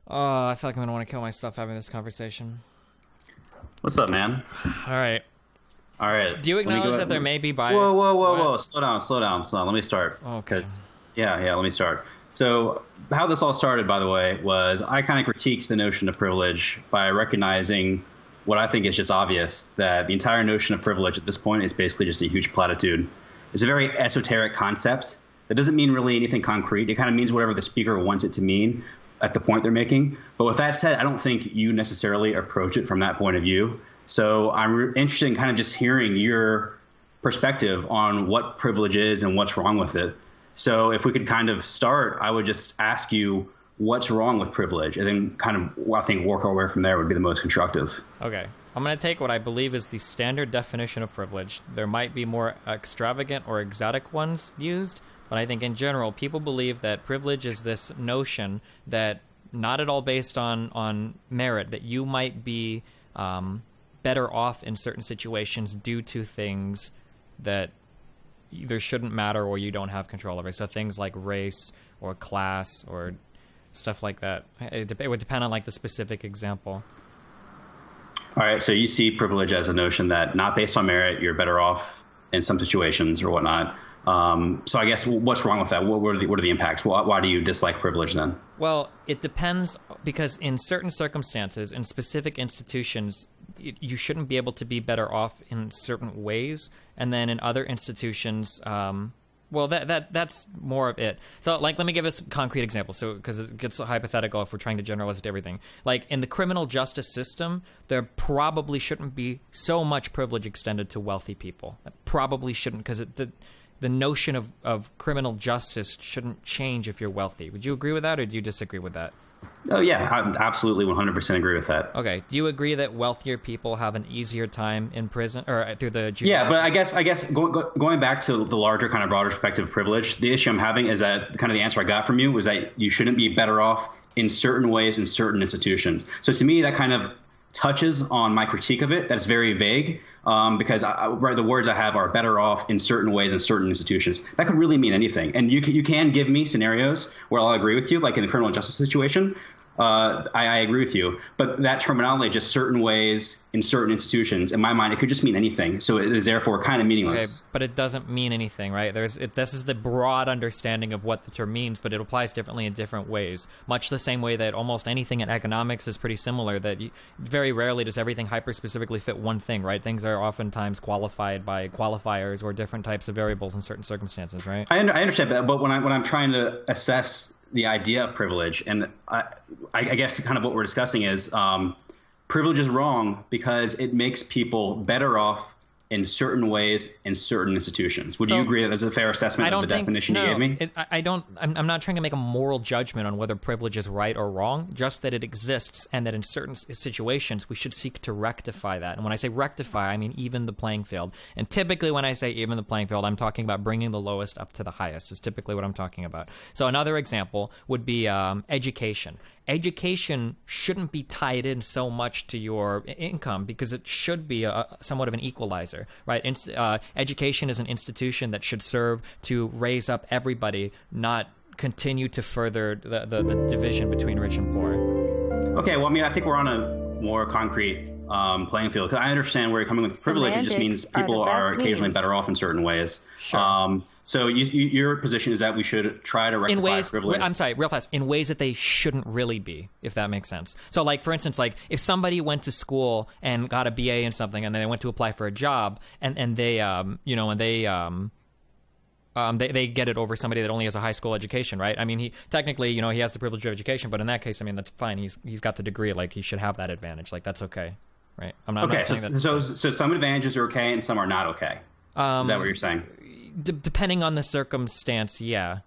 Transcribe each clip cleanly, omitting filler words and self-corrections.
Oh, I feel like I'm gonna want to kill myself having this conversation. What's up, man? All right. All right. Do you acknowledge that there may be bias? Whoa. Slow down. Let me start. Okay. Yeah, let me start. So how this all started, by the way, was I kind of critiqued the notion of privilege by recognizing what I think is just obvious, that the entire notion of privilege at this point is basically just a huge platitude. It's a very esoteric concept that doesn't mean really anything concrete. It kind of means whatever the speaker wants it to mean at the point they're making. But with that said, I don't think you necessarily approach it from that point of view. So I'm interested in kind of just hearing your perspective on what privilege is and what's wrong with it. So if we could kind of start, I would just ask you what's wrong with privilege, and then kind of, I think, work our way from there would be the most constructive. Okay. I'm going to take what I believe is the standard definition of privilege. There might be more extravagant or exotic ones used, but I think in general, people believe that privilege is this notion that not at all based on merit, that you might be better off in certain situations due to things that either shouldn't matter or you don't have control over. So things like race or class or stuff like that. It would depend on like the specific example. All right, so you see privilege as a notion that not based on merit, you're better off in some situations or whatnot. So I guess what's wrong with that? What are the impacts? Why do you dislike privilege then? Well, it depends, because in certain circumstances, in specific institutions, you shouldn't be able to be better off in certain ways, and then in other institutions, well, that's more of it. So, like, let me give us a concrete example, so because it gets hypothetical if we're trying to generalize it to everything. Like, in the criminal justice system, there probably shouldn't be so much privilege extended to wealthy people. It probably shouldn't, because the notion of criminal justice shouldn't change if you're wealthy. Would you agree with that, or do you disagree with that? Oh, yeah, I absolutely 100% agree with that. Okay. Do you agree that wealthier people have an easier time in prison or through the judicial? Yeah, but I guess going back to the larger kind of broader perspective of privilege, the issue I'm having is that kind of the answer I got from you was that you shouldn't be better off in certain ways in certain institutions. So to me, that kind of touches on my critique of it. That's very vague, because the words I have are better off in certain ways in certain institutions. That could really mean anything. And you can give me scenarios where I'll agree with you, like in the criminal justice situation. I agree with you. But that terminology, just certain ways in certain institutions, in my mind, it could just mean anything. So it is therefore kind of meaningless. Okay, but it doesn't mean anything, right? This is the broad understanding of what the term means, but it applies differently in different ways. Much the same way that almost anything in economics is pretty similar, that very rarely does everything hyper-specifically fit one thing, right? Things are oftentimes qualified by qualifiers or different types of variables in certain circumstances, right? I understand that, but when I'm trying to assess the idea of privilege, and I guess kind of what we're discussing is privilege is wrong because it makes people better off in certain ways in certain institutions. Would you agree that that's a fair assessment of the definition you gave me? I'm not trying to make a moral judgment on whether privilege is right or wrong, just that it exists and that in certain situations we should seek to rectify that. And when I say rectify, I mean even the playing field. And typically when I say even the playing field, I'm talking about bringing the lowest up to the highest is typically what I'm talking about. So another example would be education. Education shouldn't be tied in so much to your income because it should be somewhat of an equalizer, right? Education is an institution that should serve to raise up everybody, not continue to further the division between rich and poor. Okay, well, I mean, I think we're on a more concrete playing field, because I understand where you're coming with privilege. It just means people are occasionally better off in certain ways. Sure. So your position is that we should try to rectify privilege. I'm sorry, real fast. In ways that they shouldn't really be, if that makes sense. So, like, for instance, like if somebody went to school and got a BA in something, and then they went to apply for a job, and they they get it over somebody that only has a high school education, right? I mean, he technically, he has the privilege of education, but in that case, I mean, that's fine. He's got the degree, like he should have that advantage. Like that's okay, right? I'm not saying that. So some advantages are okay and some are not okay. Is that what you're saying? Depending on the circumstance, yeah.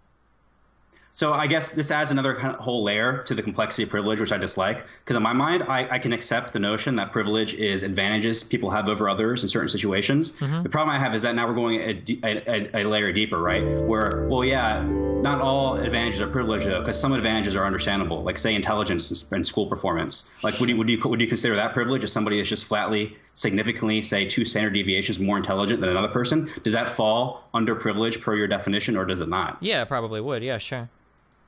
So I guess this adds another kind of whole layer to the complexity of privilege, which I dislike. Because in my mind, I can accept the notion that privilege is advantages people have over others in certain situations. Mm-hmm. The problem I have is that now we're going a layer deeper, right? Where, well, yeah, not all advantages are privilege, though, because some advantages are understandable, like, say, intelligence and school performance. Like, would you consider that privilege if somebody is just flatly, significantly, say, 2 standard deviations more intelligent than another person? Does that fall under privilege per your definition, or does it not? Yeah, it probably would. Yeah, sure.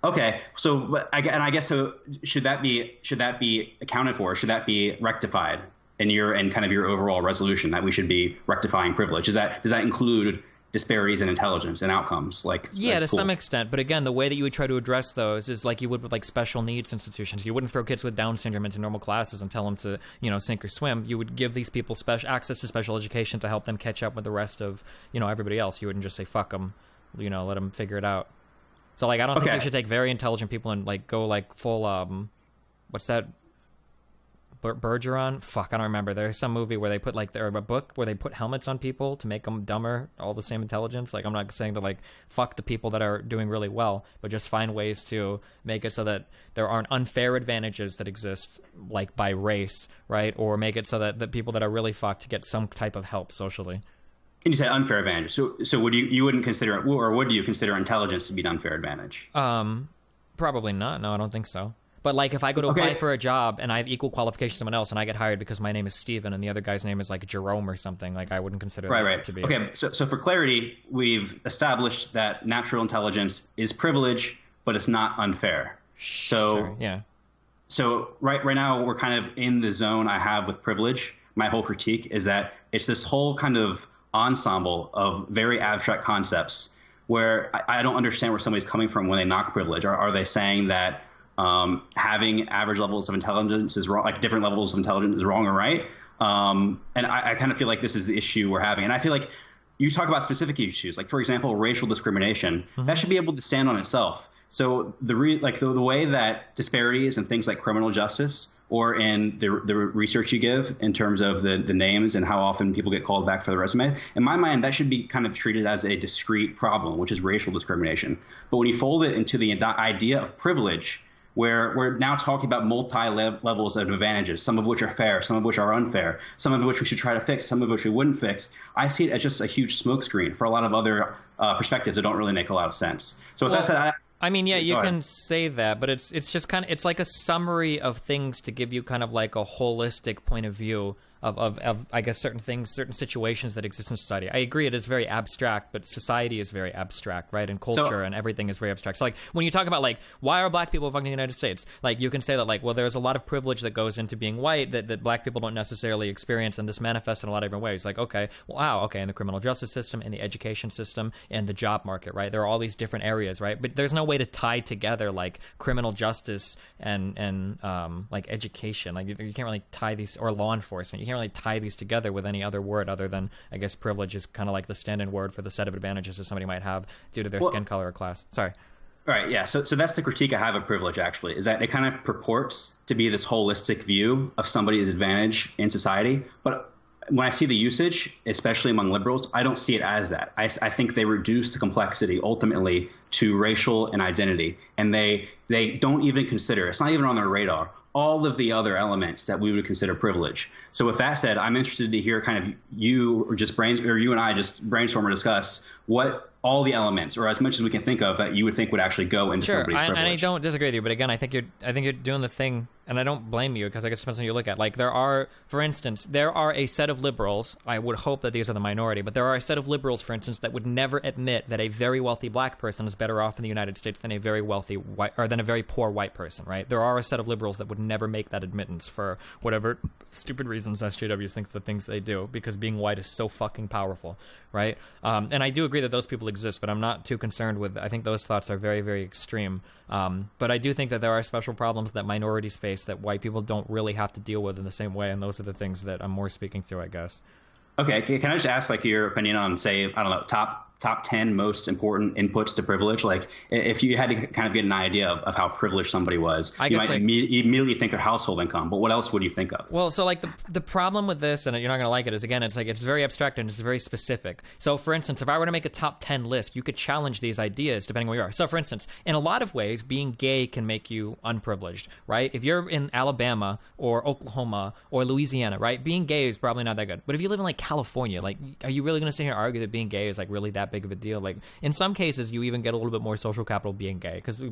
Okay, so I guess so. Should that be accounted for? Should that be rectified in kind of your overall resolution that we should be rectifying privilege? Does that include disparities in intelligence and outcomes? Yeah, to some extent. But again, the way that you would try to address those is like you would with like special needs institutions. You wouldn't throw kids with Down syndrome into normal classes and tell them to, sink or swim. You would give these people access to special education to help them catch up with the rest of, everybody else. You wouldn't just say, fuck them, let them figure it out. So, I don't think you should take very intelligent people and, go, full, what's that? Bergeron? Fuck, I don't remember. There's some movie where they put, a book where they put helmets on people to make them dumber, all the same intelligence. I'm not saying that, fuck the people that are doing really well, but just find ways to make it so that there aren't unfair advantages that exist, by race, right? Or make it so that the people that are really fucked get some type of help socially. And you said unfair advantage. So would you wouldn't consider it, or would you consider intelligence to be an unfair advantage? Probably not. No, I don't think so. But if I go to apply for a job and I have equal qualifications to someone else and I get hired because my name is Steven and the other guy's name is Jerome or something, I wouldn't consider that to be. Okay, so for clarity, we've established that natural intelligence is privilege, but it's not unfair. Sure, yeah. So right now we're kind of in the zone I have with privilege. My whole critique is that it's this whole kind of ensemble of very abstract concepts where I don't understand where somebody's coming from when they knock privilege. Are they saying that having average levels of intelligence is wrong, different levels of intelligence is wrong or right? And I kind of feel like this is the issue we're having. And I feel like you talk about specific issues, for example, racial discrimination, that should be able to stand on itself. So the way that disparities in things like criminal justice or in the research you give in terms of the names and how often people get called back for the resume, in my mind, that should be kind of treated as a discrete problem, which is racial discrimination. But when you fold it into the idea of privilege, where we're now talking about multi-levels of advantages, some of which are fair, some of which are unfair, some of which we should try to fix, some of which we wouldn't fix, I see it as just a huge smokescreen for a lot of other perspectives that don't really make a lot of sense. So with that said, you can say that, but it's just kind of, it's like a summary of things to give you kind of a holistic point of view of I guess certain things, certain situations that exist in society. I agree it is very abstract, but society is very abstract, right? And culture and everything is very abstract. So when you talk about why are black people fucking in the United States? You can say that well, there's a lot of privilege that goes into being white that black people don't necessarily experience, and this manifests in a lot of different ways. In the criminal justice system, in the education system, in the job market, right? There are all these different areas, right? But there's no way to tie together criminal justice and education. You can't really tie these, or law enforcement. You can't really tie these together with any other word other than, I guess, privilege is kind of the stand-in word for the set of advantages that somebody might have due to their skin color or class. Sorry. All right, yeah. So that's the critique I have of privilege, actually, is that it kind of purports to be this holistic view of somebody's advantage in society. But when I see the usage, especially among liberals, I don't see it as that. I think they reduce the complexity ultimately to racial and identity, and they don't even consider, it's not even on their radar, all of the other elements that we would consider privilege. So with that said, I'm interested to hear kind of you and I just brainstorm or discuss what all the elements, or as much as we can think of, that you would think would actually go into somebody's privilege. And I don't disagree with you, but again, I think you're doing the thing, and I don't blame you, because I guess it depends on who you look at. For instance, there are a set of liberals, I would hope that these are the minority, but there are a set of liberals, for instance, that would never admit that a very wealthy black person is better off in the United States than a very wealthy white, or than a very poor white person, right? There are a set of liberals that would never make that admittance for whatever stupid reasons SJWs think the things they do, because being white is so fucking powerful, right? And I do agree that those people exist, but I'm not too concerned with, I think those thoughts are very, very extreme. But I do think that there are special problems that minorities face that white people don't really have to deal with in the same way, and those are the things that I'm more speaking to, I guess. Okay, can I just ask your opinion on, say, I don't know, top 10 most important inputs to privilege? If you had to kind of get an idea of how privileged somebody was, you might immediately think their household income, but what else would you think of? Well, so the problem with this, and you're not going to like it, is again, it's very abstract and it's very specific. So for instance, if I were to make a top 10 list, you could challenge these ideas depending on where you are. So for instance, in a lot of ways, being gay can make you unprivileged, right? If you're in Alabama or Oklahoma or Louisiana, right, being gay is probably not that good. But if you live in California, are you really going to sit here and argue that being gay is really that big of a deal. Like in some cases, you even get a little bit more social capital being gay, because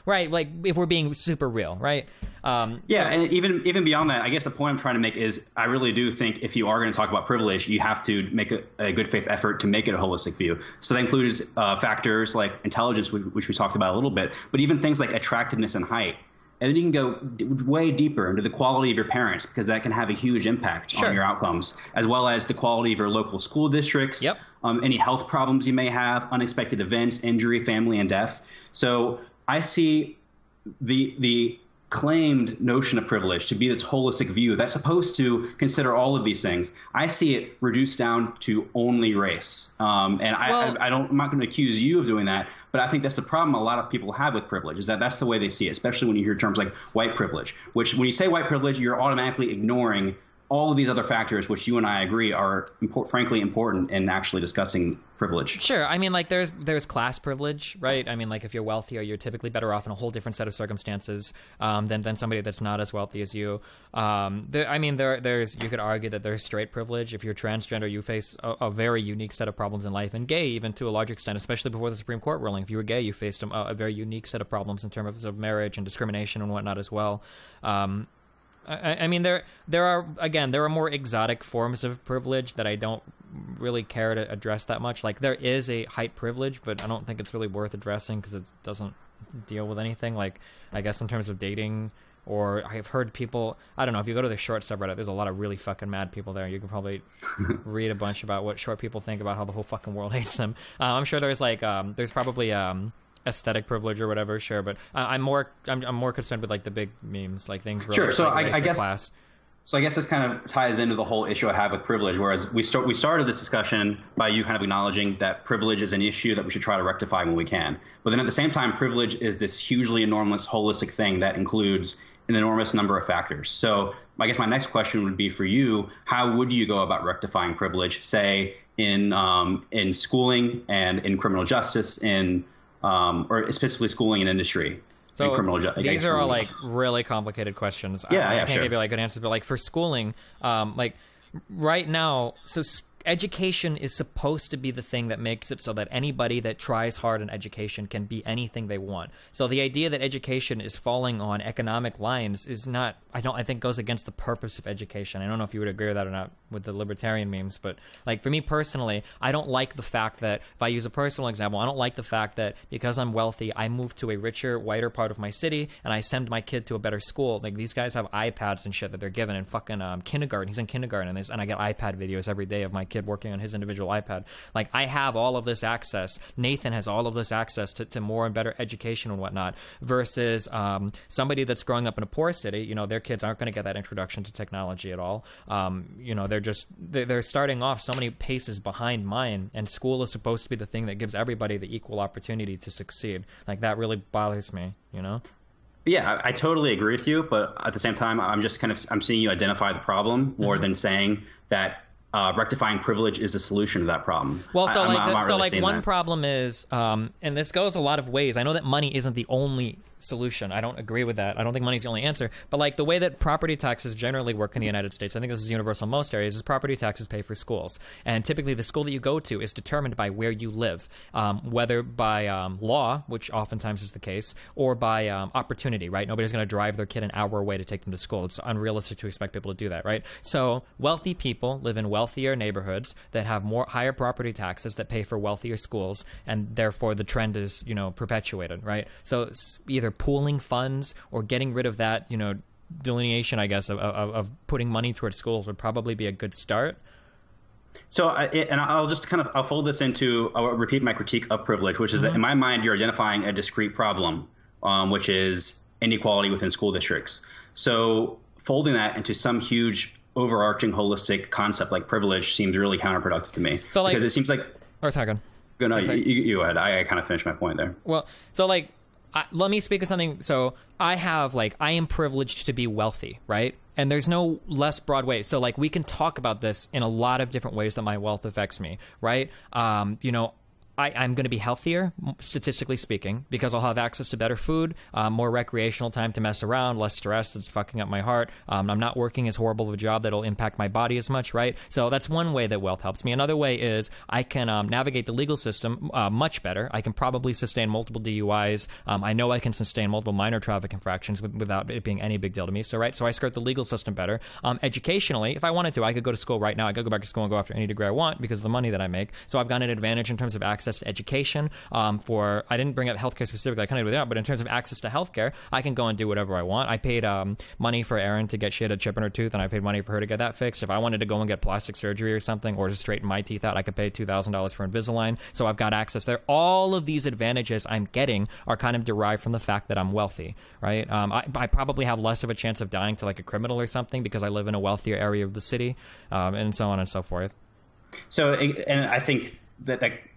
right, like if we're being super real, right? And even beyond that, I guess the point I'm trying to make is I really do think if you are going to talk about privilege, you have to make a good faith effort to make it a holistic view. So that includes factors like intelligence, which we talked about a little bit, but even things like attractiveness and height. And then you can go way deeper into the quality of your parents, because that can have a huge impact on your outcomes, as well as the quality of your local school districts, any health problems you may have, unexpected events, injury, family, and death. So I see the claimed notion of privilege to be this holistic view that's supposed to consider all of these things. I see it reduced down to only race. I'm not going to accuse you of doing that, but I think that's the problem a lot of people have with privilege, is that that's the way they see it, especially when you hear terms like white privilege, which when you say white privilege, you're automatically ignoring all of these other factors, which you and I agree are frankly important in actually discussing privilege. Sure. I mean, like there's class privilege, right? I mean, like if you're wealthier, you're typically better off in a whole different set of circumstances than somebody that's not as wealthy as you. There's you could argue that there's straight privilege. If you're transgender, you face a very unique set of problems in life, and gay even to a large extent, especially before the Supreme Court ruling. If you were gay, you faced a very unique set of problems in terms of marriage and discrimination and whatnot as well. I mean, there are more exotic forms of privilege that I don't really care to address that much. Like there is a height privilege, but I don't think it's really worth addressing because it doesn't deal with anything. Like I guess in terms of dating, or I've heard people, I don't know, if you go to the short subreddit, there's a lot of really fucking mad people there. You can probably read a bunch about what short people think about how the whole fucking world hates them. I'm sure there's like, there's probably aesthetic privilege or whatever, sure, but I'm more concerned with like the big memes, like things. Sure. So like I guess class. So I guess this kind of ties into the whole issue I have with privilege. Whereas we started this discussion by you kind of acknowledging that privilege is an issue that we should try to rectify when we can. But then at the same time, privilege is this hugely enormous holistic thing that includes an enormous number of factors. So I guess my next question would be for you: how would you go about rectifying privilege, say in schooling and in criminal justice, or specifically schooling and industry? So these are all like really complicated questions. I can't give you like good answers, but like for schooling, like right now, so education is supposed to be the thing that makes it so that anybody that tries hard in education can be anything they want. So the idea that education is falling on economic lines is not, I think goes against the purpose of education. I don't know if you would agree with that or not with the libertarian memes, but like for me personally, I don't like the fact that, if I use a personal example, I don't like the fact that because I'm wealthy, I move to a richer, whiter part of my city and I send my kid to a better school. Like these guys have iPads and shit that they're given in fucking and he's in kindergarten, and I get iPad videos every day of my kid working on his individual iPad. Like I have all of this access. Nathan has all of this access to more and better education and whatnot, versus somebody that's growing up in a poor city. You know, their kids aren't going to get that introduction to technology at all. You know, they're starting off so many paces behind mine, and school is supposed to be the thing that gives everybody the equal opportunity to succeed. Like that really bothers me, you know? Yeah, I totally agree with you, but at the same time, I'm seeing you identify the problem more than saying that rectifying privilege is the solution to that problem. Well, one problem is, and this goes a lot of ways. I know that money isn't the only solution. I don't agree with that. I don't think money's the only answer. But like the way that property taxes generally work in the United States, I think this is universal in most areas, is property taxes pay for schools. And typically the school that you go to is determined by where you live, whether by law, which oftentimes is the case, or by opportunity, right? Nobody's going to drive their kid an hour away to take them to school. It's unrealistic to expect people to do that, right? So wealthy people live in wealthier neighborhoods that have higher property taxes that pay for wealthier schools, and therefore the trend is, perpetuated, right? So it's either pooling funds or getting rid of that, delineation, I guess, of putting money towards schools would probably be a good start. So, and I'll just I'll fold this into, I'll repeat my critique of privilege, which is that in my mind, you're identifying a discrete problem, which is inequality within school districts. So folding that into some huge overarching holistic concept like privilege seems really counterproductive to me. So because it seems like... Or second. No, you go ahead. I kind of finished my point there. Well, so let me speak of something. So I am privileged to be wealthy, right? And there's no less broad way. So we can talk about this in a lot of different ways that my wealth affects me, right? I'm going to be healthier, statistically speaking, because I'll have access to better food, more recreational time to mess around, less stress that's fucking up my heart. I'm not working as horrible of a job that'll impact my body as much, right? So that's one way that wealth helps me. Another way is I can navigate the legal system much better. I can probably sustain multiple DUIs. I know I can sustain multiple minor traffic infractions without it being any big deal to me. So I skirt the legal system better. Educationally, if I wanted to, I could go to school right now. I could go back to school and go after any degree I want because of the money that I make. So I've got an advantage in terms of access to education. I didn't bring up healthcare specifically, I kind of did that, but in terms of access to healthcare, I can go and do whatever I want. I paid money for Erin to get, she had a chip in her tooth, and I paid money for her to get that fixed. If I wanted to go and get plastic surgery or something, or to straighten my teeth out, I could pay $2,000 for Invisalign. So I've got access there. All of these advantages I'm getting are kind of derived from the fact that I'm wealthy, right? I probably have less of a chance of dying to like a criminal or something because I live in a wealthier area of the city, and so on and so forth. So, and I think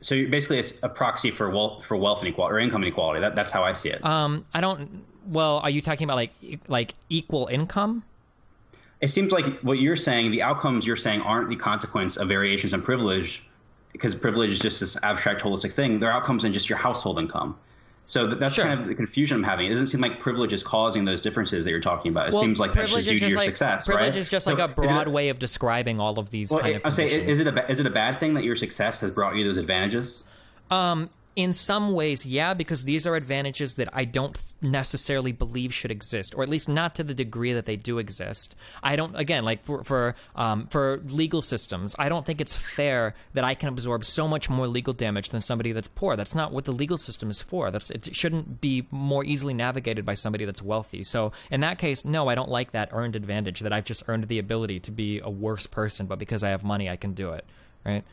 so basically it's a proxy for wealth inequality or income inequality. That's how I see it. Well, are you talking about like equal income? It seems like what you're saying, the outcomes you're saying aren't the consequence of variations in privilege, because privilege is just this abstract holistic thing. They're outcomes in just your household income. So that's sure. kind of the confusion I'm having. It doesn't seem like privilege is causing those differences that you're talking about. It seems like that's just due to your success, right? Privilege is just like a broad way of describing all of these kind of conditions. Is it a bad thing that your success has brought you those advantages? In some ways, yeah, because these are advantages that I don't necessarily believe should exist, or at least not to the degree that they do exist. I don't, again, like for legal systems, I don't think it's fair that I can absorb so much more legal damage than somebody that's poor. That's not what the legal system is for. It shouldn't be more easily navigated by somebody that's wealthy. So in that case, no, I don't like that earned advantage that I've just earned the ability to be a worse person, but because I have money, I can do it, right?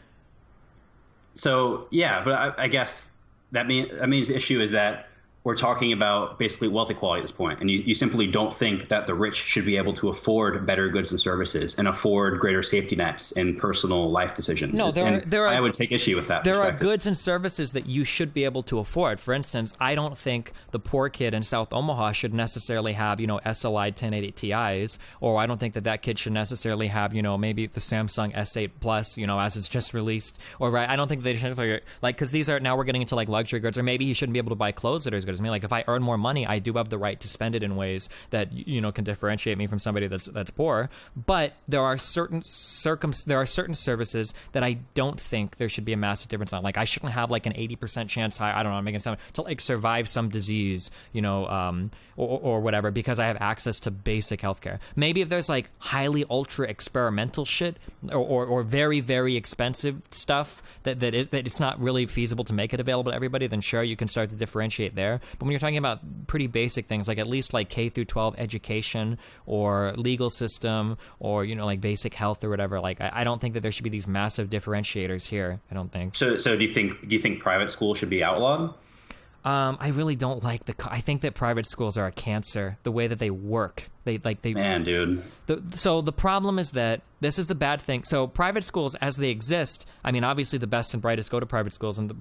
So yeah, but I guess that means the issue is that we're talking about basically wealth equality at this point, and you simply don't think that the rich should be able to afford better goods and services and afford greater safety nets in personal life decisions. No, I would take issue with that. There are goods and services that you should be able to afford. For instance, I don't think the poor kid in South Omaha should necessarily have, SLI 1080 Ti's, or I don't think that kid should necessarily have, maybe the Samsung S8 Plus, as it's just released, or right. I don't think they should, because these are, now we're getting into like luxury goods, or maybe he shouldn't be able to buy clothes that are as good as me. Like if I earn more money, I do have the right to spend it in ways that can differentiate me from somebody that's poor. But there are certain services that I don't think there should be a massive difference on. Like I shouldn't have like an 80% chance, I don't know, I'm making sound, to like survive some disease, or whatever, because I have access to basic healthcare. Maybe if there's like highly ultra experimental shit or very, very expensive stuff that it's not really feasible to make it available to everybody, then sure, you can start to differentiate there. But when you're talking about pretty basic things, like at least like K through 12 education or legal system or, like basic health or whatever, like I don't think that there should be these massive differentiators here. I don't think. So do you think private school should be outlawed? I really don't like I think that private schools are a cancer, the way that they work. Man, dude. So the problem is that this is the bad thing. So private schools, as they exist, I mean, obviously the best and brightest go to private schools, and the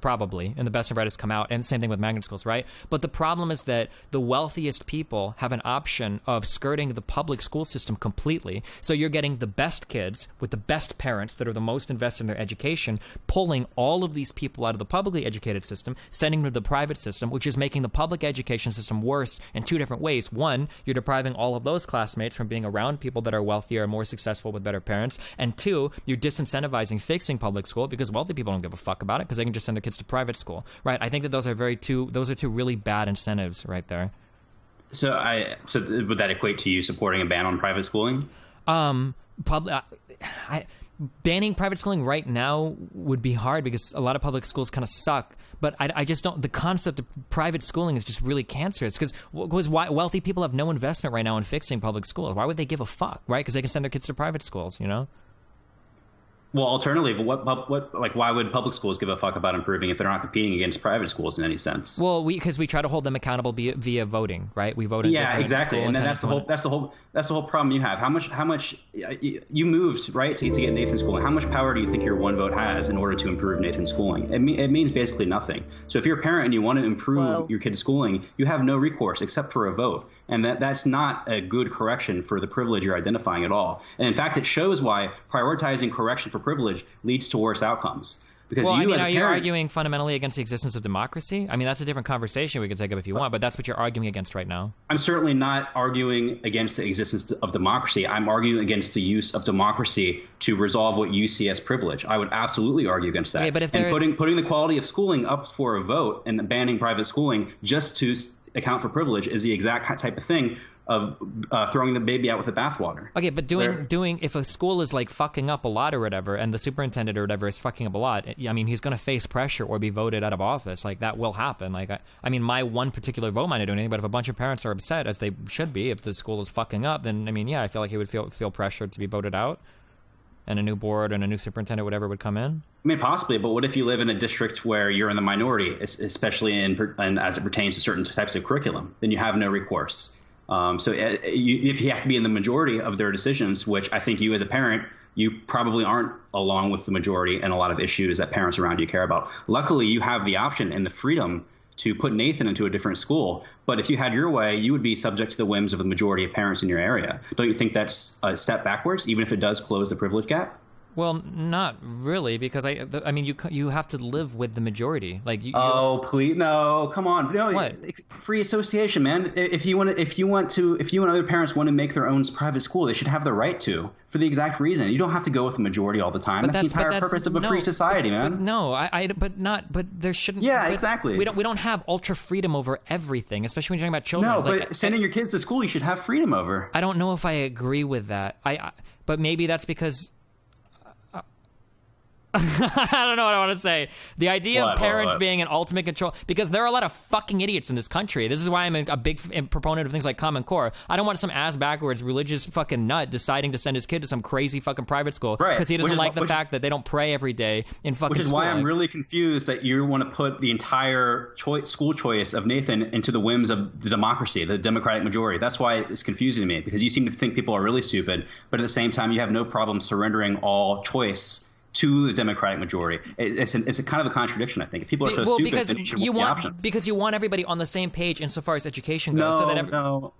best and brightest come out, and same thing with magnet schools, right? But the problem is that the wealthiest people have an option of skirting the public school system completely. So you're getting the best kids with the best parents that are the most invested in their education, pulling all of these people out of the publicly educated system, sending them to the private system, which is making the public education system worse in two different ways. One, you're depriving all of those classmates from being around people that are wealthier, more successful, with better parents. And two, you're disincentivizing fixing public school because wealthy people don't give a fuck about it because they can just send their kids to private school, right? I think that those are two really bad incentives right there. So would that equate to you supporting a ban on private schooling? Probably. Banning private schooling right now would be hard because a lot of public schools kind of suck. But I just don't. The concept of private schooling is just really cancerous because wealthy people have no investment right now in fixing public schools. Why would they give a fuck, right? Because they can send their kids to private schools, Well, alternatively, why would public schools give a fuck about improving if they're not competing against private schools in any sense? Well, because we try to hold them accountable via voting, right? We vote. Yeah, exactly, and then that's the whole problem you have. How much you moved, right, to get Nathan's schooling? How much power do you think your one vote has in order to improve Nathan's schooling? It means basically nothing. So if you're a parent and you want to improve your kid's schooling, you have no recourse except for a vote. And that's not a good correction for the privilege you're identifying at all. And in fact, it shows why prioritizing correction for privilege leads to worse outcomes. Because Well, you, as a are you parent, arguing fundamentally against the existence of democracy? I mean, that's a different conversation we could take up if you want, but that's what you're arguing against right now. I'm certainly not arguing against the existence of democracy. I'm arguing against the use of democracy to resolve what you see as privilege. I would absolutely argue against that. Okay, but if and there's... putting the quality of schooling up for a vote and banning private schooling just to account for privilege is the exact type of thing of throwing the baby out with the bathwater. Okay, but doing if a school is like fucking up a lot or whatever, and the superintendent or whatever is fucking up a lot, I mean, he's going to face pressure or be voted out of office. Like, that will happen. Like, I mean, my one particular vote might not do anything, but if a bunch of parents are upset, as they should be, if the school is fucking up, then I mean, yeah, I feel like he would feel pressured to be voted out, and a new board and a new superintendent, whatever, would come in. I mean, possibly, but what if you live in a district where you're in the minority, especially and as it pertains to certain types of curriculum? Then you have no recourse. So if you have to be in the majority of their decisions, which I think you as a parent, you probably aren't along with the majority in a lot of issues that parents around you care about. Luckily, you have the option and the freedom to put Nathan into a different school. But if you had your way, you would be subject to the whims of the majority of parents in your area. Don't you think that's a step backwards, even if it does close the privilege gap? Well, not really, because I mean, you have to live with the majority. Like, please, no, come on, no, what? Free association, man. If you and other parents want to make their own private school, they should have the right to, for the exact reason. You don't have to go with the majority all the time. That's the entire purpose of a free society, man. But there shouldn't. Yeah, exactly. We don't have ultra freedom over everything, especially when you're talking about children. No, but sending your kids to school, you should have freedom over. I don't know if I agree with that. But maybe that's because. I don't know what I want to say. The idea of parents being in ultimate control, because there are a lot of fucking idiots in this country. This is why I'm a big proponent of things like Common Core. I don't want some ass backwards religious fucking nut deciding to send his kid to some crazy fucking private school because he doesn't like the fact that they don't pray every day in fucking school. Which is why I'm really confused that you want to put the entire school choice of Nathan into the whims of the democracy, the Democratic majority. That's why it's confusing to me, because you seem to think people are really stupid, but at the same time, you have no problem surrendering all choice to the Democratic majority. It's a kind of a contradiction, I think. If people are so stupid, then you should want the options. Because you want everybody on the same page insofar as education goes. No.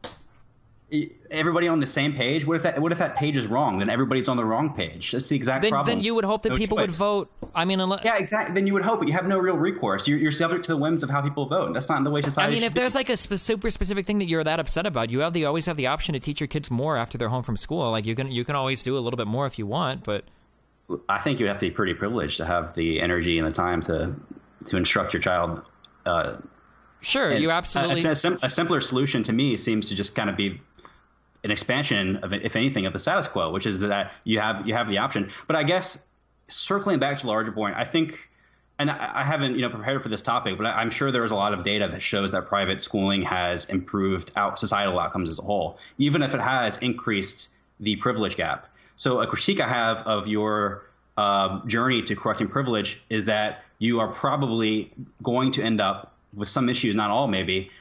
Everybody on the same page? What if that page is wrong? Then everybody's on the wrong page. That's the exact problem. Then you would hope that people would vote. I mean, yeah, exactly. Then you would hope, but you have no real recourse. You're subject to the whims of how people vote. That's not the way society. I mean, if there's like a super specific thing that you're that upset about, you always have the option to teach your kids more after they're home from school. Like, you can always do a little bit more if you want, but. I think you'd have to be pretty privileged to have the energy and the time to instruct your child. Sure, you absolutely. A simpler solution to me seems to just kind of be an expansion of, if anything, of the status quo, which is that you have the option. But I guess circling back to the larger point, I think, and I haven't prepared for this topic, but I'm sure there's a lot of data that shows that private schooling has improved societal outcomes as a whole, even if it has increased the privilege gap. So a critique I have of your journey to correcting privilege is that you are probably going to end up with some issues, not all maybe,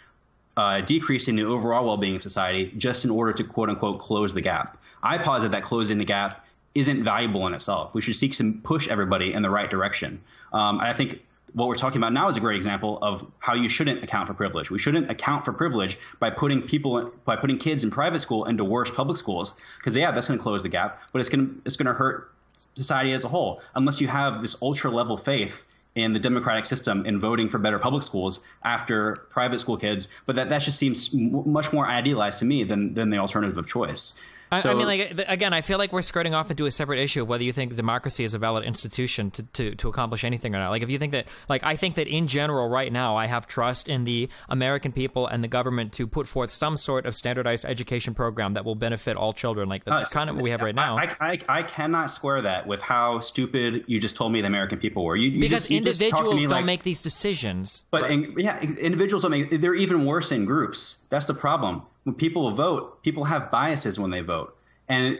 decreasing the overall well-being of society just in order to, quote unquote, close the gap. I posit that closing the gap isn't valuable in itself. We should seek to push everybody in the right direction. I think what we're talking about now is a great example of how you shouldn't account for privilege. We shouldn't account for privilege by putting kids in private school into worse public schools, because that's going to close the gap, but it's going to hurt society as a whole unless you have this ultra level faith in the democratic system in voting for better public schools after private school kids. But that just seems much more idealized to me than the alternative of choice. I mean, like, again, I feel like we're skirting off into a separate issue of whether you think democracy is a valid institution to accomplish anything or not. Like, if you think that, like, I think that in general right now I have trust in the American people and the government to put forth some sort of standardized education program that will benefit all children. Like, that's kind of what we have right now. I cannot square that with how stupid you just told me the American people were. Because individuals don't make these decisions. But individuals don't make. They're even worse in groups. That's the problem. When people vote, people have biases when they vote. And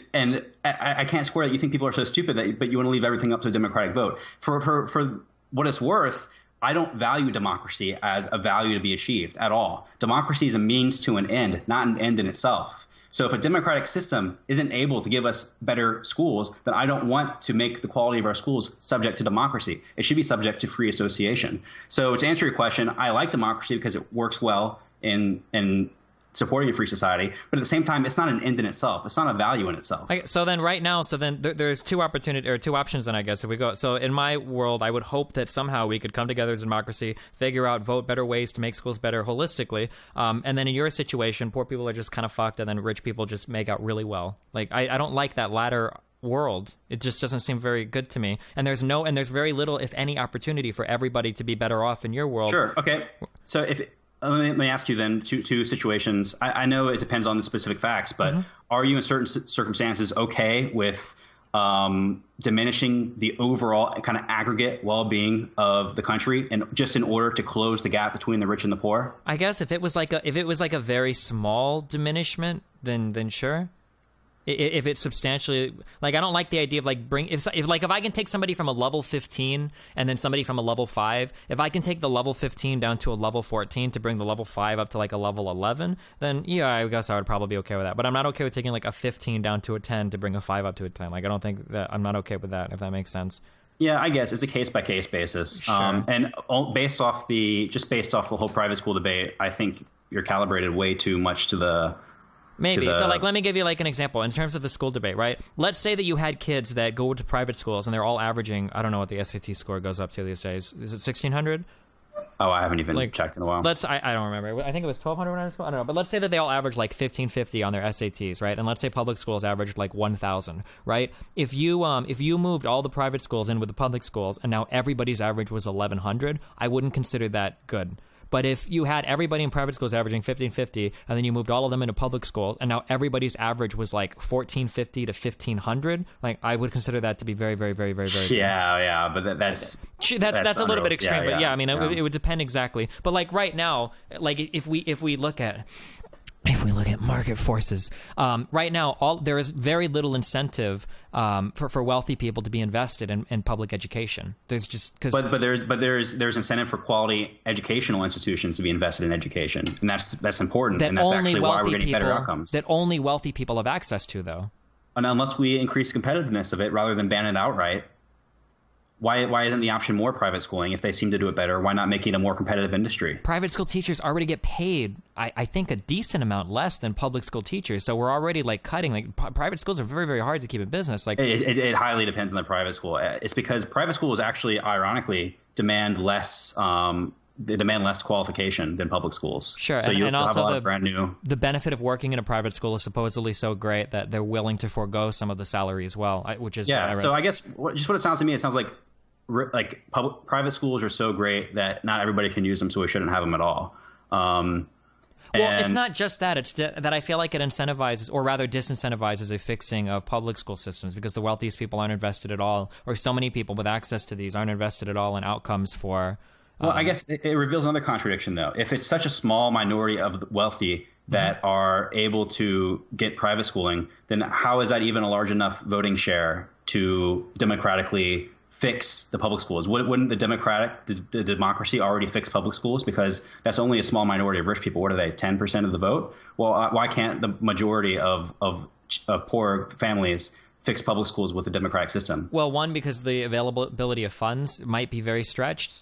I can't square that. You think people are so stupid but you want to leave everything up to a democratic vote. For what it's worth, I don't value democracy as a value to be achieved at all. Democracy is a means to an end, not an end in itself. So if a democratic system isn't able to give us better schools, then I don't want to make the quality of our schools subject to democracy. It should be subject to free association. So to answer your question, I like democracy because it works well in supporting a free society, but at the same time, it's not an end in itself. It's not a value in itself. So then right now, there's two options then, I guess, if we go. So in my world, I would hope that somehow we could come together as a democracy, figure out, vote better ways to make schools better holistically. And then in your situation, poor people are just kind of fucked, and then rich people just make out really well. Like, I don't like that latter world. It just doesn't seem very good to me. And there's very little, if any, opportunity for everybody to be better off in your world. Sure. Okay. So let me ask you then two situations. I know it depends on the specific facts, but are you in certain circumstances okay with diminishing the overall kind of aggregate well-being of the country, and just in order to close the gap between the rich and the poor? I guess if it was like a very small diminishment, then sure. If it's substantially, like, I don't like the idea of like if I can take somebody from a level 15 and then somebody from a level 5, if I can take the level 15 down to a level 14 to bring the level 5 up to like a level 11, then yeah, I guess I would probably be okay with that. But I'm not okay with taking like a 15 down to a 10 to bring a 5 up to a 10. Like, I don't think that, I'm not okay with that, if that makes sense. Yeah, I guess it's a case by case basis. Sure. And based off the whole private school debate, I think you're calibrated way too much to the. Maybe. So, like, let me give you, like, an example. In terms of the school debate, right? Let's say that you had kids that go to private schools and they're all averaging, I don't know what the SAT score goes up to these days. Is it 1,600? Oh, I haven't even checked in a while. I don't remember. I think it was 1,200 when I was in school. I don't know. But let's say that they all average like 1,550 on their SATs, right? And let's say public schools averaged like 1,000, right? If you moved all the private schools in with the public schools and now everybody's average was 1,100, I wouldn't consider that good. But if you had everybody in private schools averaging 1,550, and then you moved all of them into public schools, and now everybody's average was like 1,450 to 1,500, like, I would consider that to be very, very, very, very, very good. Yeah, but that's a little bit extreme. But yeah, I mean, it would depend exactly. But like right now, like if we look at market forces, right now, there is very little incentive for wealthy people to be invested in public education. There's just but there's incentive for quality educational institutions to be invested in education, and that's important, and that's actually why we're getting better outcomes. That only wealthy people have access to, though. And unless we increase competitiveness of it rather than ban it outright. Why isn't the option more private schooling if they seem to do it better? Why not make it a more competitive industry? Private school teachers already get paid, I think, a decent amount less than public school teachers. So we're already like cutting. Like, private schools are very, very hard to keep in business. Like, it highly depends on the private school. It's because private schools actually, ironically, demand less. They demand less qualification than public schools. Sure, so and also have a lot of brand new. The benefit of working in a private school is supposedly so great that they're willing to forego some of the salary as well, which is So I guess what it sounds to me, it sounds like private schools are so great that not everybody can use them, so we shouldn't have them at all. Well, it's not just that. It's that I feel like it incentivizes, or rather disincentivizes, a fixing of public school systems, because the wealthiest people aren't invested at all, or so many people with access to these aren't invested at all in outcomes for... Well, I guess it reveals another contradiction, though. If it's such a small minority of the wealthy that are able to get private schooling, then how is that even a large enough voting share to democratically fix the public schools? Wouldn't the democracy already fix public schools? Because that's only a small minority of rich people. What are they, 10% of the vote? Well, why can't the majority of poor families fix public schools with the democratic system? Well, one, because the availability of funds might be very stretched.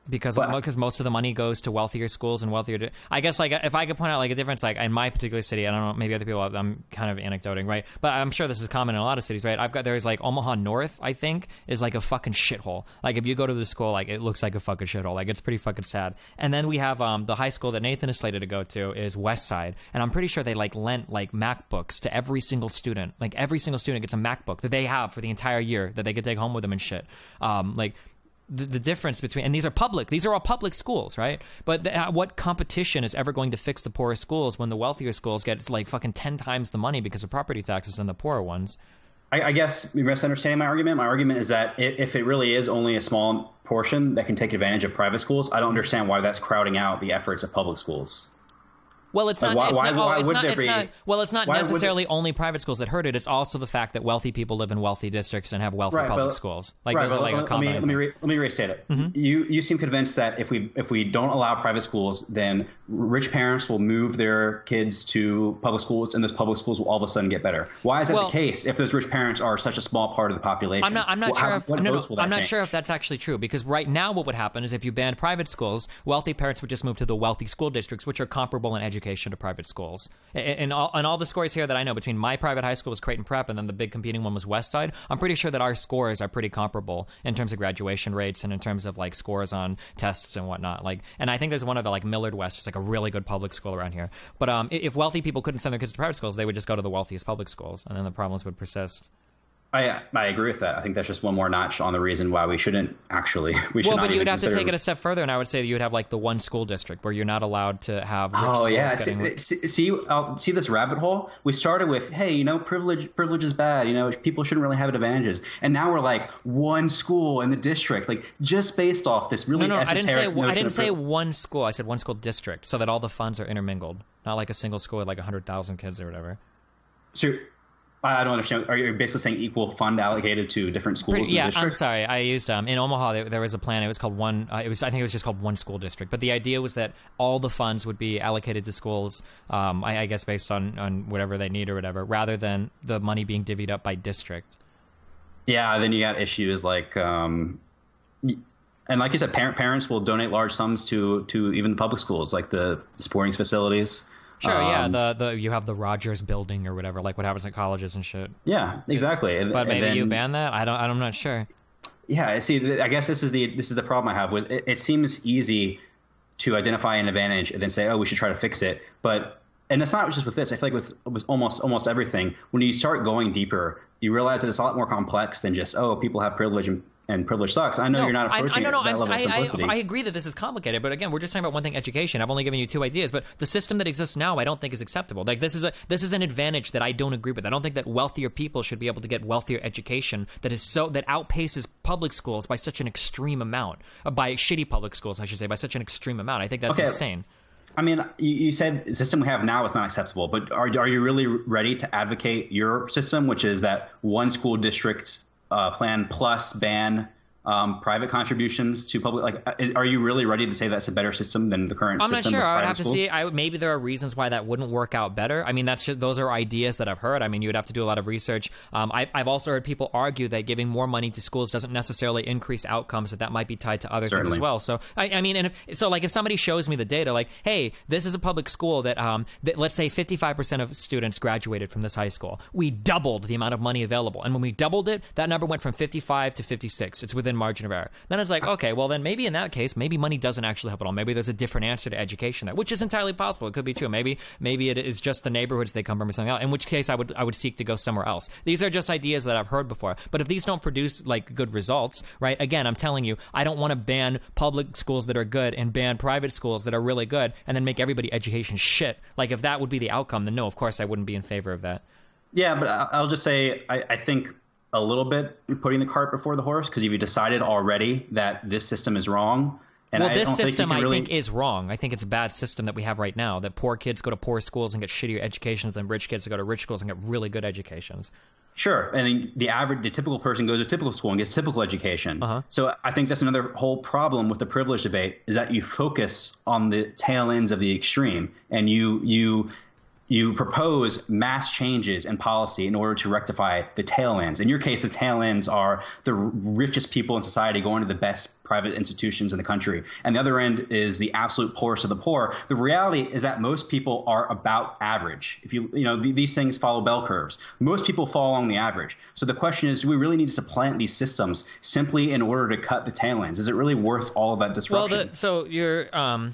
Because most of the money goes to wealthier schools and wealthier. I guess, like, if I could point out like a difference, like in my particular city, I don't know, maybe other people, I'm kind of anecdoting, right? But I'm sure this is common in a lot of cities, right? There's like Omaha North, I think, is like a fucking shithole. Like, if you go to the school, like, it looks like a fucking shithole. Like, it's pretty fucking sad. And then we have the high school that Nathan is slated to go to is West Side, and I'm pretty sure they like lent like MacBooks to every single student. Like, every single student gets a MacBook that they have for the entire year that they could take home with them and shit. The difference between, and these are all public schools, right? But what competition is ever going to fix the poorer schools when the wealthier schools get like fucking 10 times the money because of property taxes than the poorer ones? I guess you're misunderstanding my argument. My argument is that if it really is only a small portion that can take advantage of private schools, I don't understand why that's crowding out the efforts of public schools. Well, it's not. Well, it's not necessarily only private schools that hurt it. It's also the fact that wealthy people live in wealthy districts and have wealthy public schools. Like, those are like a common. Let me restate it. Mm-hmm. You seem convinced that if we don't allow private schools, then rich parents will move their kids to public schools, and those public schools will all of a sudden get better. Why is that the case if those rich parents are such a small part of the population? I'm not sure if that's actually true, because right now what would happen is if you banned private schools, wealthy parents would just move to the wealthy school districts, which are comparable in education to private schools. And all the scores here that I know, between my private high school was Creighton Prep and then the big competing one was Westside, I'm pretty sure that our scores are pretty comparable in terms of graduation rates and in terms of like scores on tests and whatnot. Like, and I think there's one of the like Millard West, is like a really good public school around here. But if wealthy people couldn't send their kids to private schools, they would just go to the wealthiest public schools, and then the problems would persist. I agree with that. I think that's just one more notch on the reason why we shouldn't actually. But you'd have to take it a step further, and I would say that you would have like the one school district where you're not allowed to have. See this rabbit hole. We started with, hey, privilege is bad. People shouldn't really have advantages, and now we're like one school in the district, like just based off this really esoteric. I didn't say one school. I said one school district, so that all the funds are intermingled, not like a single school with like 100,000 kids or whatever. So. I don't understand. Are you basically saying equal fund allocated to different schools? In the district? I'm sorry. I used in Omaha. There was a plan. It was called one. I think it was just called one school district. But the idea was that all the funds would be allocated to schools. I guess based on whatever they need or whatever, rather than the money being divvied up by district. Yeah. Then you got issues like, and like you said, parents will donate large sums to even the public schools, like the sporting facilities. Sure, yeah, you have the Rogers building or whatever, like what happens at colleges and shit. Yeah, exactly. But maybe you ban that? I'm not sure. Yeah, see, I guess this is the problem I have with it. It seems easy to identify an advantage and then say, oh, we should try to fix it. And it's not just with this. I feel like with almost everything, when you start going deeper, you realize that it's a lot more complex than just, oh, people have privilege and privilege sucks. I know you're not approaching that level of simplicity. I agree that this is complicated, but again, we're just talking about one thing, education. I've only given you two ideas, but the system that exists now, I don't think is acceptable. Like this is an advantage that I don't agree with. I don't think that wealthier people should be able to get wealthier education that outpaces public schools by such an extreme amount, by shitty public schools, I should say, by such an extreme amount. I think that's insane. I mean, you said the system we have now is not acceptable, but are you really ready to advocate your system, which is that one school district plan plus ban private contributions to public? Like, are you really ready to say that's a better system than the current system? I'm not sure. I would have schools? to see. Maybe there are reasons why that wouldn't work out better. I mean, those are ideas that I've heard. I mean, you would have to do a lot of research. I've also heard people argue that giving more money to schools doesn't necessarily increase outcomes, that might be tied to other things as well. So, I mean, if somebody shows me the data, like, hey, this is a public school that let's say 55% of students graduated from this high school. We doubled the amount of money available. And when we doubled it, that number went from 55 to 56. It's within margin of error. Then it's like, okay, well then maybe in that case, maybe money doesn't actually help at all. Maybe there's a different answer to education there, which is entirely possible. It could be true. Maybe it is just the neighborhoods they come from or something else, in which case I would seek to go somewhere else. These are just ideas that I've heard before. But if these don't produce like good results, right? Again, I'm telling you, I don't want to ban public schools that are good and ban private schools that are really good and then make everybody education shit. Like if that would be the outcome, then no, of course I wouldn't be in favor of that. Yeah, but I'll just say I think a little bit putting the cart before the horse, because if you decided already that this system is wrong, this system I think is wrong. I think it's a bad system that we have right now, that poor kids go to poor schools and get shittier educations than rich kids go to rich schools and get really good educations. Sure, and the typical person goes to typical school and gets typical education. So I think that's another whole problem with the privilege debate, is that you focus on the tail ends of the extreme, and you propose mass changes in policy in order to rectify the tail ends. In your case, the tail ends are the richest people in society going to the best private institutions in the country. And the other end is the absolute poorest of the poor. The reality is that most people are about average. If these things follow bell curves. Most people fall along the average. So the question is, do we really need to supplant these systems simply in order to cut the tail ends? Is it really worth all of that disruption? Well,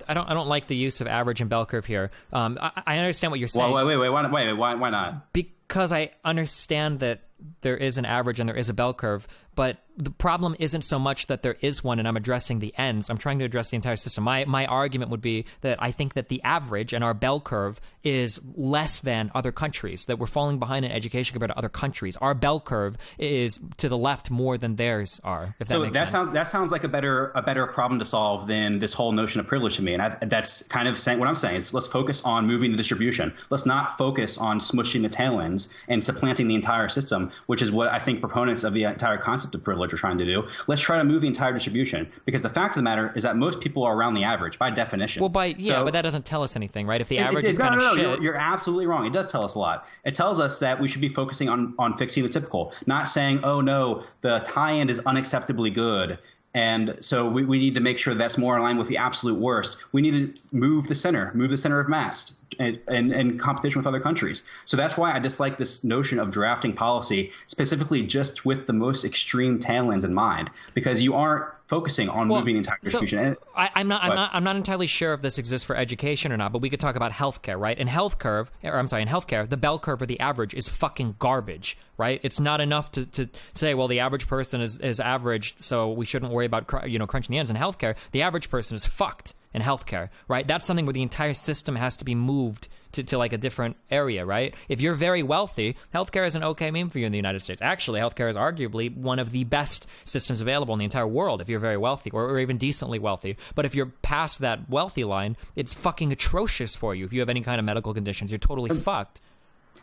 I don't like the use of average and bell curve here. I understand what you're saying. Why not? Because I understand that there is an average and there is a bell curve, but the problem isn't so much that there is one and I'm addressing the ends. I'm trying to address the entire system. My argument would be that I think that the average and our bell curve is less than other countries, that we're falling behind in education compared to other countries. Our bell curve is to the left more than theirs are, if that makes sense. That sounds like a better problem to solve than this whole notion of privilege to me. And that's kind of saying what I'm saying is, let's focus on moving the distribution. Let's not focus on smushing the tail ends and supplanting the entire system. which is what I think proponents of the entire concept of privilege are trying to do. Let's try to move the entire distribution, because the fact of the matter is that most people are around the average by definition. Well, but that doesn't tell us anything, right? If the average is kind of shit. You're absolutely wrong. It does tell us a lot. It tells us that we should be focusing on fixing the typical, not saying, oh no, the high end is unacceptably good, and so we need to make sure that's more in line with the absolute worst. We need to move the center of mass and competition with other countries. So that's why I dislike this notion of drafting policy specifically just with the most extreme tail ends in mind, because you aren't focusing on moving the entire distribution. So I'm not entirely sure if this exists for education or not, but we could talk about healthcare, right? In healthcare, the bell curve or the average is fucking garbage, right? It's not enough to say, well, the average person is average, so we shouldn't worry about crunching the ends. In healthcare, the average person is fucked in healthcare, right? That's something where the entire system has to be moved to like a different area, right? If you're very wealthy, healthcare is an okay meme for you in the United States. Actually, healthcare is arguably one of the best systems available in the entire world if you're very wealthy or even decently wealthy. But if you're past that wealthy line, it's fucking atrocious for you. If you have any kind of medical conditions, you're totally fucked.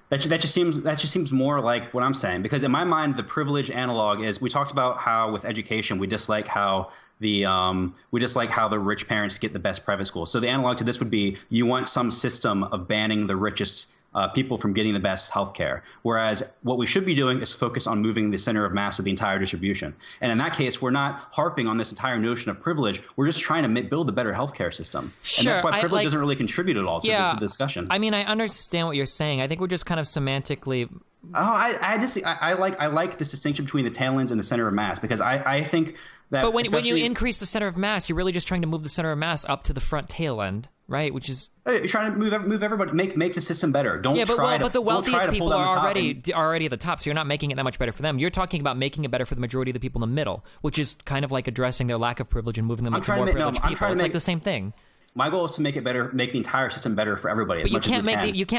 That just seems more like what I'm saying, because in my mind, the privilege analog is, we talked about how with education we dislike how the rich parents get the best private schools. So the analog to this would be, you want some system of banning the richest people from getting the best healthcare. Whereas what we should be doing is focus on moving the center of mass of the entire distribution. And in that case, we're not harping on this entire notion of privilege. We're just trying to build a better healthcare system. Sure, and that's why privilege doesn't really contribute at all to the discussion. I mean, I understand what you're saying. I think we're just kind of semantically. I like this distinction between the tail ends and the center of mass, because I think that. But when you increase the center of mass, you're really just trying to move the center of mass up to the front tail end, right? Which is you're trying to move everybody, make the system better. But the wealthiest people are already at the top, so you're not making it that much better for them. You're talking about making it better for the majority of the people in the middle, which is kind of like addressing their lack of privilege and moving them to more privileged people. It's like the same thing. My goal is to make it better, make the entire system better for everybody. But you can't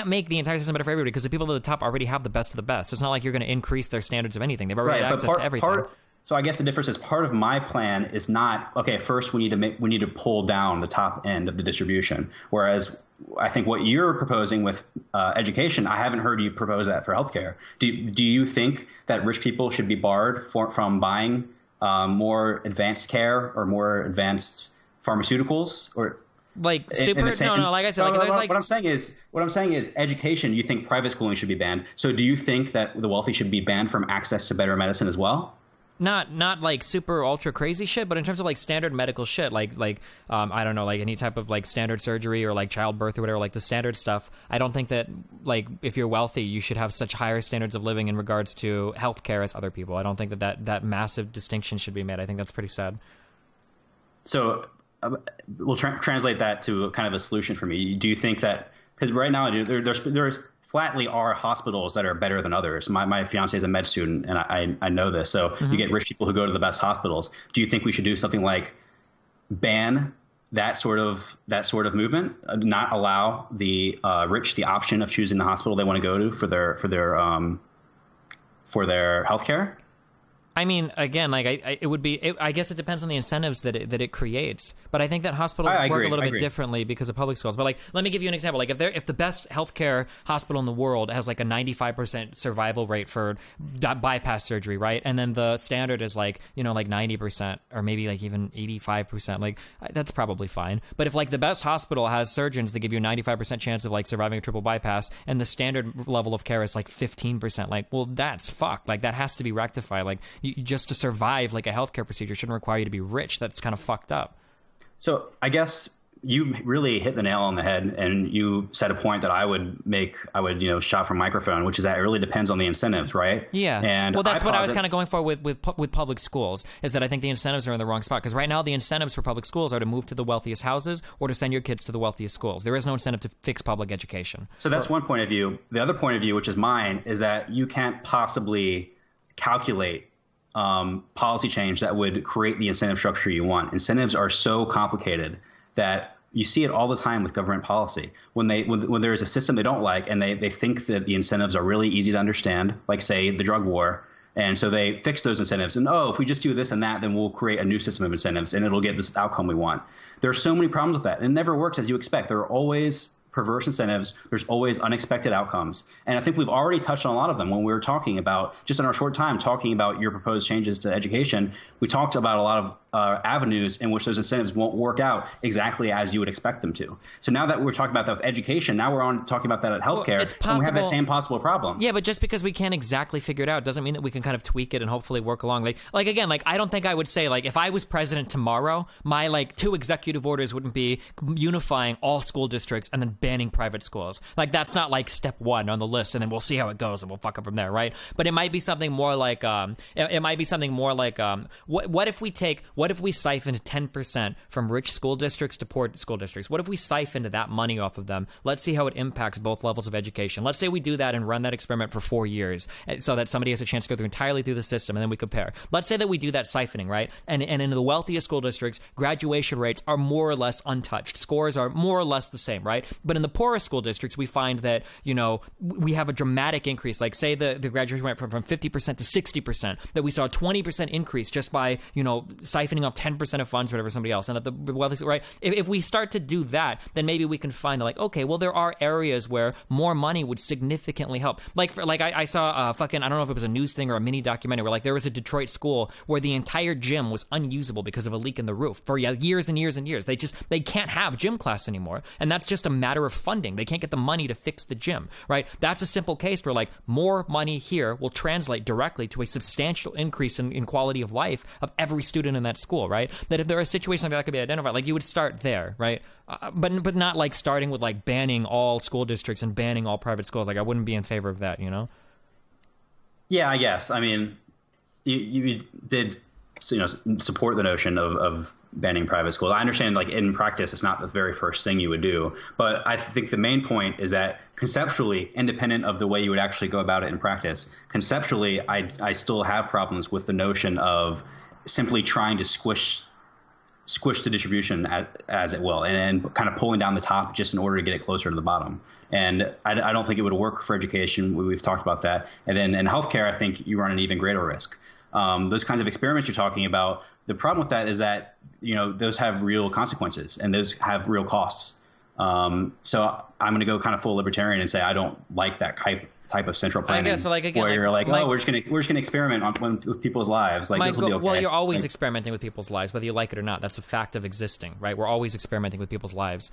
make the entire system better for everybody, because the people at the top already have the best of the best. So it's not like you're going to increase their standards of anything. They've already had access to everything. So I guess the difference is, part of my plan is not, okay, first we need to pull down the top end of the distribution. Whereas I think what you're proposing with education, I haven't heard you propose that for healthcare. Do you think that rich people should be barred from buying more advanced care or more advanced pharmaceuticals, or like super? Like I said, what I'm saying is education. You think private schooling should be banned. So do you think that the wealthy should be banned from access to better medicine as well? Not like super ultra crazy shit, but in terms of like standard medical shit, like I don't know, like any type of like standard surgery or like childbirth or whatever, like the standard stuff. I don't think that, like, if you're wealthy, you should have such higher standards of living in regards to healthcare as other people. I don't think that massive distinction should be made. I think that's pretty sad. So we'll translate that to kind of a solution for me. Do you think that, because right now there's flatly are hospitals that are better than others. My fiance is a med student, and I know this. So you get rich people who go to the best hospitals. Do you think we should do something like ban that sort of movement, not allow the rich the option of choosing the hospital they want to go to for their healthcare? I mean, again, like it would be. I guess it depends on the incentives that it creates. But I think that hospitals work a little bit differently because of public schools. But like, let me give you an example. Like, if the best healthcare hospital in the world has like a 95% survival rate for bypass surgery, right? And then the standard is like 90% or maybe like even 85%. Like, that's probably fine. But if like the best hospital has surgeons that give you a 95% chance of like surviving a triple bypass, and the standard level of care is like 15%, like, well, that's fucked. Like, that has to be rectified. Like, just to survive like a healthcare procedure shouldn't require you to be rich. That's kind of fucked up. So I guess you really hit the nail on the head, and you said a point that I would shout from microphone, which is that it really depends on the incentives, right? Yeah. And well, that's what I was kind of going for with public schools, is that I think the incentives are in the wrong spot, because right now the incentives for public schools are to move to the wealthiest houses or to send your kids to the wealthiest schools. There is no incentive to fix public education. So that's one point of view. The other point of view, which is mine, is that you can't possibly calculate policy change that would create the incentive structure you want. Incentives are so complicated that you see it all the time with government policy. When there's a system they don't like, and they think that the incentives are really easy to understand, like say the drug war, and so they fix those incentives, and if we just do this and that, then we'll create a new system of incentives and it'll get this outcome we want. There are so many problems with that. It never works as you expect. There are always perverse incentives, there's always unexpected outcomes. And I think we've already touched on a lot of them when we were talking about, just in our short time, talking about your proposed changes to education. We talked about a lot of avenues in which those incentives won't work out exactly as you would expect them to. So now that we're talking about that with education, now we're on talking about that at healthcare, and we have that same possible problem. Yeah, but just because we can't exactly figure it out doesn't mean that we can kind of tweak it and hopefully work along. Like again, like I don't think I would say, like, if I was president tomorrow, my like 2 executive orders wouldn't be unifying all school districts and then banning private schools. Like, that's not like step 1 on the list, and then we'll see how it goes and we'll fuck up from there, right? But it might be something more like what if we siphoned 10% from rich school districts to poor school districts? What if we siphoned that money off of them? Let's see how it impacts both levels of education. Let's say we do that and run that experiment for 4 years so that somebody has a chance to go entirely through the system, and then we compare. Let's say that we do that siphoning, right? And in the wealthiest school districts, graduation rates are more or less untouched. Scores are more or less the same, right? But in the poorest school districts, we find that, you know, we have a dramatic increase. Like, say the graduation went from 50% to 60%, that we saw a 20% increase just by, you know, siphoning off 10% of funds or whatever somebody else. And that the wealthiest, right? If we start to do that, then maybe we can find that, like, okay, well, there are areas where more money would significantly help. I saw I don't know if it was a news thing or a mini documentary where, like, there was a Detroit school where the entire gym was unusable because of a leak in the roof for years and years and years. They can't have gym class anymore. And that's just a matter of funding. They can't get the money to fix the gym, right? That's a simple case where, like, more money here will translate directly to a substantial increase in quality of life of every student in that school, right? That if there are situations like that could be identified, like, you would start there, right? But not like starting with like banning all school districts and banning all private schools. Like, I wouldn't be in favor of that, you know? Yeah, I guess. I mean, you did, you know, support the notion of banning private schools. I understand, like, in practice, it's not the very first thing you would do. But I think the main point is that conceptually, independent of the way you would actually go about it in practice, conceptually, I still have problems with the notion of simply trying to squish the distribution as it will, and kind of pulling down the top just in order to get it closer to the bottom. And I don't think it would work for education. We've talked about that. And then in healthcare, I think you run an even greater risk. Those kinds of experiments you're talking about, the problem with that is that, you know, those have real consequences and those have real costs. So I'm going to go kind of full libertarian and say I don't like that type of central planning. I guess, but like, again, where you're like, we're just gonna experiment with people's lives. Like, this will be okay. Well, you're always experimenting with people's lives, whether you like it or not. That's a fact of existing, right? We're always experimenting with people's lives.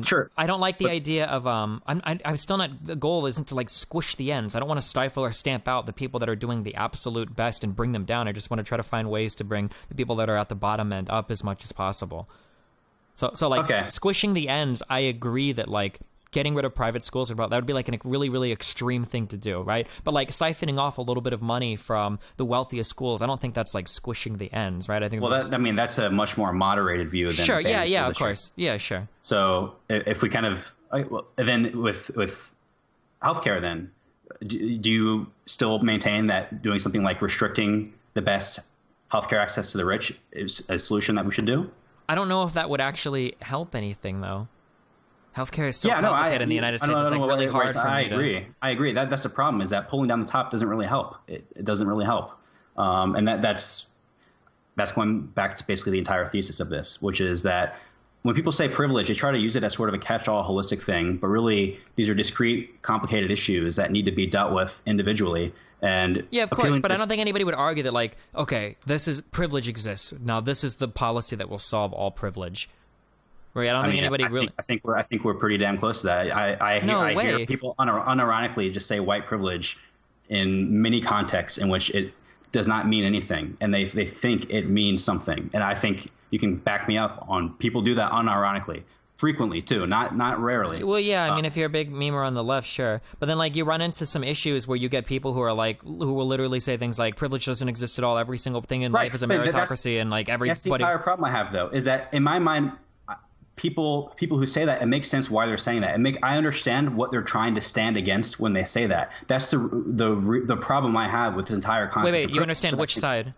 Sure. I don't like the idea of I'm still not. The goal isn't to like squish the ends. I don't want to stifle or stamp out the people that are doing the absolute best and bring them down. I just want to try to find ways to bring the people that are at the bottom end up as much as possible. So like, okay. Squishing the ends, I agree that, like, getting rid of private schools, that would be like a really, really extreme thing to do, right? But like siphoning off a little bit of money from the wealthiest schools, I don't think that's like squishing the ends, right? I think. Well, that's a much more moderated view than. Sure, yeah, of course, yeah, sure. So if we kind of then with healthcare, then do you still maintain that doing something like restricting the best healthcare access to the rich is a solution that we should do? I don't know if that would actually help anything, though. Healthcare is so complicated in the United States. It's like really hard for me. I agree. That's the problem, is that pulling down the top doesn't really help. It doesn't really help. And that's going back to basically the entire thesis of this, which is that when people say privilege, they try to use it as sort of a catch-all holistic thing. But really, these are discrete, complicated issues that need to be dealt with individually. And yeah, of course, but I don't think anybody would argue that, like, okay, privilege exists. Now, this is the policy that will solve all privilege. Right? I think anybody really. I think we're pretty damn close to that. I hear people unironically just say white privilege in many contexts in which it does not mean anything, and they think it means something. And I think you can back me up on people do that unironically. Frequently too, not rarely. Well, yeah, I mean, if you're a big memer on the left, sure, but then like you run into some issues where you get people who will literally say things like privilege doesn't exist at all. Every single thing in life is a meritocracy, and like everybody. That's the entire problem I have, though, is that in my mind, people who say that, it makes sense why they're saying that. I understand what they're trying to stand against when they say that. That's the problem I have with this entire concept. Wait, you understand which side?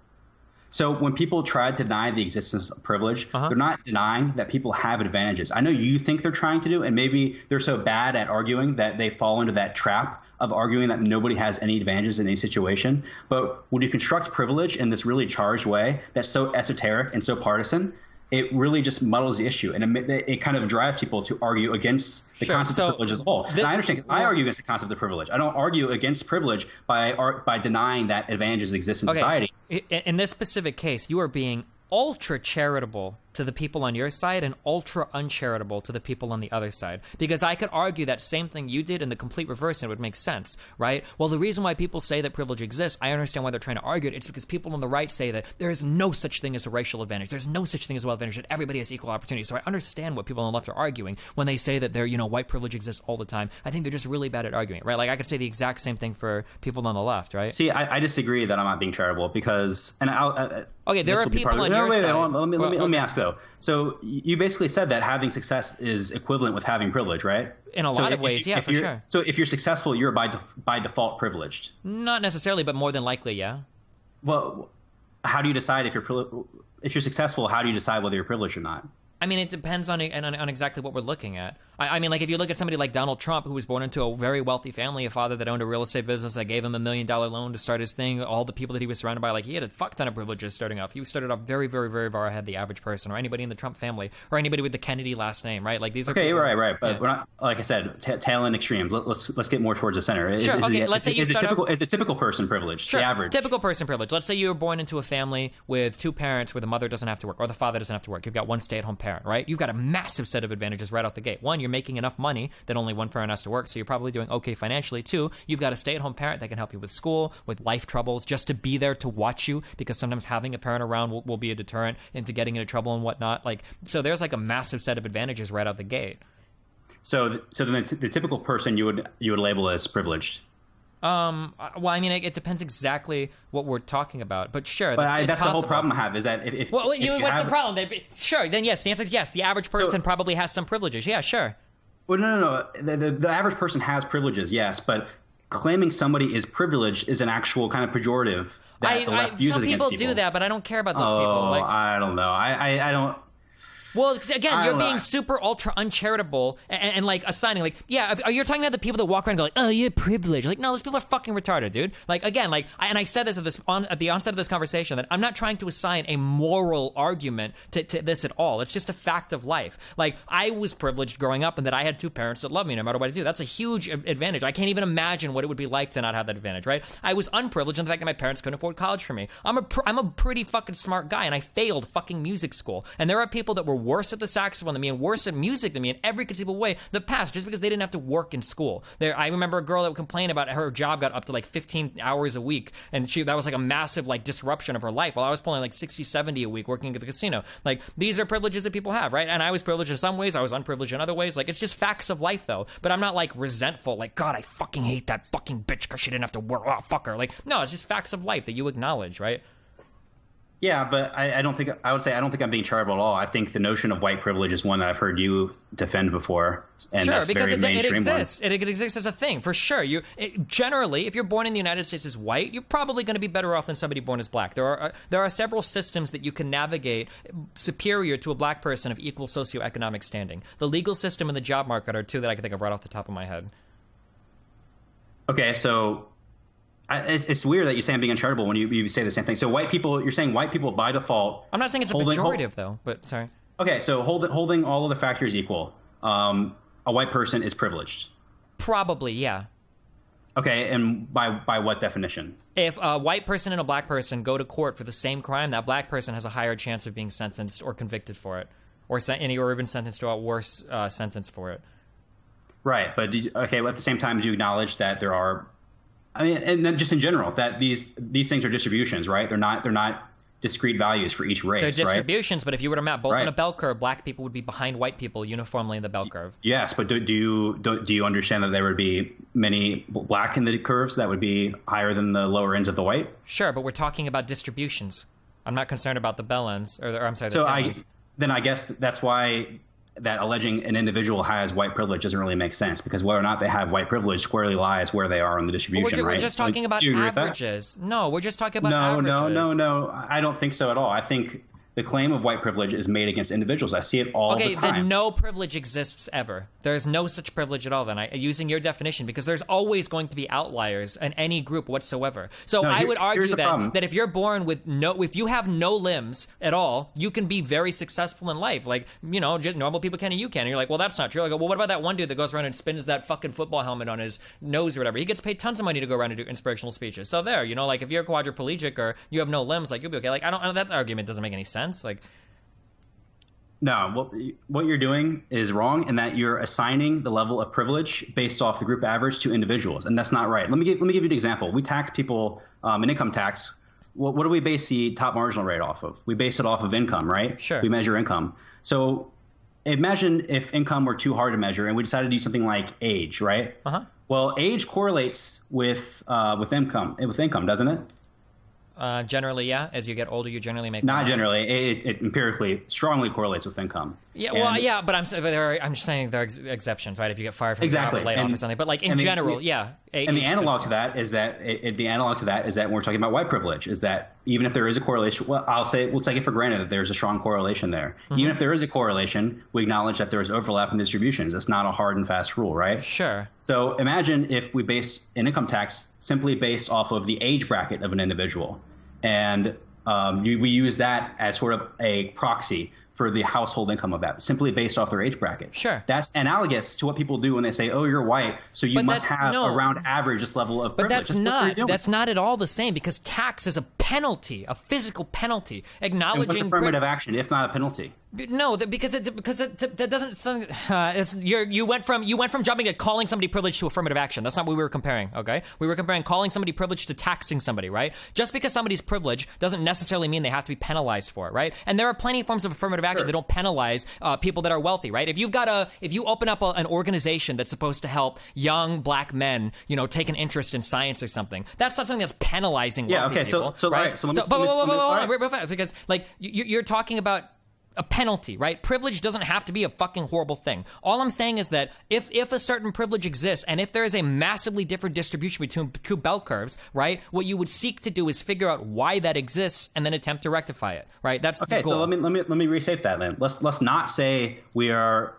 So when people try to deny the existence of privilege, they're not denying that people have advantages. I know you think they're trying to do, and maybe they're so bad at arguing that they fall into that trap of arguing that nobody has any advantages in any situation. But when you construct privilege in this really charged way that's so esoteric and so partisan, it really just muddles the issue, and it kind of drives people to argue against the concept of privilege as a whole. And I understand, I argue against the concept of privilege. I don't argue against privilege by denying that advantages exist in society. In this specific case, you are being ultra charitable to the people on your side and ultra uncharitable to the people on the other side. Because I could argue that same thing you did in the complete reverse, and it would make sense, right? Well, the reason why people say that privilege exists, I understand why they're trying to argue it. It's because people on the right say that there is no such thing as a racial advantage. There's no such thing as a wealth advantage, that everybody has equal opportunity. So I understand what people on the left are arguing when they say that white privilege exists all the time. I think they're just really bad at arguing, right? Like I could say the exact same thing for people on the left, right? See, I disagree that I'm not being charitable because, and okay, there are people on your side. Let me ask though. So you basically said that having success is equivalent with having privilege, right? In a lot of ways, yeah, for sure. So if you're successful, you're by default privileged. Not necessarily, but more than likely, yeah. Well, how do you decide if you're successful? How do you decide whether you're privileged or not? I mean, it depends on exactly what we're looking at. I mean, like if you look at somebody like Donald Trump, who was born into a very wealthy family, a father that owned a real estate business that gave him $1 million loan to start his thing, all the people that he was surrounded by, like he had a fuck ton of privileges starting off. He started off very, very, very far ahead of the average person, or anybody in the Trump family, or anybody with the Kennedy last name, right? Like these are okay, people, right. But we're not, like I said, tail end extremes. Let's get more towards the center. Sure. Is a typical person privileged? Sure. The average Typical person privileged. Let's say you were born into a family with two parents, where the mother doesn't have to work or the father doesn't have to work. You've got one stay-at-home parent, right? You've got a massive set of advantages right out the gate. One, you're making enough money that only one parent has to work, so you're probably doing okay financially. Two, you've got a stay-at-home parent that can help you with school, with life troubles, just to be there to watch you, because sometimes having a parent around will be a deterrent into getting into trouble and whatnot. Like, so there's like a massive set of advantages right out the gate. So then the typical person you would label as privileged. Well, I mean, it depends exactly what we're talking about, but sure. That's the whole problem I have, is that if what's the problem? Sure, then yes, the answer is yes. The average person probably has some privileges. Yeah, sure. Well, no. The average person has privileges, yes, but claiming somebody is privileged is an actual kind of pejorative that the left uses against people. Some people do that, but I don't care about those people. Like, I don't know. I don't. Well, again, you're being super ultra uncharitable and like assigning, like, yeah, you're talking about the people that walk around and go like, oh, you're privileged. Like, no, those people are fucking retarded, dude. Like, again, like, I said this at the onset of this conversation, that I'm not trying to assign a moral argument to this at all. It's just a fact of life. Like, I was privileged growing up, and that I had two parents that loved me no matter what I do. That's a huge advantage. I can't even imagine what it would be like to not have that advantage, right? I was unprivileged in the fact that my parents couldn't afford college for me. I'm a pretty fucking smart guy, and I failed fucking music school. And there are people that were worse at the saxophone than me and worse at music than me in every conceivable way that passed just because they didn't have to work in school. I remember a girl that would complain about her job got up to like 15 hours a week, and that was like a massive like disruption of her life, while I was pulling like 60, 70 a week working at the casino. Like, these are privileges that people have, right? And I was privileged in some ways, I was unprivileged in other ways. Like, it's just facts of life though. But I'm not like resentful, like, God, I fucking hate that fucking bitch because she didn't have to work. Oh, fuck her. Like, no, it's just facts of life that you acknowledge, right? Yeah, but I don't think I'm being charitable at all. I think the notion of white privilege is one that I've heard you defend before, and sure, that's very mainstream. It exists. It exists as a thing, for sure. Generally, if you're born in the United States as white, you're probably going to be better off than somebody born as black. There are several systems that you can navigate superior to a black person of equal socioeconomic standing. The legal system and the job market are two that I can think of right off the top of my head. Okay, so it's weird that you say I'm being uncharitable when you say the same thing. So you're saying white people by default. I'm not saying it's a pejorative though, but sorry. Okay, so holding all of the factors equal, a white person is privileged. Probably, yeah. Okay, and by what definition? If a white person and a black person go to court for the same crime, that black person has a higher chance of being sentenced or convicted for it, or even sentenced to a worse sentence for it. Right, but at the same time, do you acknowledge that there are? I mean, and then just in general, that these things are distributions, right? They're not discrete values for each race. They're distributions, right? But if you were to map both on a bell curve, black people would be behind white people uniformly in the bell curve. Yes, but do you understand that there would be many black in the curves that would be higher than the lower ends of the white? Sure, but we're talking about distributions. I'm not concerned about the bell ends, or I'm sorry. So I guess that's why that alleging an individual has white privilege doesn't really make sense, because whether or not they have white privilege squarely lies where they are in the distribution, right? We're just talking about averages. No, we're just talking about averages. No. I don't think so at all. I think the claim of white privilege is made against individuals. I see it all the time. Okay, then no privilege exists ever. There's no such privilege at all then, using your definition, because there's always going to be outliers in any group whatsoever. So I would argue that if you're born with if you have no limbs at all, you can be very successful in life. Like, you know, normal people can and you can. And you're like, well, that's not true. I go, well, what about that one dude that goes around and spins that fucking football helmet on his nose or whatever? He gets paid tons of money to go around and do inspirational speeches. So there, you know, like if you're quadriplegic or you have no limbs, like you'll be okay. Like, I don't, that argument doesn't make any sense. Like, no, what you're doing is wrong, in that you're assigning the level of privilege based off the group average to individuals, and that's not right. Let me give you an example. We tax people in income tax. What do we base the top marginal rate off of? We base it off of income, right? Sure. We measure income. So imagine if income were too hard to measure, and we decided to do something like age, right? Uh-huh. Well, age correlates with income, doesn't it? Generally, yeah. As you get older, you generally make not more. Generally. It empirically strongly correlates with income. Yeah, well, yeah, but I'm just saying there are exceptions, right? If you get fired from a job or laid off or something, but like in general, yeah. And the analog to that is that when we're talking about white privilege, is that even if there is a correlation, well, we'll take it for granted that there's a strong correlation there. Mm-hmm. Even if there is a correlation, we acknowledge that there is overlap in distributions. It's not a hard and fast rule, right? Sure. So imagine if we based an income tax simply based off of the age bracket of an individual, and we use that as sort of a proxy for the household income of that, simply based off their age bracket. Sure. That's analogous to what people do when they say, oh, you're white, so you must have around average this level of privilege. But that's not at all the same, because tax is a penalty, a physical penalty. Acknowledging and what's affirmative action, if not a penalty? No, because that doesn't. You went from jumping to calling somebody privileged to affirmative action. That's not what we were comparing. Okay, we were comparing calling somebody privileged to taxing somebody. Right? Just because somebody's privileged doesn't necessarily mean they have to be penalized for it. Right? And there are plenty of forms of affirmative action that don't penalize people that are wealthy. Right? If you open up an organization that's supposed to help young black men, you know, take an interest in science or something, that's not something that's penalizing wealthy people. Right? So real fast, because like you're talking about a penalty, right? Privilege doesn't have to be a fucking horrible thing. All I'm saying is that if a certain privilege exists, and if there is a massively different distribution between two bell curves, right, what you would seek to do is figure out why that exists and then attempt to rectify it, right? That's okay. The goal. So let me restate that then. Let's not say we are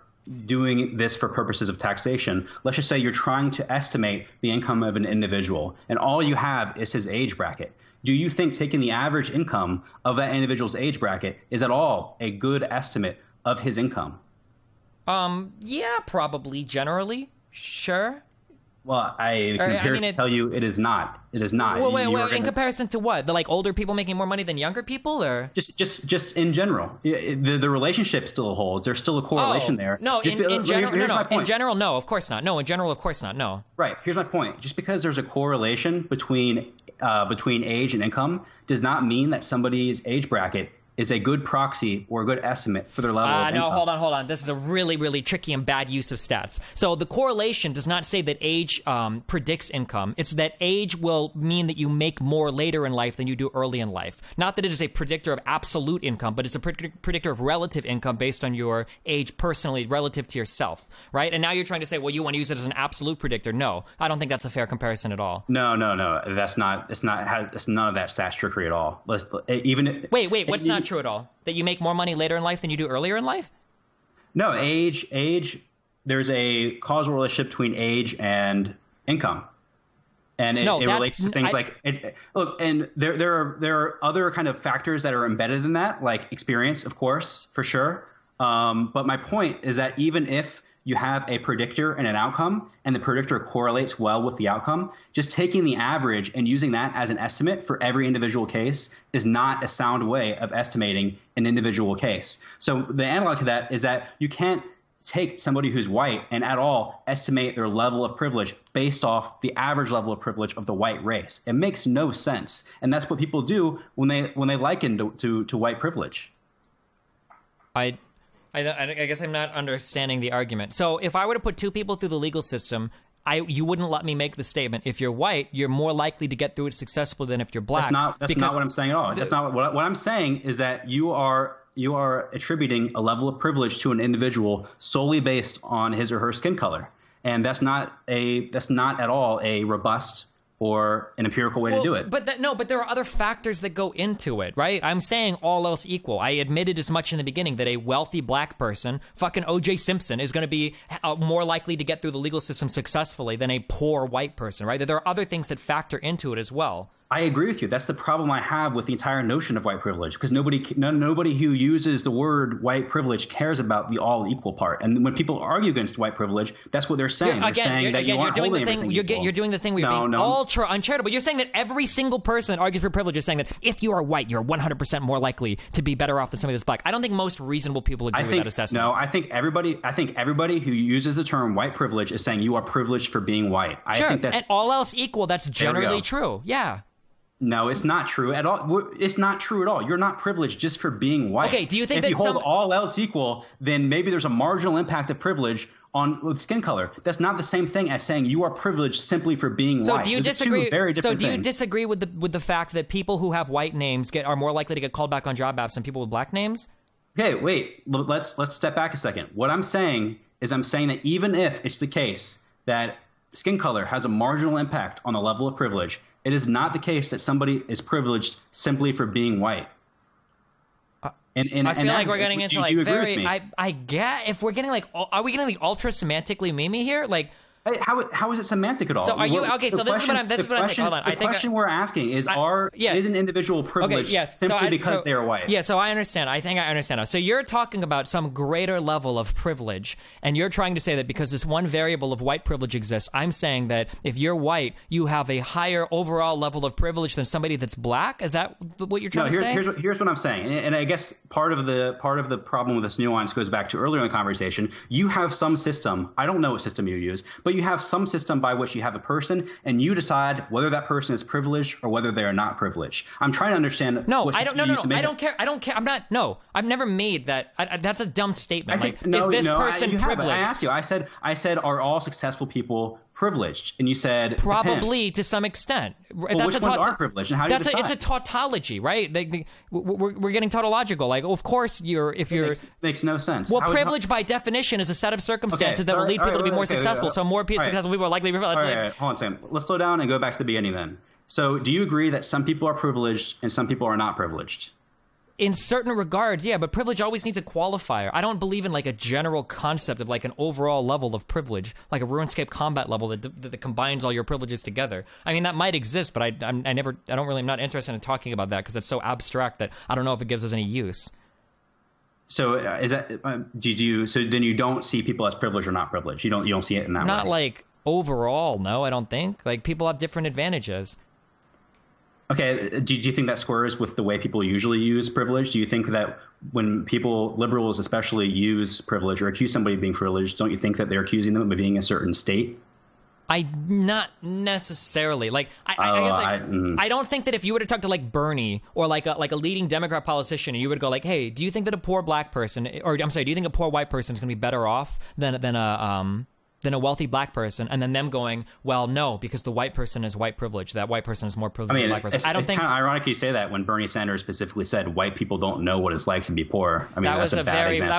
doing this for purposes of taxation. Let's just say you're trying to estimate the income of an individual, and all you have is his age bracket. Do you think taking the average income of that individual's age bracket is at all a good estimate of his income? Yeah, probably generally. Sure. Well, I can tell you it is not. It is not. Well, wait, in comparison to what? The like older people making more money than younger people, or just in general, the relationship still holds. There's still a correlation there. No, in general, no, of course not. No, in general, of course not. No. Right. Here's my point. Just because there's a correlation between age and income does not mean that somebody's age bracket is a good proxy or a good estimate for their level of income. No, hold on. This is a really, really tricky and bad use of stats. So the correlation does not say that age predicts income. It's that age will mean that you make more later in life than you do early in life. Not that it is a predictor of absolute income, but it's a predictor of relative income based on your age personally relative to yourself, right? And now you're trying to say, well, you want to use it as an absolute predictor. No, I don't think that's a fair comparison at all. No. That's not. It's none of that stats trickery at all. Wait. What's not true at all? That you make more money later in life than you do earlier in life? No, age. There's a causal relationship between age and income, and it relates to things like it. Look, and there are other kind of factors that are embedded in that, like experience, of course, for sure. But my point is that even if you have a predictor and an outcome, and the predictor correlates well with the outcome, just taking the average and using that as an estimate for every individual case is not a sound way of estimating an individual case. So the analog to that is that you can't take somebody who's white and at all estimate their level of privilege based off the average level of privilege of the white race. It makes no sense. And that's what people do when they liken to white privilege. I guess I'm not understanding the argument. So if I were to put two people through the legal system, you wouldn't let me make the statement. If you're white, you're more likely to get through it successfully than if you're black. That's not what I'm saying at all. That's not what I'm saying is that you are attributing a level of privilege to an individual solely based on his or her skin color, and that's not at all a robust or an empirical way to do it. But there are other factors that go into it, right? I'm saying all else equal. I admitted as much in the beginning that a wealthy black person, fucking O.J. Simpson, is going to be more likely to get through the legal system successfully than a poor white person, right? That there are other things that factor into it as well. I agree with you. That's the problem I have with the entire notion of white privilege, because nobody who uses the word white privilege cares about the all equal part. And when people argue against white privilege, that's what they're saying. They're saying that you aren't holding everything equal. You're doing the thing where you're being ultra uncharitable. You're saying that every single person that argues for privilege is saying that if you are white, you're 100% more likely to be better off than somebody that's black. I don't think most reasonable people agree with that assessment. No, I think everybody who uses the term white privilege is saying you are privileged for being white. Sure. I think that's, and all else equal, that's generally true. Yeah. No, it's not true at all. It's not true at all. You're not privileged just for being white. Okay, do you think if you hold all else equal, then maybe there's a marginal impact of privilege with skin color? That's not the same thing as saying you are privileged simply for being white. So do you disagree? Very different you disagree with the fact that people who have white names are more likely to get called back on job apps than people with black names? Okay, wait. Let's step back a second. What I'm saying is that even if it's the case that skin color has a marginal impact on the level of privilege, it is not the case that somebody is privileged simply for being white. I feel like we're getting into like very. I get if we're getting like, are we getting like ultra semantically memey here? Like, how is it semantic at all? So are you okay? So this is what I'm thinking. Hold on. The question we're asking is: is an individual privileged simply because they are white? Yeah. So I understand. I think I understand now. So you're talking about some greater level of privilege, and you're trying to say that because this one variable of white privilege exists, I'm saying that if you're white, you have a higher overall level of privilege than somebody that's black. Is that what you're trying to say? Here's what I'm saying, and I guess part of the problem with this nuance goes back to earlier in the conversation. You have some system. I don't know what system you use, but you have some system by which you have a person and you decide whether that person is privileged or whether they are not privileged. I'm trying to understand. No, I don't. No, I don't care. I don't care. I'm not. No, I've never made that. That's a dumb statement. Is this person privileged? I asked you. I said, are all successful people privileged? And you said probably depends. To some extent. Well, which ones are privileged, and how do you decide? It's a tautology, right? We're getting tautological. Like, of course, makes no sense. Well, privilege by definition is a set of circumstances that will lead people to be more successful. So more successful people are likely to be privileged. All right, hold on a second. Let's slow down and go back to the beginning then. So, do you agree that some people are privileged and some people are not privileged? In certain regards, yeah, but privilege always needs a qualifier. I don't believe in like a general concept of like an overall level of privilege, like a RuneScape combat level that combines all your privileges together. I mean, that might exist, but I'm not interested in talking about that because it's so abstract that I don't know if it gives us any use. So is that so then you don't see people as privileged or not privileged? You don't see it in that way? Not like overall, no, I don't think. Like people have different advantages. Okay, do you think that squares with the way people usually use privilege? Do you think that when liberals especially, use privilege or accuse somebody of being privileged, don't you think that they're accusing them of being a certain state? Not necessarily. Like I don't think that if you were to talk to like Bernie or like a leading Democrat politician, and you would go like, hey, do you think that a poor black person, or I'm sorry, do you think a poor white person is going to be better off than a wealthy black person, and then them going, well, no, because the white person is white privilege. That white person is more privileged than the black person. It's kind of ironic you say that when Bernie Sanders specifically said white people don't know what it's like to be poor. I mean, that's a bad example.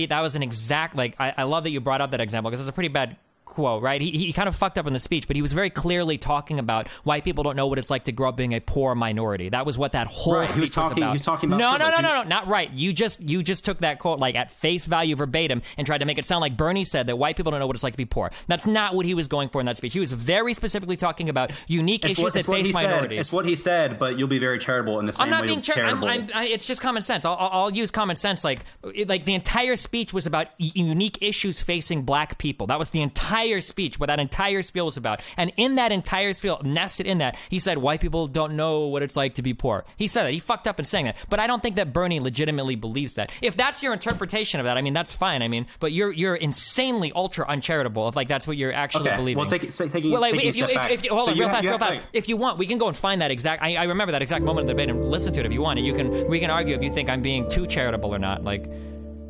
That was an exact, like, I love that you brought up that example because it's a pretty bad quote, right? He kind of fucked up in the speech, but he was very clearly talking about white people don't know what it's like to grow up being a poor minority. That was what that whole speech was about. He was talking about No, not right. You just took that quote like at face value verbatim and tried to make it sound like Bernie said that white people don't know what it's like to be poor. That's not what he was going for in that speech. He was very specifically talking about unique issues that face minorities. It's what he said, but you'll be very charitable in the same way. I'm not being charitable. It's just common sense. I'll use common sense. Like the entire speech was about unique issues facing black people. That was the entire speech, what that entire spiel was about. And in that entire spiel, nested in that, he said white people don't know what it's like to be poor. He said that. He fucked up in saying that. But I don't think that Bernie legitimately believes that. If that's your interpretation of that, I mean, that's fine. I mean, but you're insanely ultra uncharitable if like that's what you're actually believing. Well, taking a step back. Hold on, real fast. If you want, we can go and find that exact. I remember that exact moment of the debate and listen to it if you want. And we can argue if you think I'm being too charitable or not. Like.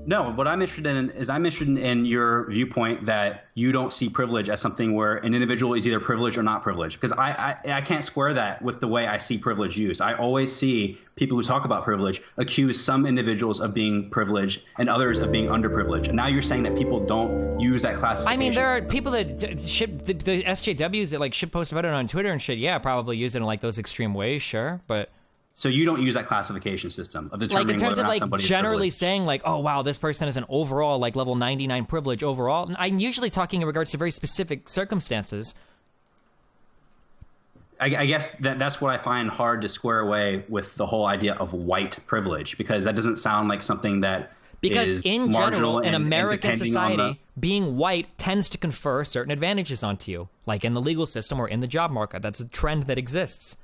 No, what I'm interested in is I'm interested in your viewpoint that you don't see privilege as something where an individual is either privileged or not privileged, because I can't square that with the way I see privilege used. I always see people who talk about privilege accuse some individuals of being privileged and others of being underprivileged. And now you're saying that people don't use that classification. I mean, there are people that ship the SJWs that like shit post about it on Twitter and shit. Yeah, probably use it in like those extreme ways, sure, but. So you don't use that classification system of determining like in terms whether or of not like somebody generally is saying like, oh wow, this person is an overall like level 99 privilege overall. I'm usually talking in regards to very specific circumstances. I guess that's what I find hard to square away with the whole idea of white privilege, because that doesn't sound like something that because is in general in American society, the... being white tends to confer certain advantages onto you, like in the legal system or in the job market. That's a trend that exists.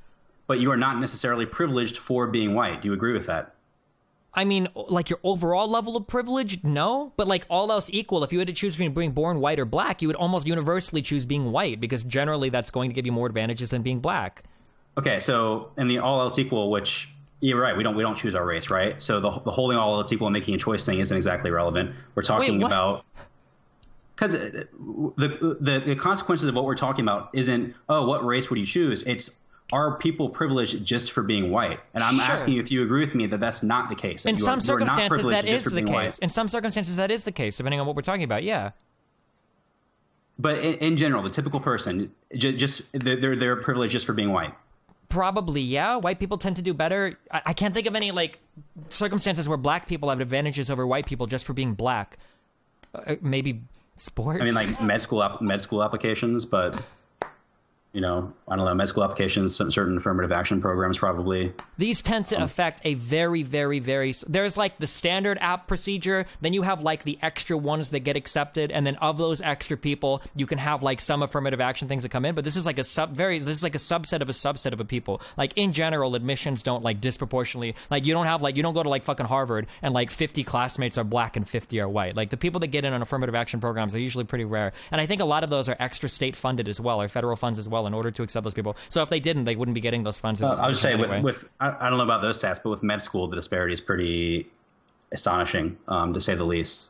But you are not necessarily privileged for being white. Do you agree with that? I mean, like your overall level of privilege, no. But like all else equal, if you had to choose between being born white or black, you would almost universally choose being white, because generally that's going to give you more advantages than being black. Okay, so in the all else equal, which you're right, we don't choose our race, right? So the holding all else equal and making a choice thing isn't exactly relevant. We're talking about because the consequences of what we're talking about isn't, oh, what race would you choose? It's, are people privileged just for being white? And I'm asking you if you agree with me that that's not the case. In some circumstances, that is the case. In some circumstances, that is the case, depending on what we're talking about, yeah. But in general, the typical person, they're privileged just for being white. Probably, yeah. White people tend to do better. I can't think of any like circumstances where black people have advantages over white people just for being black. Maybe sports? I mean, like med school applications, but... You know, I don't know, med school applications, some certain affirmative action programs probably. These tend to affect a very, very, very... There's like the standard app procedure, then you have like the extra ones that get accepted, and then of those extra people, you can have like some affirmative action things that come in, but this is like a subset of a subset of a people. Like in general, admissions don't like disproportionately... Like you don't go to like fucking Harvard and like 50 classmates are black and 50 are white. Like the people that get in on affirmative action programs are usually pretty rare. And I think a lot of those are extra state funded as well, or federal funds as well, in order to accept those people. So if they didn't, they wouldn't be getting those funds. I would say anyway. with I don't know about those stats, but with med school, the disparity is pretty astonishing, to say the least.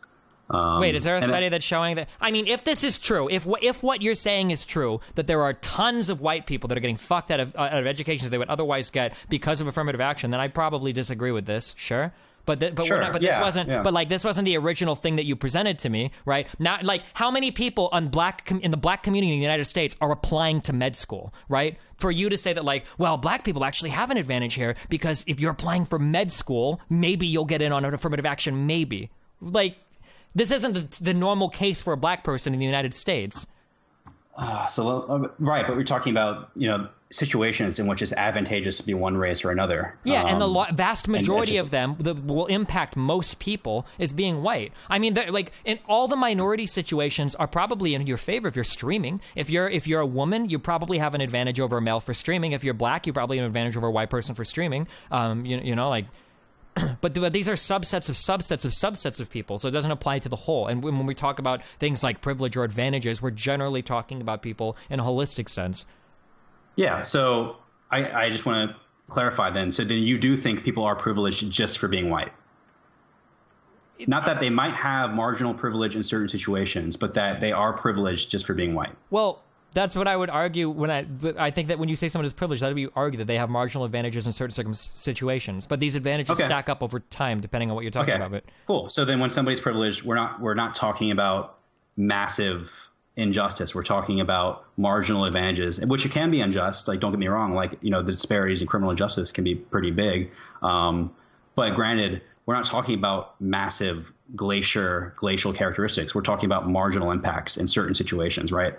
Wait, is there a study that's showing that? I mean, if this is true, if what you're saying is true, that there are tons of white people that are getting fucked out of educations they would otherwise get because of affirmative action, then I probably disagree with this. Sure. But this wasn't the original thing that you presented to me, right? Not like how many people in the black community in the United States are applying to med school, right? For you to say that like, well, black people actually have an advantage here because if you're applying for med school, maybe you'll get in on an affirmative action, maybe. Like, this isn't the normal case for a black person in the United States. Right, but we're talking about, situations in which it's advantageous to be one race or another. Yeah, and the vast majority of them that will impact most people is being white. I mean, like in all the minority situations are probably in your favor if you're streaming. If you're a woman, you probably have an advantage over a male for streaming. If you're black, you probably have an advantage over a white person for streaming. But these are subsets of people, so it doesn't apply to the whole. And when we talk about things like privilege or advantages, we're generally talking about people in a holistic sense. Yeah, so I just want to clarify then. So then you do think people are privileged just for being white? Not that they might have marginal privilege in certain situations, but that they are privileged just for being white. Well, that's what I would argue when I think that when you say someone is privileged, that would be argue that they have marginal advantages in certain situations. But these advantages stack up over time, depending on what you're talking about. But cool. So then when somebody's privileged, we're not talking about massive injustice. We're talking about marginal advantages, which it can be unjust. Like, don't get me wrong. Like, the disparities in criminal justice can be pretty big. But granted, we're not talking about massive glacial characteristics. We're talking about marginal impacts in certain situations, right?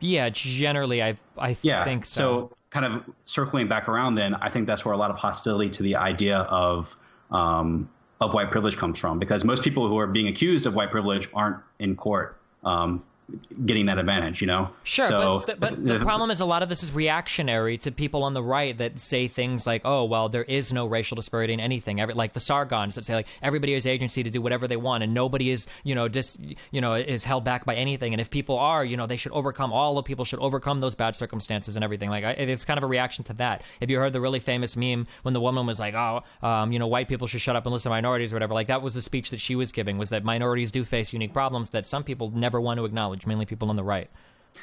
Yeah, generally, I think so. So kind of circling back around then, I think that's where a lot of hostility to the idea of white privilege comes from, because most people who are being accused of white privilege aren't in court. getting that advantage, you know? Sure, so but the problem is a lot of this is reactionary to people on the right that say things like, oh, well, there is no racial disparity in anything. Like the Sargons that say, like, everybody has agency to do whatever they want, and nobody is, is held back by anything. And if people are, they should overcome, all the people should overcome those bad circumstances and everything. Like, it's kind of a reaction to that. If you heard the really famous meme when the woman was like, white people should shut up and listen to minorities or whatever, like, that was the speech that she was giving, was that minorities do face unique problems that some people never want to acknowledge, mainly people on the right.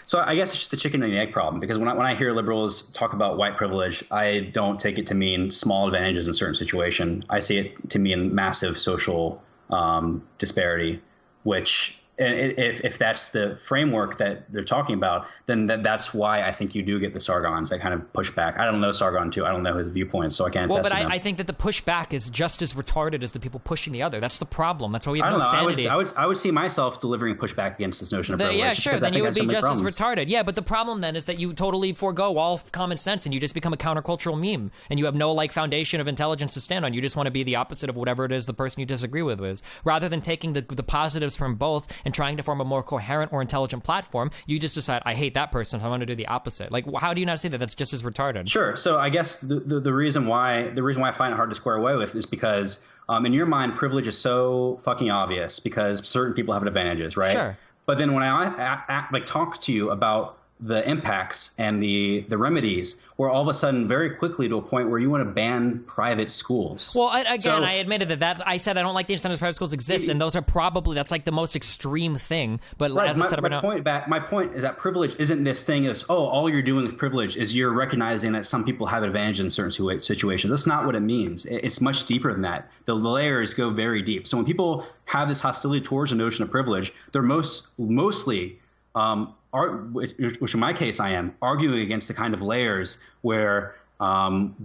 So I guess it's just the chicken and the egg problem, because when I hear liberals talk about white privilege, I don't take it to mean small advantages in certain situation. I see it to mean massive social disparity, which, if that's the framework that they're talking about, then that's why I think you do get the Sargons that kind of push back. I don't know Sargon too. I don't know his viewpoints, so I can't attest to them. I think that the pushback is just as retarded as the people pushing the other. That's the problem. That's why we have no sanity. I would see myself delivering pushback against this notion of privilege. Yeah, sure. Then you would be just problems. as retarded. Yeah, but the problem then is that you totally forego all common sense and you just become a countercultural meme, and you have no foundation of intelligence to stand on. You just want to be the opposite of whatever it is the person you disagree with is. Rather than taking the positives from both and trying to form a more coherent or intelligent platform, you just decide, I hate that person, so I want to do the opposite. Like, how do you not see that? That's just as retarded. Sure. So I guess the reason why I find it hard to square away with is because in your mind, privilege is so fucking obvious because certain people have advantages, right? Sure. But then when I talk to you about the impacts and the remedies, we're all of a sudden very quickly to a point where you want to ban private schools. Well, I admitted that I said I don't like the incentives private schools exist, and those are probably, that's like the most extreme thing. But right, as I said my point is that privilege isn't this thing of, all you're doing with privilege is you're recognizing that some people have advantage in certain situations. That's not what it means. It's much deeper than that. The layers go very deep. So when people have this hostility towards the notion of privilege, they're mostly which in my case I am arguing against the kind of layers where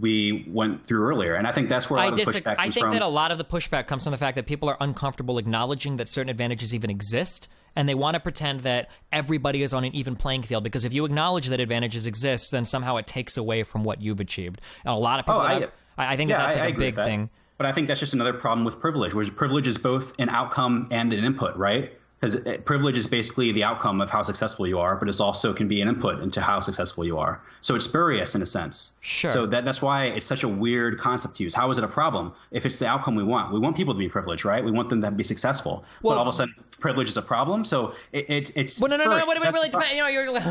we went through earlier. And I think that's where a lot of the pushback comes from. I think that a lot of the pushback comes from the fact that people are uncomfortable acknowledging that certain advantages even exist, and they want to pretend that everybody is on an even playing field, because if you acknowledge that advantages exist, then somehow it takes away from what you've achieved. And a lot of people I think that's like a big thing. But I think that's just another problem with privilege, where privilege is both an outcome and an input, right? Because privilege is basically the outcome of how successful you are, but it also can be an input into how successful you are. So it's spurious in a sense. Sure. So that's why it's such a weird concept to use. How is it a problem if it's the outcome we want? We want people to be privileged, right? We want them to be successul. Well, but all of a sudden, privilege is a problem. So it's. Well, no. What it really depends? You're like,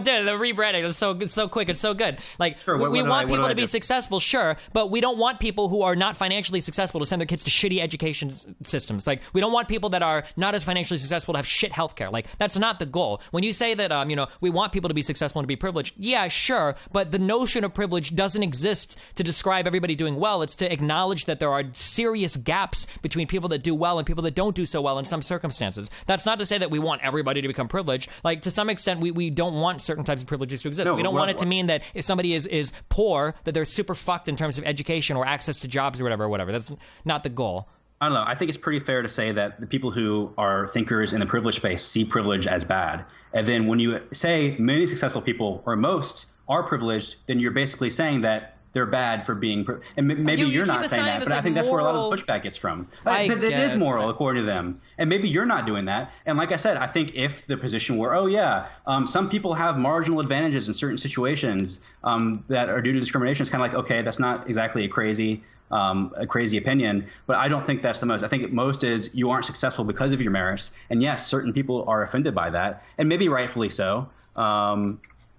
the rebranding is so quick. It's so good. Like, sure, we want people to be successful, sure, but we don't want people who are not financially successful to send their kids to shitty education systems. Like, we don't want people that are not as financially successful to have shit healthcare. Like, that's not the goal. When you say that, we want people to be successful and to be privileged, yeah, sure, but the notion of privilege doesn't exist to describe everybody doing well. It's to acknowledge that there are serious gaps between people that do well and people that don't do so well in some circumstances. That's not to say that we want everybody to become privileged. Like, to some extent, we don't want certain types of privileges to exist. No, we don't want it to mean that if somebody is poor, that they're super fucked in terms of education or access to jobs or whatever. That's not the goal. I don't know. I think it's pretty fair to say that the people who are thinkers in the privilege space see privilege as bad. And then when you say many successful people or most are privileged, then you're basically saying that they're bad for being and maybe you're not saying that, but I think that's where a lot of the pushback gets from. It is moral according to them, and maybe you're not doing that. And like I said, I think if the position were, some people have marginal advantages in certain situations that are due to discrimination, it's kind of like, okay, that's not exactly a crazy opinion, but I don't think that's the most. I think most is you aren't successful because of your merits, and yes, certain people are offended by that, and maybe rightfully so.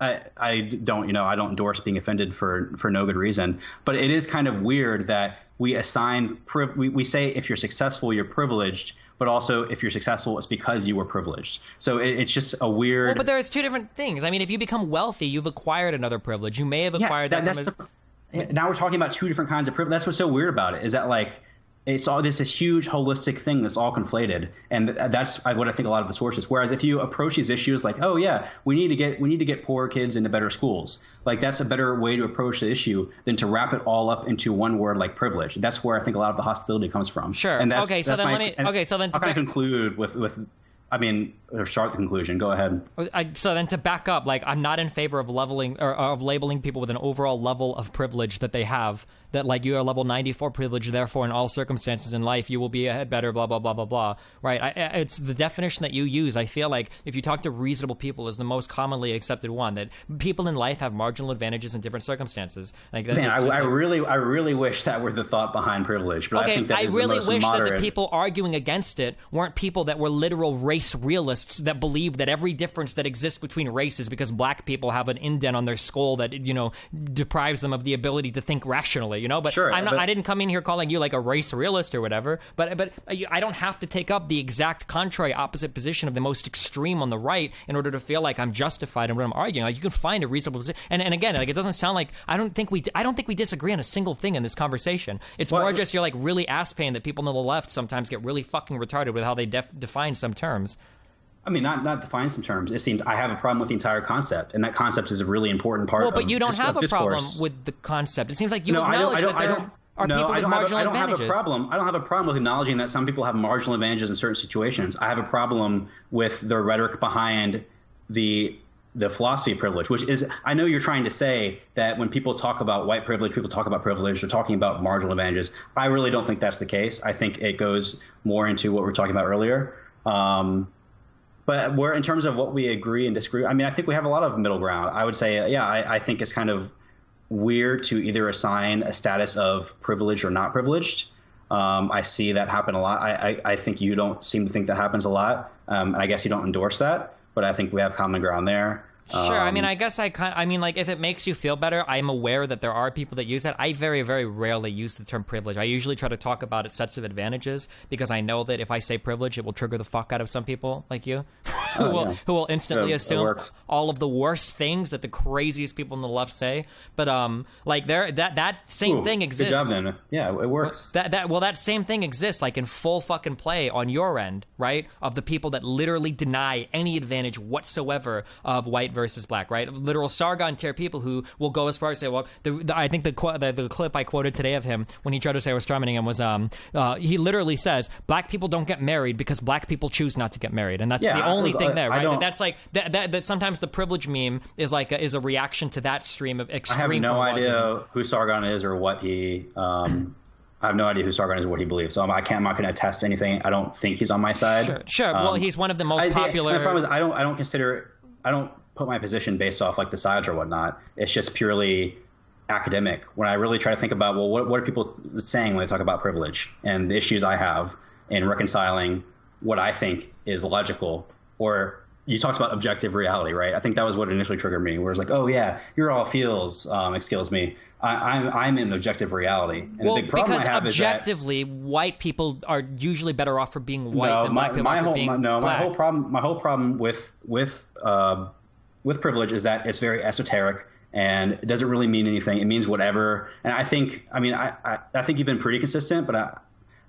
I don't endorse being offended for no good reason, but it is kind of weird that we assign we say if you're successful, you're privileged, but also if you're successful, it's because you were privileged. So it's just a weird. Well, but there's two different things. I mean, if you become wealthy, you've acquired another privilege. You may have acquired now we're talking about two different kinds of privilege. That's what's so weird about it, is that like it's all this huge holistic thing that's all conflated, and that's what I think a lot of the source is. Whereas if you approach these issues like, we need to get poor kids into better schools, like that's a better way to approach the issue than to wrap it all up into one word like privilege. That's where I think a lot of the hostility comes from. Sure. And I'll kind of conclude with I mean, or start the conclusion. Go ahead. So then to back up, like, I'm not in favor of leveling or of labeling people with an overall level of privilege that they have, that like you are level 94 privilege, therefore in all circumstances in life you will be a better blah blah blah blah blah, right? It's the definition that you use. I feel like if you talk to reasonable people is the most commonly accepted one, that people in life have marginal advantages in different circumstances. Like that, man, I really wish that were the thought behind privilege, but okay, I think that I is really the most wish moderate. that the people arguing against it weren't people that were literal race realists that believe that every difference that exists between races because black people have an indent on their skull that, you know, deprives them of the ability to think rationally, you know. But sure, I didn't come in here calling you like a race realist or whatever, but I don't have to take up the exact contrary opposite position of the most extreme on the right in order to feel like I'm justified in what I'm arguing. Like, you can find a reasonable position, and again, like, it doesn't sound like I don't think we disagree on a single thing in this conversation. It's more just you're like really ass paying that people on the left sometimes get really fucking retarded with how they define some terms. I mean, not define some terms. It seems I have a problem with the entire concept, and that concept is a really important part. Well, but you don't have a problem discourse. with the concept. It seems like you No, acknowledge that there are people with marginal advantages. I don't have a problem with acknowledging that some people have marginal advantages in certain situations. I have a problem with the rhetoric behind the philosophy of privilege, which is, I know you're trying to say that when people talk about white privilege, people talk about privilege, they're talking about marginal advantages. I really don't think that's the case. I think it goes more into what we were talking about earlier. But we're, in terms of what we agree and disagree, I mean, I think we have a lot of middle ground. I would say, yeah, I think it's kind of weird to either assign a status of privileged or not privileged. I see that happen a lot. I think you don't seem to think that happens a lot. And I guess you don't endorse that, but I think we have common ground there. Sure. I mean, I guess like, if it makes you feel better, I'm aware that there are people that use that. I very, very rarely use the term privilege. I usually try to talk about its sets of advantages because I know that if I say privilege, it will trigger the fuck out of some people like you who will instantly assume all of the worst things that the craziest people on the left say. But like that same thing exists. Good job, then. Yeah, it works. That same thing exists like in full fucking play on your end, right? Of the people that literally deny any advantage whatsoever of white versus black, right? Literal Sargon tier people who will go as far as say, well, I think the clip I quoted today of him when he tried to say I was strawmanning him was he literally says black people don't get married because black people choose not to get married, and that's the only thing there, right? That's like that sometimes the privilege meme is like is a reaction to that stream of extreme. I have no idea who Sargon is or what he. I have no idea who Sargon is or what he believes, so I'm not going to attest anything. I don't think he's on my side. Sure. Well, he's one of the most popular. My problem is I don't put my position based off like the sides or whatnot. It's just purely academic. When I really try to think about, well, what are people saying when they talk about privilege and the issues I have in reconciling what I think is logical, or you talked about objective reality, right? I think that was what initially triggered me, where it's like, oh yeah, you're all feels, excuse me. I'm in objective reality. And the big problem I have objectively, white people are usually better off for being white than black people for being black. My whole problem with privilege is that it's very esoteric and it doesn't really mean anything. It means whatever. And I think you've been pretty consistent, but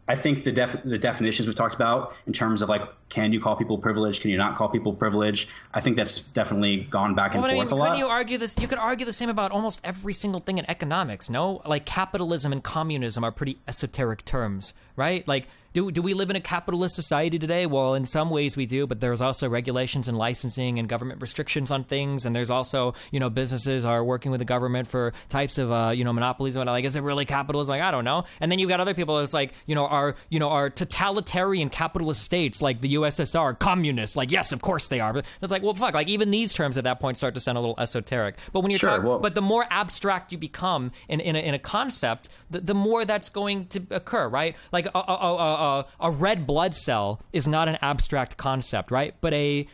I think the definitions we talked about in terms of like, can you call people privileged? Can you not call people privileged? I think that's definitely gone back and forth a lot. Couldn't you argue this? You could argue the same about almost every single thing in economics, no? Like capitalism and communism are pretty esoteric terms, right? Like, do we live in a capitalist society today? Well, in some ways we do, but there's also regulations and licensing and government restrictions on things, and there's also, businesses are working with the government for types of, monopolies and whatnot. Like, is it really capitalism? Like, I don't know. And then you've got other people that's like, are totalitarian capitalist states like the USSR communist? Like, yes, of course they are. But it's like, well, fuck, like even these terms at that point start to sound a little esoteric. But when you're but the more abstract you become in a concept, the more that's going to occur, right? Like a red blood cell is not an abstract concept, right? But a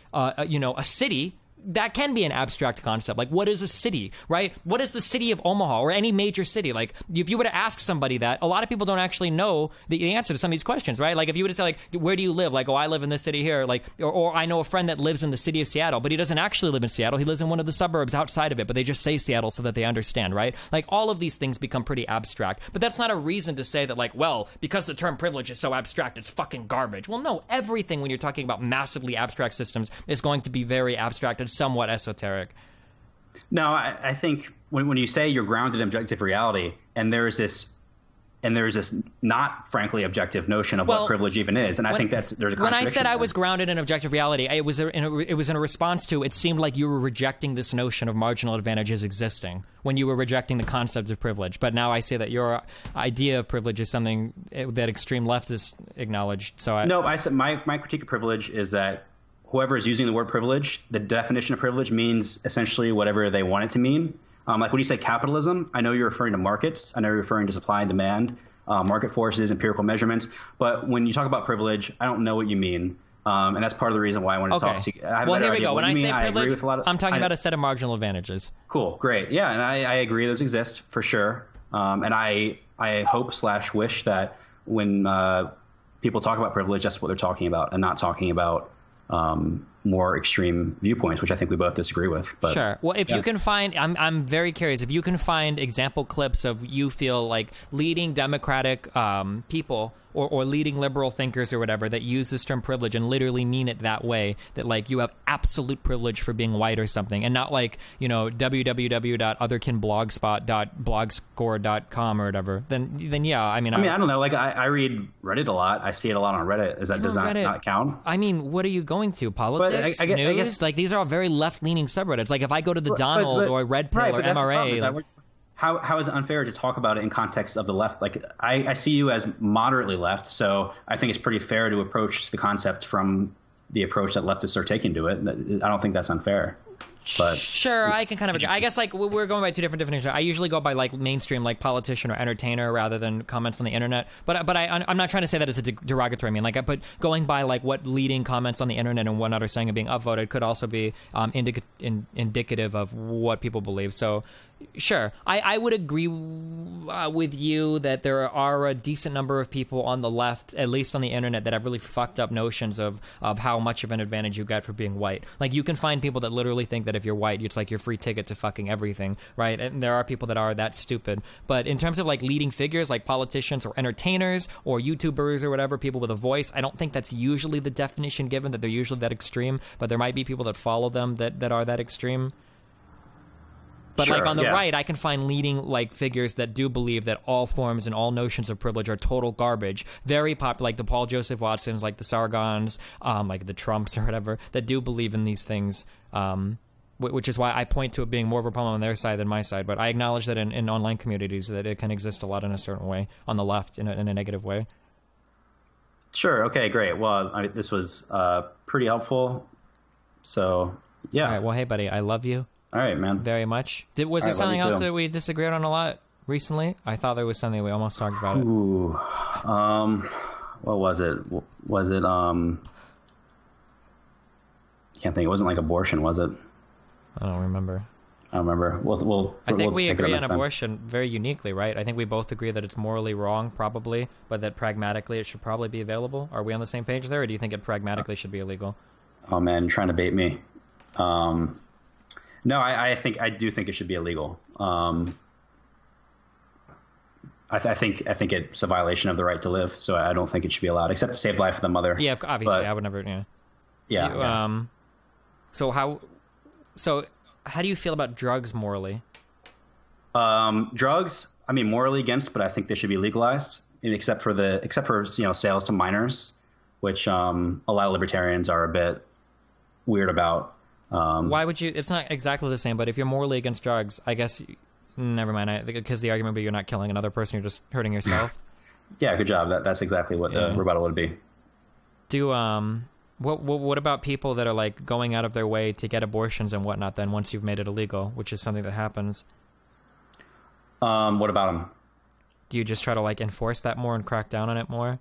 city, that can be an abstract concept. Like, what is a city, right? What is the city of Omaha or any major city? Like, if you were to ask somebody that, a lot of people don't actually know the answer to some of these questions, right? Like, if you were to say, like, where do you live? Like, oh, I live in this city here. Like, or I know a friend that lives in the city of Seattle, but he doesn't actually live in Seattle. He lives in one of the suburbs outside of it, but they just say Seattle so that they understand, right? Like, all of these things become pretty abstract. But that's not a reason to say that, like, well, because the term privilege is so abstract, it's fucking garbage. Well, no, everything when you're talking about massively abstract systems is going to be very abstract and somewhat esoteric. No, I think when you say you're grounded in objective reality, and there's this and there's this not frankly objective notion of Well, what privilege even is, and I think that's there's a when contradiction I said I there. was grounded in objective reality, it was in a response to it seemed like you were rejecting this notion of marginal advantages existing when you were rejecting the concept of privilege. But now I say that your idea of privilege is something that extreme leftists acknowledged. So No, I said my critique of privilege is that whoever is using the word privilege, the definition of privilege means essentially whatever they want it to mean. Like when you say capitalism, I know you're referring to markets. I know you're referring to supply and demand, market forces, empirical measurements. But when you talk about privilege, I don't know what you mean. And that's part of the reason why I wanted to talk to you. Well, here we go. When I say privilege, I'm talking I about a set of marginal advantages. Cool, great. Yeah, and I agree those exist for sure. And I hope / wish that when people talk about privilege, that's what they're talking about, and not talking about more extreme viewpoints, which I think we both disagree with. But, sure. Well, if you can find, I'm very curious, if you can find example clips of you feel like leading Democratic people or leading liberal thinkers or whatever that use this term privilege and literally mean it that way, that like you have absolute privilege for being white or something, and not like, you know, www.otherkinblogspot.blogscore.com or whatever, then yeah, I mean, I don't know. Like I read Reddit a lot. I see it a lot on Reddit. Does that not count? I mean, what are you going to? Politics? I news? guess, like these are all very left-leaning subreddits. Like if I go to the Donald or Red Pill or MRA, how is it unfair to talk about it in context of the left? Like I see you as moderately left, so I think it's pretty fair to approach the concept from the approach that leftists are taking to it. I don't think that's unfair. But sure, I can kind of agree. I guess like we're going by two different definitions. I usually go by like mainstream, like politician or entertainer, rather than comments on the internet. But I'm not trying to say that as a derogatory. I mean, like, but going by like what leading comments on the internet and whatnot are saying and being upvoted could also be indicative of what people believe. So, sure, I would agree with you that there are a decent number of people on the left, at least on the internet, that have really fucked up notions of how much of an advantage you get for being white. Like you can find people that literally think that if you're white, it's like your free ticket to fucking everything, right? And there are people that are that stupid. But in terms of like leading figures, like politicians or entertainers or YouTubers or whatever, people with a voice, I don't think that's usually the definition given, that they're usually that extreme. But there might be people that follow them that are that extreme. But sure, like on the right, I can find leading like figures that do believe that all forms and all notions of privilege are total garbage. Very popular, like the Paul Joseph Watsons, like the Sargons, like the Trumps or whatever, that do believe in these things. Which is why I point to it being more of a problem on their side than my side. But I acknowledge that in online communities that it can exist a lot in a certain way on the left in a negative way. Sure. Okay. Great. Well, this was pretty helpful. So yeah. All right. Well, hey, buddy, I love you. All right, man. Very much. Was there something else that we disagreed on a lot recently? I thought there was something we almost talked about. Ooh. What was it? Can't think. It wasn't like abortion, was it? I don't remember. I don't remember. I think we agree on abortion very uniquely, right? I think we both agree that it's morally wrong, probably, but that pragmatically it should probably be available. Are we on the same page there, or do you think it pragmatically should be illegal? Oh man, you're trying to bait me. No, I do think it should be illegal. I think it's a violation of the right to live, so I don't think it should be allowed, except to save life of the mother. Yeah, obviously, I would never. Yeah. Yeah. So how do you feel about drugs morally? Drugs, I mean, morally against, but I think they should be legalized, except for sales to minors, which a lot of libertarians are a bit weird about. Why would you? It's not exactly the same, but if you're morally against drugs, I guess never mind. Because the argument would be you're not killing another person, you're just hurting yourself. Yeah, good job. That's exactly what the rebuttal would be. What about people that are like going out of their way to get abortions and whatnot? Then once you've made it illegal, which is something that happens. What about them? Do you just try to like enforce that more and crack down on it more?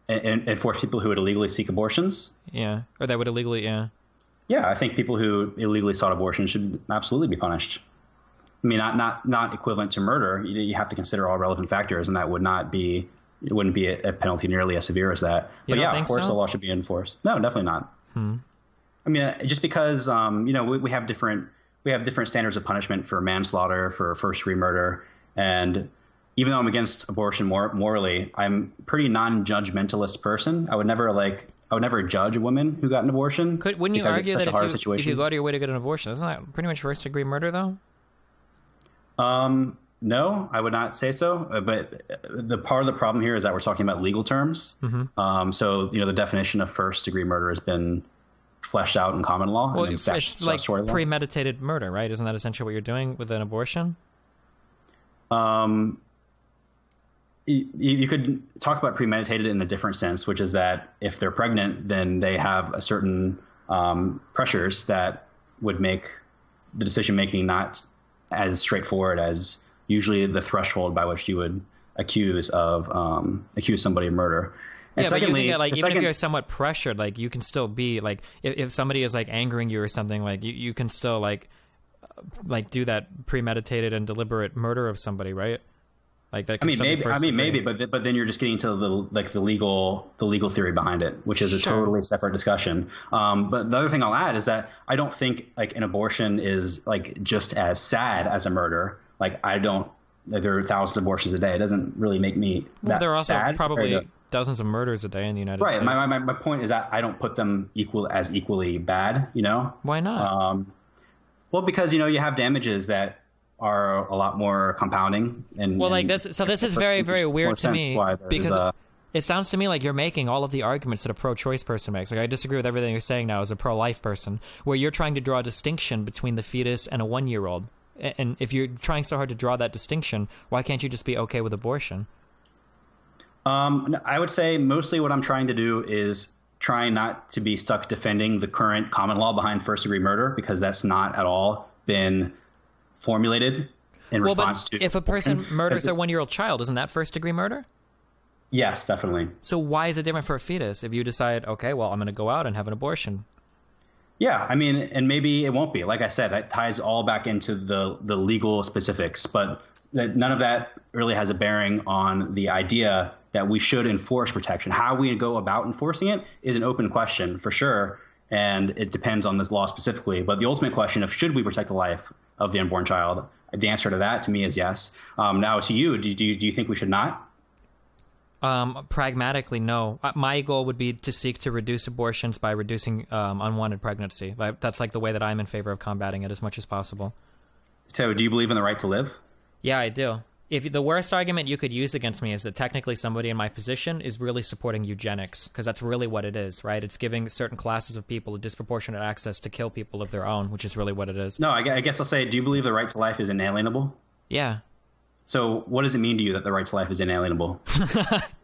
And enforce people who would illegally seek abortions? Yeah, or that would illegally, yeah. Yeah, I think people who illegally sought abortion should absolutely be punished. I mean, not equivalent to murder. You have to consider all relevant factors, and that wouldn't be a penalty nearly as severe as that. But yeah, of course, the law should be enforced. No, definitely not. I mean, just because we have different standards of punishment for manslaughter, for first-degree murder, and even though I'm against abortion morally, I'm a pretty non-judgmentalist person. I would never judge a woman who got an abortion. Wouldn't you argue that if you go out of your way to get an abortion, isn't that pretty much first-degree murder, though? No, I would not say so. But the part of the problem here is that we're talking about legal terms. So, the definition of first-degree murder has been fleshed out in common law. Well, and it's like premeditated murder, right? Isn't that essentially what you're doing with an abortion? You could talk about premeditated in a different sense, which is that if they're pregnant, then they have a certain pressures that would make the decision-making not as straightforward as usually the threshold by which you would accuse somebody of murder. And yeah, secondly, but you think that, even if you're somewhat pressured, like you can still be like, if somebody is like angering you or something, like you can still like do that premeditated and deliberate murder of somebody, right? Like that. Maybe, but then you're just getting to the legal theory behind it, which is a totally separate discussion. But the other thing I'll add is that I don't think like an abortion is like just as sad as a murder. Like there are thousands of abortions a day. It doesn't really make me that there are also sad. Probably dozens of murders a day in the United States. Right. My point is that I don't put them equally bad. Why not? Well, because you have damages that are a lot more compounding. This is very, very weird to me because it sounds to me like you're making all of the arguments that a pro-choice person makes. Like I disagree with everything you're saying now as a pro-life person, where you're trying to draw a distinction between the fetus and a 1-year-old. And if you're trying so hard to draw that distinction, why can't you just be okay with abortion? I would say mostly what I'm trying to do is try not to be stuck defending the current common law behind first-degree murder, because that's not at all been formulated in response to. If a person murders their 1-year-old child, isn't that first-degree murder? Yes, definitely. So why is it different for a fetus if you decide, okay, well, I'm going to go out and have an abortion? Yeah, I mean, and maybe it won't be. Like I said, that ties all back into the legal specifics, but none of that really has a bearing on the idea that we should enforce protection. How we go about enforcing it is an open question for sure, and it depends on this law specifically. But the ultimate question of should we protect the life of the unborn child, the answer to that to me is yes. Now to you, do you think we should not? Pragmatically, no. My goal would be to seek to reduce abortions by reducing unwanted pregnancy. That's like the way that I'm in favor of combating it as much as possible. So do you believe in the right to live? Yeah, I do. If the worst argument you could use against me is that technically somebody in my position is really supporting eugenics, because that's really what it is, right? It's giving certain classes of people a disproportionate access to kill people of their own, which is really what it is. No, I guess I'll say, do you believe the right to life is inalienable? Yeah. So what does it mean to you that the right to life is inalienable?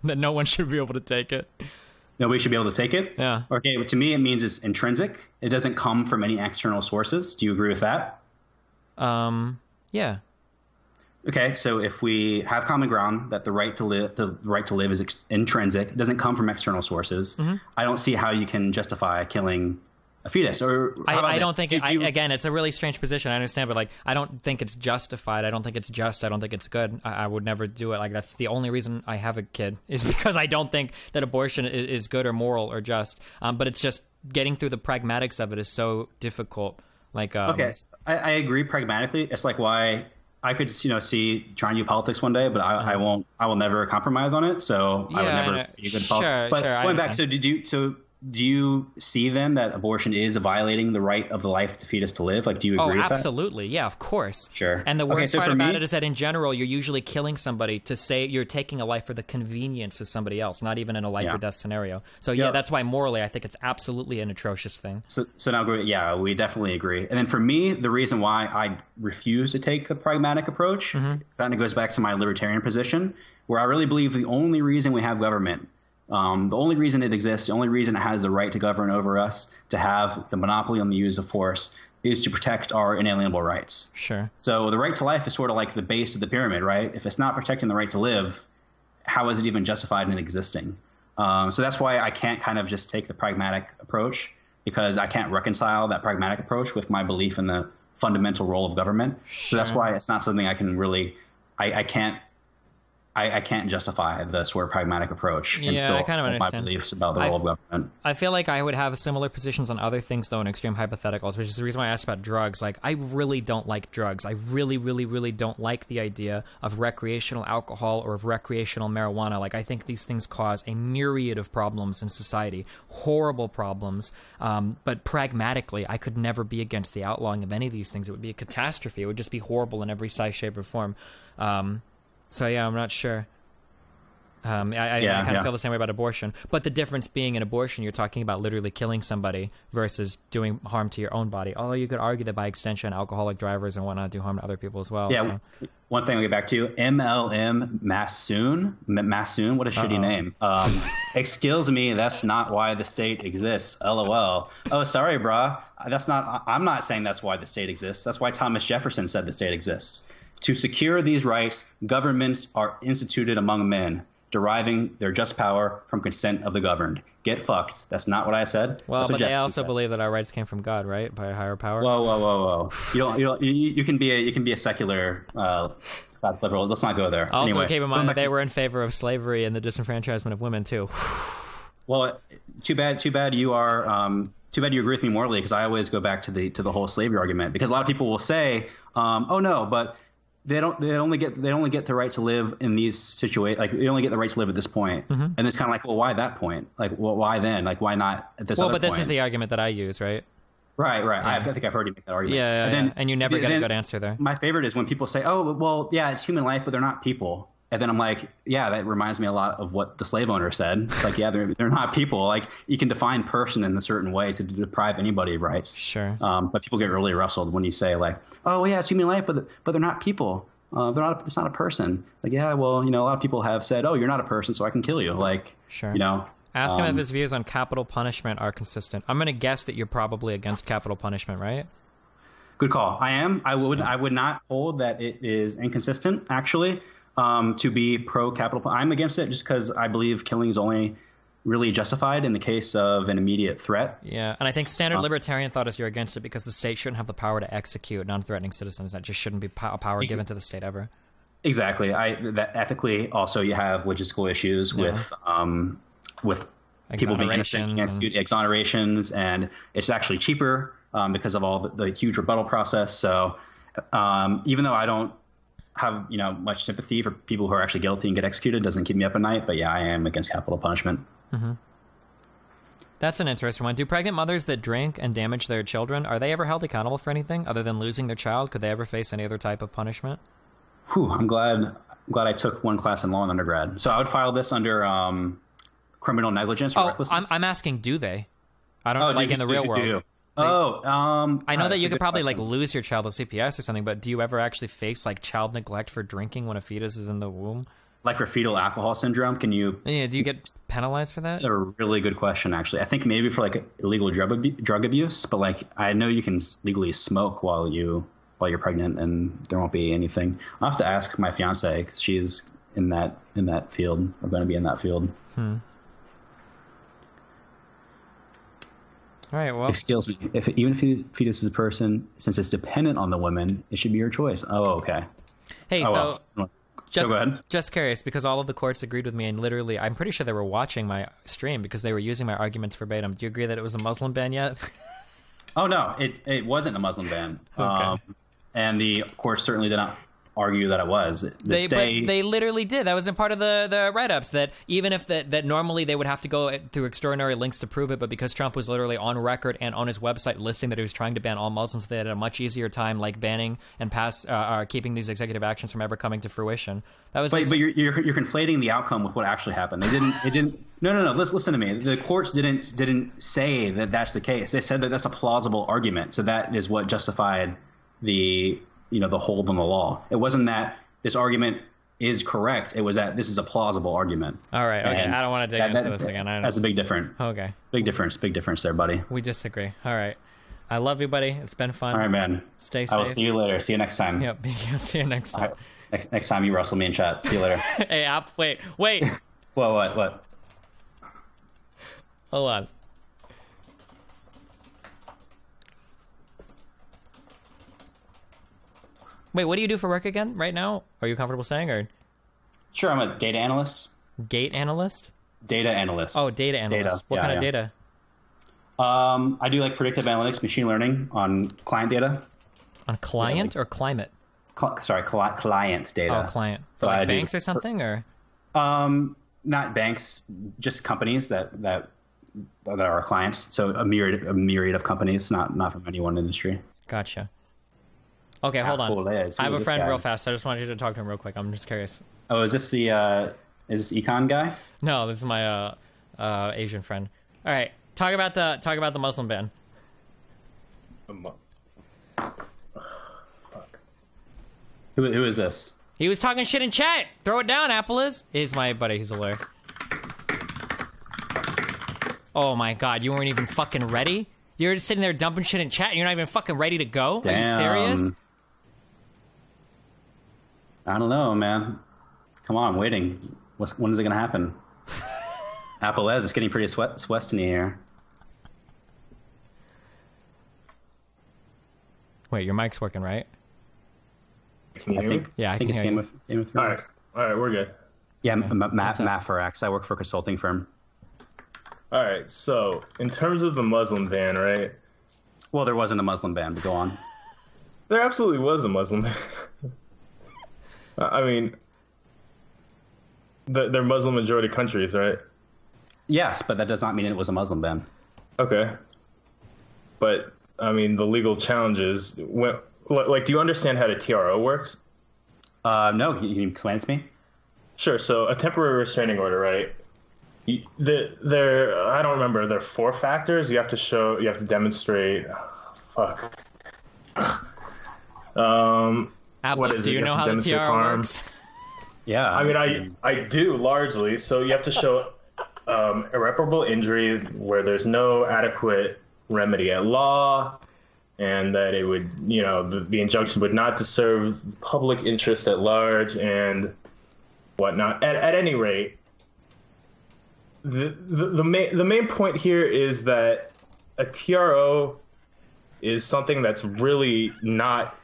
That no one should be able to take it. Nobody should be able to take it? Yeah. Okay, to me it means it's intrinsic. It doesn't come from any external sources. Do you agree with that? Yeah. Okay, so if we have common ground that the right to live is intrinsic, it doesn't come from external sources. Mm-hmm. I don't see how you can justify killing a fetus. Or I don't think again, it's a really strange position. I understand, but I don't think it's justified. I don't think it's just. I don't think it's good. I would never do it. Like that's the only reason I have a kid is because I don't think that abortion is good or moral or just. But it's just getting through the pragmatics of it is so difficult. Okay, I agree pragmatically. It's like why I could see trying to do politics one day, but I won't. I will never compromise on it. So I would never be a good politics. But going back, so do you see then that abortion is violating the right of the life of the fetus to live? Like, do you agree with that? Absolutely. Yeah, of course. Sure. And the worst part about it is that in general, you're usually killing somebody to say you're taking a life for the convenience of somebody else, not even in a life or death scenario. So that's why morally, I think it's absolutely an atrocious thing. So now, we definitely agree. And then for me, the reason why I refuse to take the pragmatic approach kind of goes back to my libertarian position, where I really believe the only reason we have government, the only reason it exists, the only reason it has the right to govern over us, to have the monopoly on the use of force, is to protect our inalienable rights. Sure. So the right to life is sort of like the base of the pyramid, right? If it's not protecting the right to live, how is it even justified in existing? So that's why I can't kind of just take the pragmatic approach, because I can't reconcile that pragmatic approach with my belief in the fundamental role of government. Sure. So that's why it's not something I can really, I can't I can't justify the sort of pragmatic approach and still I kind of hold my understand. beliefs about the role of government. I feel like I would have similar positions on other things, though, in extreme hypotheticals, which is the reason why I asked about drugs. Like, I really don't like drugs. I really, really, really don't like the idea of recreational alcohol or of recreational marijuana. Like, I think these things cause a myriad of problems in society, horrible problems. But pragmatically, I could never be against the outlawing of any of these things. It would be a catastrophe. It would just be horrible in every size, shape, or form. So yeah, I'm not sure. I kind of feel the same way about abortion. But the difference being in abortion, you're talking about literally killing somebody versus doing harm to your own body. Although you could argue that by extension, alcoholic drivers and whatnot do harm to other people as well. Yeah. So. One thing I'll get back to, MLM Massoon, what a shitty name. Excuse me, that's not why the state exists. LOL. Oh, sorry, brah. I'm not saying that's why the state exists. That's why Thomas Jefferson said the state exists. To secure these rights, governments are instituted among men, deriving their just power from consent of the governed. Get fucked. That's not what I said. Well, but they also said. believe that our rights came from God, right? By a higher power. Whoa. You can be a secular liberal. Let's not go there. Also, anyway, keep in mind that they were in favor of slavery and the disenfranchisement of women too. Well, too bad you are. Too bad you agree with me morally, because I always go back to the whole slavery argument, because a lot of people will say, "Oh no, but." They only get the right to live in these situations. Like, they only get the right to live at this point. And it's kind of like, well, why that point? Like, well, why then? Like, why not at this other point? Well, but this is the argument that I use, right? Right. Yeah. I think I've heard you make that argument. And you never get a good answer there. My favorite is when people say, oh, well, yeah, it's human life, but they're not people. And then I'm like, yeah, that reminds me a lot of what the slave owner said. It's like, yeah, they're not people. Like, you can define person in a certain way to deprive anybody of rights. Sure. But people get really rustled when you say, like, oh, yeah, it's human life, but they're not people. It's not a person. It's like, yeah, well, a lot of people have said, oh, you're not a person, so I can kill you. Like, sure. Ask him if his views on capital punishment are consistent. I'm going to guess that you're probably against capital punishment, right? Good call. I am. I would not hold that it is inconsistent, actually. To be pro-capital. I'm against it just because I believe killing is only really justified in the case of an immediate threat. Yeah, and I think standard libertarian thought is you're against it because the state shouldn't have the power to execute non-threatening citizens. That just shouldn't be a power given to the state ever. Exactly. That ethically, also, you have logistical issues with people being innocent, exonerations, and it's actually cheaper because of all the huge rebuttal process. So even though I don't have much sympathy for people who are actually guilty and get executed, doesn't keep me up at night, but yeah, I am against capital punishment. That's an interesting one. Do pregnant mothers that drink and damage their children, are they ever held accountable for anything other than losing their child? Could they ever face any other type of punishment? I'm glad I took one class in law in undergrad. So I would file this under criminal negligence or recklessness. I'm asking, do they? I don't in the real world. I know that you could probably lose your child with CPS or something, but do you ever actually face child neglect for drinking when a fetus is in the womb? Like for fetal alcohol syndrome, can you? Yeah, do you get penalized for that? That's a really good question, actually. I think maybe for illegal drug abuse, but I know you can legally smoke while you're pregnant, and there won't be anything. I'll have to ask my fiance because she's in that field, or going to be in that field. All right, well. Excuse me. Even if the fetus is a person, since it's dependent on the woman, it should be your choice. Oh, okay. Hey, go ahead. Just curious, because all of the courts agreed with me, and literally, I'm pretty sure they were watching my stream because they were using my arguments verbatim. Do you agree that it was a Muslim ban yet? Oh, no, it wasn't a Muslim ban. Okay. And the courts certainly did not argue that it was. They literally did. That was in part of the write-ups, that even if that normally they would have to go through extraordinary lengths to prove it, but because Trump was literally on record and on his website listing that he was trying to ban all Muslims, they had a much easier time banning and keeping these executive actions from ever coming to fruition. That was. But you're conflating the outcome with what actually happened. It didn't. No. Listen to me. The courts didn't say that that's the case. They said that that's a plausible argument. So that is what justified the hold on the law. It wasn't that this argument is correct. It was that this is a plausible argument. All right. Okay. I don't want to dig into this again. That's a big difference. Okay. Big difference there, buddy. We disagree. All right. I love you, buddy. It's been fun. All right, man. Stay safe. I will see you later. See you next time. Yep. See you next time. Right. Next time you wrestle me in chat. See you later. Hey, wait. What? Hold on. Wait, what do you do for work again right now? Are you comfortable saying, or? Sure, I'm a data analyst. Gate analyst? Data analyst. Oh, data analyst. What kind of data? I do like predictive analytics, machine learning on client data. On client or climate? Client data. Oh, client. So like banks or something, or? Not banks, just companies that are our clients. So a myriad of companies, not from any one industry. Gotcha. Okay, hold on. I have a friend real fast. I just wanted you to talk to him real quick. I'm just curious. Oh, is this is this econ guy? No, this is my Asian friend. All right, talk about the Muslim ban. Fuck. Who is this? He was talking shit in chat. Throw it down, Apple is. He's my buddy. He's a lawyer. Oh my god, you weren't even fucking ready? You're just sitting there dumping shit in chat and you're not even fucking ready to go? Damn. Are you serious? I don't know, man. Come on, I'm waiting. When is it gonna happen? Apple is. It's getting pretty sweaty here. Wait, your mic's working, right? Can you hear me? Yeah, I can it's hear Game you. of Thrones. All right, we're good. Yeah, Mathfarax. I work for a consulting firm. All right, so in terms of the Muslim ban, right? Well, there wasn't a Muslim ban, but go on. There absolutely was a Muslim ban. I mean, they're Muslim majority countries, right? Yes, but that does not mean it was a Muslim ban. Okay. But, I mean, the legal challenges, like, do you understand how the TRO works? No, can you explain it to me? Sure, so a temporary restraining order, right? There, I don't remember, there are 4 factors. You have to demonstrate, fuck. Apple, do you know how the TRO works? Yeah. I mean, I do largely. So you have to show irreparable injury where there's no adequate remedy at law, and that it would, the injunction would not disturb public interest at large and whatnot. At any rate, the main point here is that a TRO is something that's really not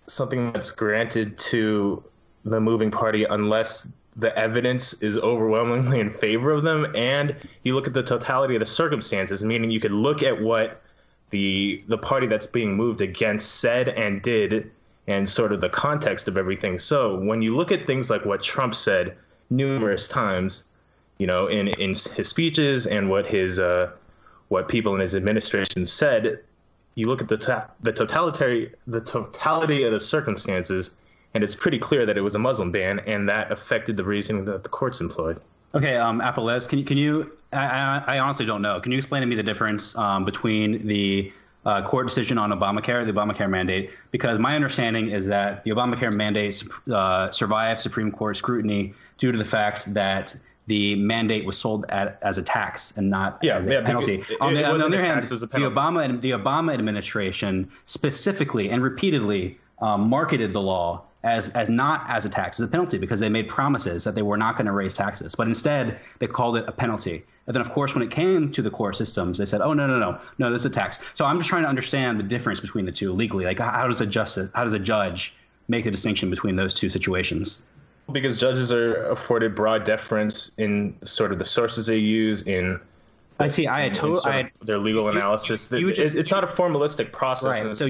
something that's granted to the moving party unless the evidence is overwhelmingly in favor of them, and you look at the totality of the circumstances, meaning you could look at what the party that's being moved against said and did and sort of the context of everything. So when you look at things like what Trump said numerous times, in his speeches and what people in his administration said, you look at the totality of the circumstances, and it's pretty clear that it was a Muslim ban, and that affected the reasoning that the courts employed. Okay, Apolles, can you? I honestly don't know. Can you explain to me the difference between the court decision on Obamacare, the Obamacare mandate? Because my understanding is that the Obamacare mandate survived Supreme Court scrutiny due to the fact that the mandate was sold as a tax and not as a penalty. On the other hand, the Obama administration specifically and repeatedly marketed the law as not as a tax, as a penalty, because they made promises that they were not going to raise taxes. But instead, they called it a penalty. And then, of course, when it came to the court systems, they said, oh, no, this is a tax. So I'm just trying to understand the difference between the two legally. Like, how does a judge make the distinction between those two situations? Because judges are afforded broad deference in sort of the sources they use in their legal analysis. It's not a formalistic process. Right. So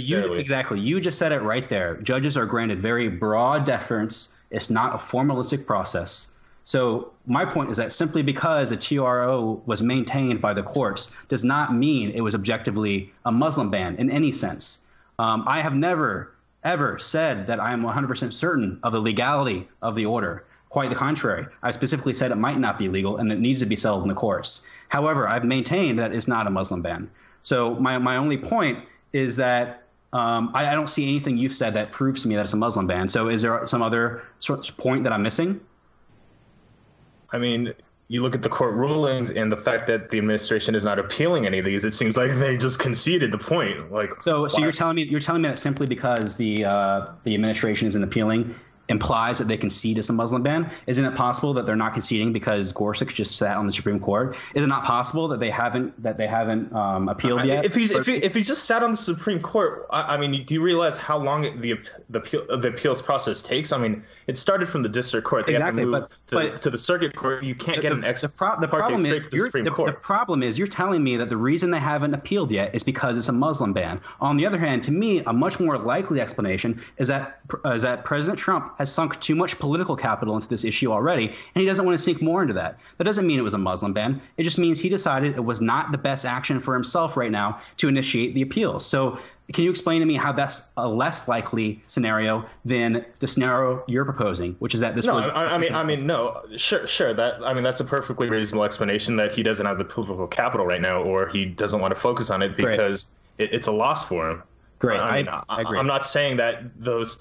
you just said it right there. Judges are granted very broad deference. It's not a formalistic process. So my point is that simply because the TRO was maintained by the courts does not mean it was objectively a Muslim ban in any sense. I have never ever said that I am 100% certain of the legality of the order. Quite the contrary. I specifically said it might not be legal and it needs to be settled in the courts. However, I've maintained that it's not a Muslim ban. So my only point is that I don't see anything you've said that proves to me that it's a Muslim ban. So is there some other sort of point that I'm missing? I mean, you look at the court rulings and the fact that the administration is not appealing any of these, it seems like they just conceded the point. So you're telling me that simply because the administration isn't appealing, implies that they concede it's a Muslim ban. Isn't it possible that they're not conceding because Gorsuch just sat on the Supreme Court? Is it not possible that they haven't appealed yet? If he just sat on the Supreme Court, I mean, do you realize how long the appeals process takes? I mean, it started from the district court. They exactly, have to move to the circuit court. You can't get an ex parte straight to the Supreme Court. The problem is you're telling me that the reason they haven't appealed yet is because it's a Muslim ban. On the other hand, to me, a much more likely explanation is that President Trump has sunk too much political capital into this issue already, and he doesn't want to sink more into that. That doesn't mean it was a Muslim ban. It just means he decided it was not the best action for himself right now to initiate the appeals. So can you explain to me how that's a less likely scenario than the scenario you're proposing, which is that this was... No, sure. That's a perfectly reasonable explanation, that he doesn't have the political capital right now, or he doesn't want to focus on it because it's a loss for him. Great. I agree. I'm not saying that those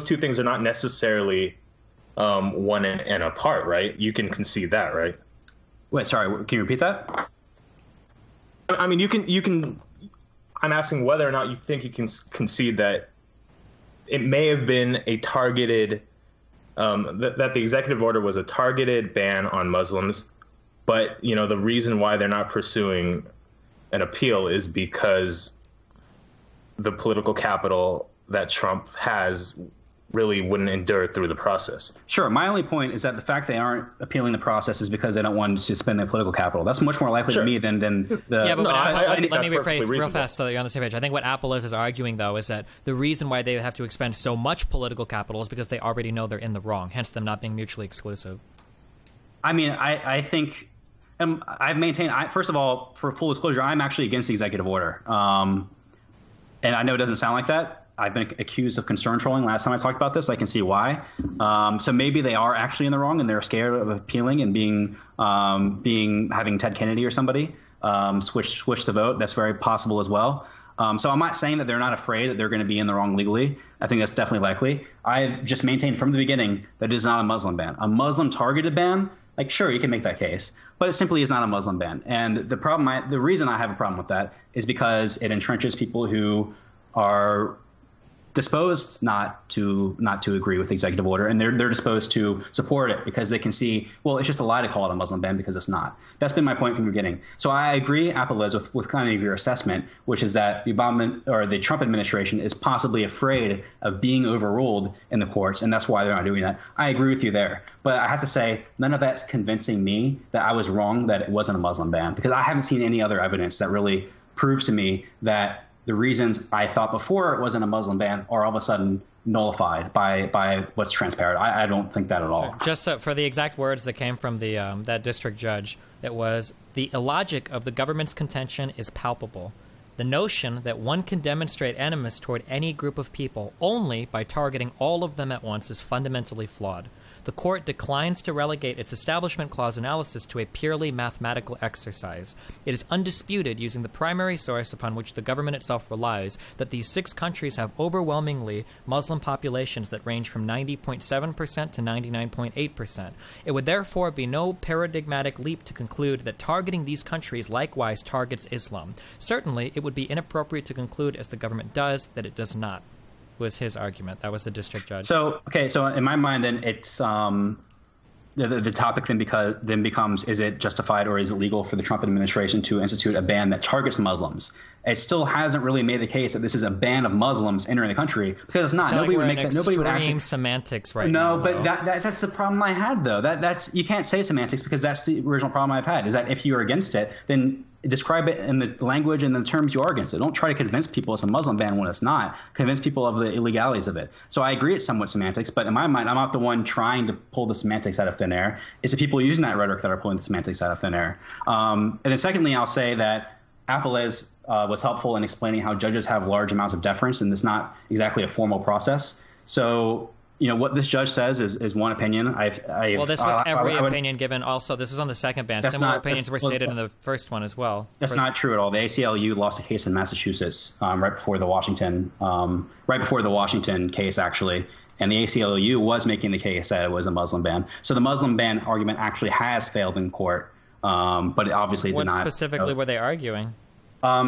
two things are not necessarily one and apart, right? You can concede that, right? Wait, sorry. Can you repeat that? I mean, you can. I'm asking whether or not you think you can concede that it may have been a targeted, that the executive order was a targeted ban on Muslims, but the reason why they're not pursuing an appeal is because the political capital that Trump has really wouldn't endure through the process. Sure. My only point is that the fact they aren't appealing the process is because they don't want to spend their political capital. That's much more likely to me than the... Yeah, but let me rephrase real reasonable. fast so that you're on the same page. I think what Apple is arguing, though, is that the reason why they have to expend so much political capital is because they already know they're in the wrong, hence them not being mutually exclusive. I mean, I think... I've maintained... first of all, for full disclosure, I'm actually against the executive order. And I know it doesn't sound like that. I've been accused of concern trolling last time I talked about this. I can see why. So maybe they are actually in the wrong and they're scared of appealing and having Ted Kennedy or somebody switch the vote. That's very possible as well. So I'm not saying that they're not afraid that they're going to be in the wrong legally. I think that's definitely likely. I've just maintained from the beginning that it is not a Muslim ban. A Muslim targeted ban, like, sure, you can make that case, but it simply is not a Muslim ban. And the reason I have a problem with that is because it entrenches people who are disposed not to agree with the executive order, and they're disposed to support it because they can see, well, it's just a lie to call it a Muslim ban because it's not. That's been my point from the beginning. So I agree, Apple, with kind of your assessment, which is that the Trump administration is possibly afraid of being overruled in the courts, and that's why they're not doing that. I agree with you there, but I have to say none of that's convincing me that I was wrong that it wasn't a Muslim ban, because I haven't seen any other evidence that really proves to me that the reasons I thought before it wasn't a Muslim ban are all of a sudden nullified by what's transparent. I don't think that at all. Sure. Just for the exact words that came from the that district judge, it was, the illogic of the government's contention is palpable. The notion that one can demonstrate animus toward any group of people only by targeting all of them at once is fundamentally flawed. The court declines to relegate its Establishment Clause analysis to a purely mathematical exercise. It is undisputed, using the primary source upon which the government itself relies, that these 6 countries have overwhelmingly Muslim populations that range from 90.7% to 99.8%. It would therefore be no paradigmatic leap to conclude that targeting these countries likewise targets Islam. Certainly, it would be inappropriate to conclude, as the government does, that it does not. Was his argument. That was the district judge. So in my mind, then it's the topic then becomes, is it justified or is it legal for the Trump administration to institute a ban that targets Muslims? It still hasn't really made the case that this is a ban of Muslims entering the country, because it's not. Nobody would make that. Nobody would actually semantics right now. No, but that's the problem I had, though. That's you can't say semantics, because that's the original problem I've had, is that if you're against it, then describe it in the language and the terms you are against it. Don't try to convince people it's a Muslim ban when it's not. Convince people of the illegalities of it. So I agree it's somewhat semantics, but in my mind, I'm not the one trying to pull the semantics out of thin air. It's the people using that rhetoric that are pulling the semantics out of thin air. And then secondly, I'll say that Apelez was helpful in explaining how judges have large amounts of deference, and it's not exactly a formal process. So what this judge says is one opinion. Well, this was every opinion given. Also, this is on the second ban. Similar opinions were stated in the first one as well. That's not true at all. The ACLU lost a case in Massachusetts right before the Washington case, actually. And the ACLU was making the case that it was a Muslim ban. So the Muslim ban argument actually has failed in court, but it obviously did not. What specifically were they arguing? I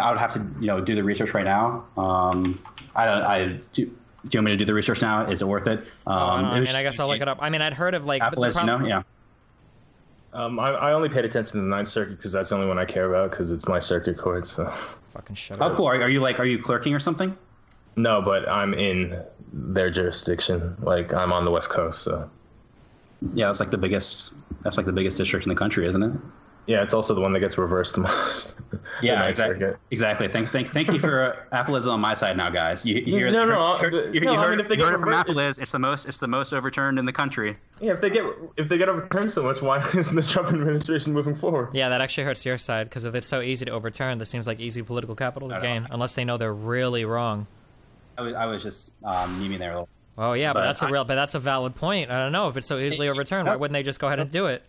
would have to do the research right now. you want me to do the research now? Is it worth it? I guess I'll look it up. I mean, I'd heard of like Apple is, yeah. I only paid attention to the Ninth Circuit because that's the only one I care about because it's my circuit court. So fucking shut up. up. Cool. Are you clerking or something? No, but I'm in their jurisdiction. Like I'm on the West Coast. So yeah, that's like the biggest district in the country, isn't it? Yeah, it's also the one that gets reversed the most. Yeah, exactly. Thank you for Apple is on my side now, guys. You heard if they get it from Apple is it's the most overturned in the country. Yeah, if they get overturned so much, why isn't the Trump administration moving forward? Yeah, that actually hurts your side because if it's so easy to overturn, this seems like easy political capital to gain, unless they know they're really wrong. I was just memeing there a little. Oh yeah, but that's a valid point. I don't know if it's so easily overturned. Why wouldn't they just go ahead and do it?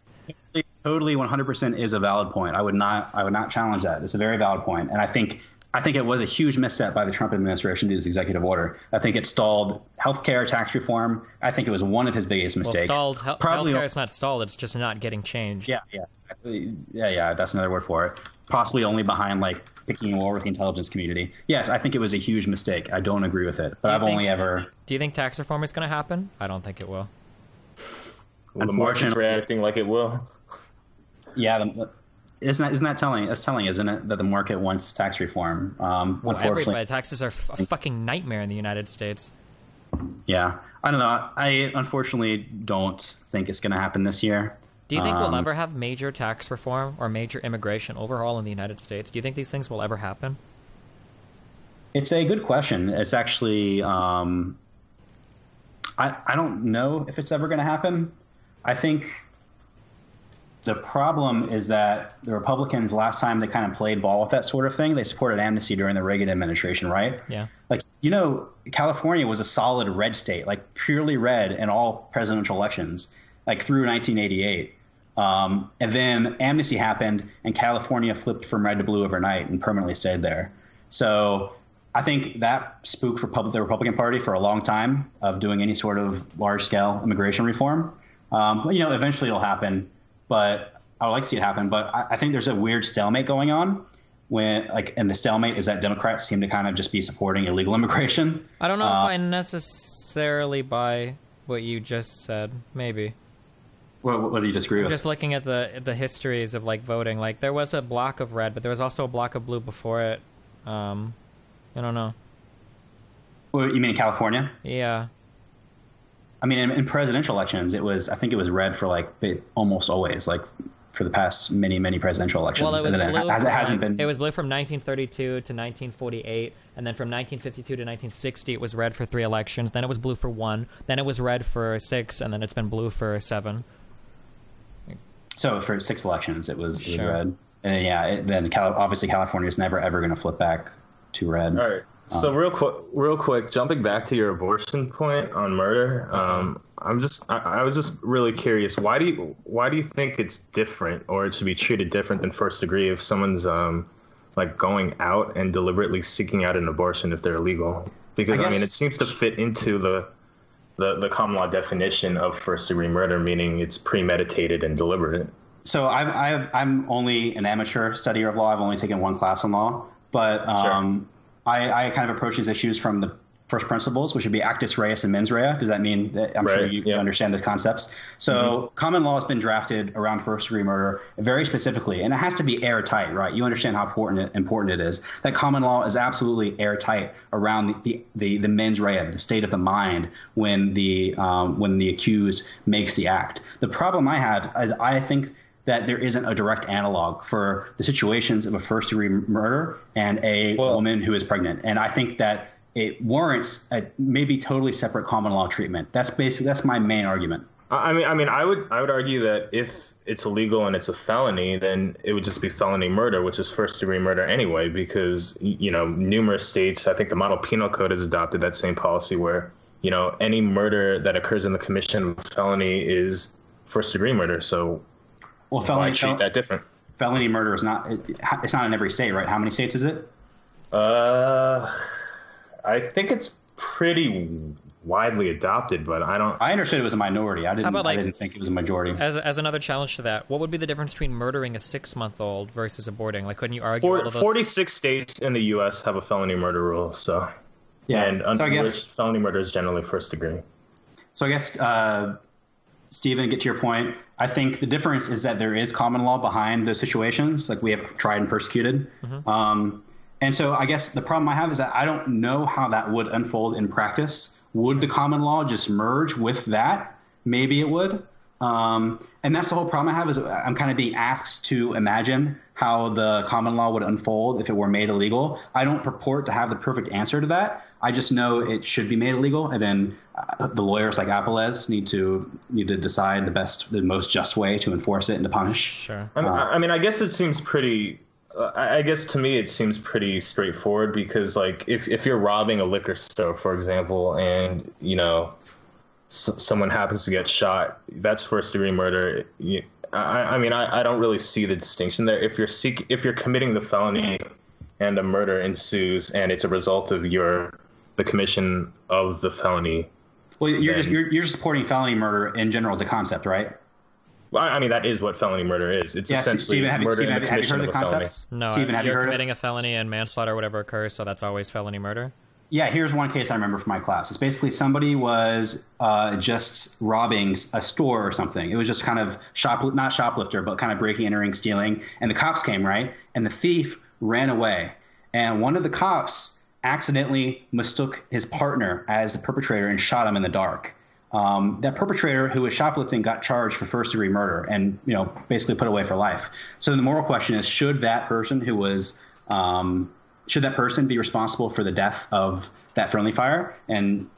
Totally 100% is a valid point. I would not challenge that. It's a very valid point. And I think it was a huge misstep by the Trump administration to do this executive order. I think it stalled healthcare tax reform. I think it was one of his biggest mistakes. Well, healthcare is not stalled. It's just not getting changed. Yeah. That's another word for it. Possibly only behind like picking a war with the intelligence community. Yes, I think it was a huge mistake. I don't agree with it. But Do you think tax reform is going to happen? I don't think it will. Well, the market's reacting like it will. Yeah, isn't that telling? It's telling, isn't it, that the market wants tax reform? Unfortunately, taxes are a fucking nightmare in the United States. Yeah, I don't know. I unfortunately don't think it's going to happen this year. Do you think we'll ever have major tax reform or major immigration overhaul in the United States? Do you think these things will ever happen? It's a good question. It's actually, I don't know if it's ever going to happen. I think the problem is that the Republicans, last time they kind of played ball with that sort of thing, they supported amnesty during the Reagan administration, right? Yeah. Like, California was a solid red state, like purely red in all presidential elections, like through 1988. And then amnesty happened and California flipped from red to blue overnight and permanently stayed there. So I think that spooked the Republican Party for a long time of doing any sort of large-scale immigration reform. Eventually it'll happen, but I would like to see it happen. But I think there's a weird stalemate going on and the stalemate is that Democrats seem to kind of just be supporting illegal immigration. I don't know if I necessarily buy what you just said. Maybe. What do you disagree with? Just looking at the histories of like voting, like there was a block of red, but there was also a block of blue before it. I don't know. Well, you mean in California? Yeah. I mean, in presidential elections, I think it was red for like almost always, like for the past many presidential elections. Well, it hasn't been. It was blue from 1932 to 1948, and then from 1952 to 1960, it was red for 3 elections. Then it was blue for 1. Then it was red for 6, and then it's been blue for 7. So for 6 elections, it was red, and then obviously California is never ever going to flip back to red. All right. So real quick, jumping back to your abortion point on murder, I was just really curious. Why do you think it's different, or it should be treated different than first degree if someone's like going out and deliberately seeking out an abortion if they're illegal? Because I mean, it seems to fit into the common law definition of first degree murder, meaning it's premeditated and deliberate. So I'm only an amateur studier of law. I've only taken 1 class on law, but Sure. I kind of approach these issues from the first principles, which would be actus reus and mens rea. Does that mean that I'm sure you understand those concepts? So common law has been drafted around first degree murder very specifically, and it has to be airtight, right? You understand how important it is. That common law is absolutely airtight around the mens rea, the state of the mind when the accused makes the act. The problem I have is I think that there isn't a direct analog for the situations of a first-degree murder and a woman who is pregnant. And I think that it warrants a maybe totally separate common law treatment. That's my main argument. I mean, I would argue that if it's illegal and it's a felony, then it would just be felony murder, which is first-degree murder anyway, because, numerous states, I think the model penal code has adopted that same policy where, any murder that occurs in the commission of a felony is first-degree murder. So why treat that different? Felony murder is it's not in every state, right? How many states is it? I think it's pretty widely adopted, but I understood it was a minority. I didn't think it was a majority. As another challenge to that, what would be the difference between murdering a 6-month-old versus aborting? Like, couldn't you argue all of those? 46 states in the U.S. have a felony murder rule, so. Yeah. And felony murder is generally first degree. So I guess, Stephen, get to your point. I think the difference is that there is common law behind those situations. Like we have tried and persecuted. And so I guess the problem I have is that I don't know how that would unfold in practice. Would the common law just merge with that? Maybe it would. And that's the whole problem I have is I'm kind of being asked to imagine how the common law would unfold if it were made illegal. I don't purport to have the perfect answer to that. I just know it should be made illegal. And then the lawyers like Appelez need to decide the most just way to enforce it and to punish. Sure. I mean, I guess it seems pretty. I guess to me it seems pretty straightforward because, like, if you're robbing a liquor store, for example, and someone happens to get shot, that's first degree murder. I mean, I don't really see the distinction there. If you're committing the felony and a murder ensues and it's a result of the commission of the felony. Well, you're just supporting felony murder in general as a concept, right? Well, I mean, that is what felony murder is. It's essentially murder in the commission of a felony. No, Stephen, you're committing a felony and manslaughter or whatever occurs, so that's always felony murder? Yeah, here's one case I remember from my class. It's basically somebody was just robbing a store or something. It was just kind of not shoplifter, but kind of breaking, entering, stealing. And the cops came, right? And the thief ran away. And one of the cops accidentally mistook his partner as the perpetrator and shot him in the dark. That perpetrator who was shoplifting got charged for first degree murder and, basically put away for life. So the moral question is, should that person be responsible for the death of that friendly fire? And,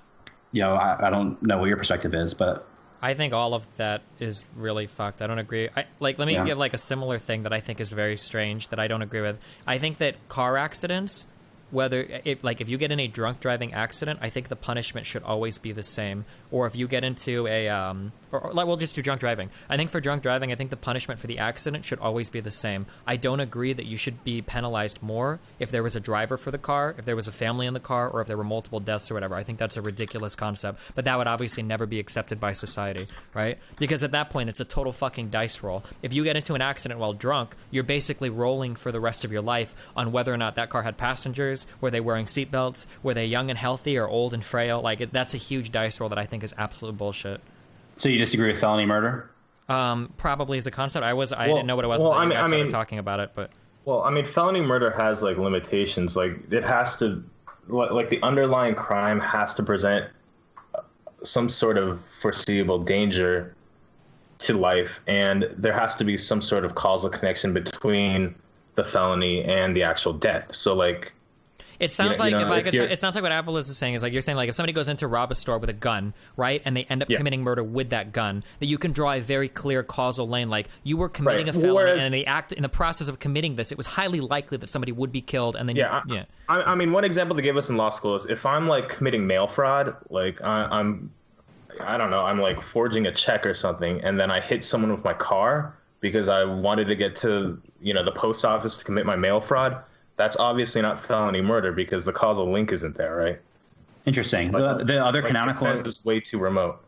I don't know what your perspective is, but I think all of that is really fucked. I don't agree. Let me give a similar thing that I think is very strange that I don't agree with. I think that car accidents, if you get in a drunk driving accident, I think the punishment should always be the same. Or if you get into we'll just do drunk driving. I think for drunk driving, I think the punishment for the accident should always be the same. I don't agree that you should be penalized more if there was a driver for the car, if there was a family in the car, or if there were multiple deaths or whatever. I think that's a ridiculous concept. But that would obviously never be accepted by society, right? Because at that point, it's a total fucking dice roll. If you get into an accident while drunk, you're basically rolling for the rest of your life on whether or not that car had passengers, were they wearing seatbelts, were they young and healthy or old and frail. That's a huge dice roll that I think is absolute bullshit. So you disagree with felony murder? Probably as a concept. I didn't know what it was until you guys started talking about it, but well, I mean, felony murder has limitations. It has to, the underlying crime has to present some sort of foreseeable danger to life, and there has to be some sort of causal connection between the felony and the actual death. So it sounds it sounds like what Appelez is saying is you're saying if somebody goes in to rob a store with a gun, right, and they end up committing murder with that gun, that you can draw a very clear causal lane. You were committing a felony, and in the process of committing this, it was highly likely that somebody would be killed. And then I mean, one example they gave us in law school is if I'm committing mail fraud, I'm forging a check or something, and then I hit someone with my car because I wanted to get to the post office to commit my mail fraud. That's obviously not felony murder because the causal link isn't there, right? Interesting. The other canonical is way too remote.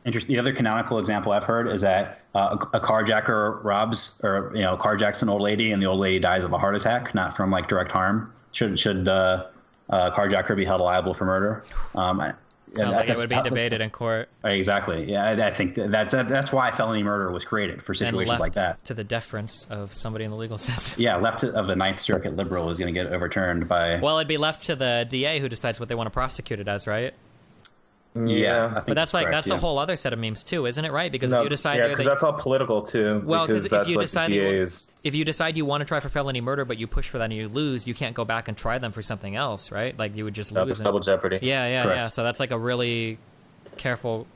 Interesting. The other canonical example I've heard is that a carjacker robs or carjacks an old lady, and the old lady dies of a heart attack, not from direct harm. Should the carjacker be held liable for murder? Sounds like it would be debated in court. Exactly. Yeah, I think that's why felony murder was created, for situations like that. To the deference of somebody in the legal system. Yeah, left of the Ninth Circuit liberal is going to get overturned by. Well, it'd be left to the DA who decides what they want to prosecute it as, right? Yeah, I think but that's a whole other set of memes too, isn't it? Right? Because if you decide, because that's all political too. Well, because if you decide if you decide you want to try for felony murder, but you push for that and you lose, you can't go back and try them for something else, right? You would just lose. It's double jeopardy. Yeah. So that's a really careful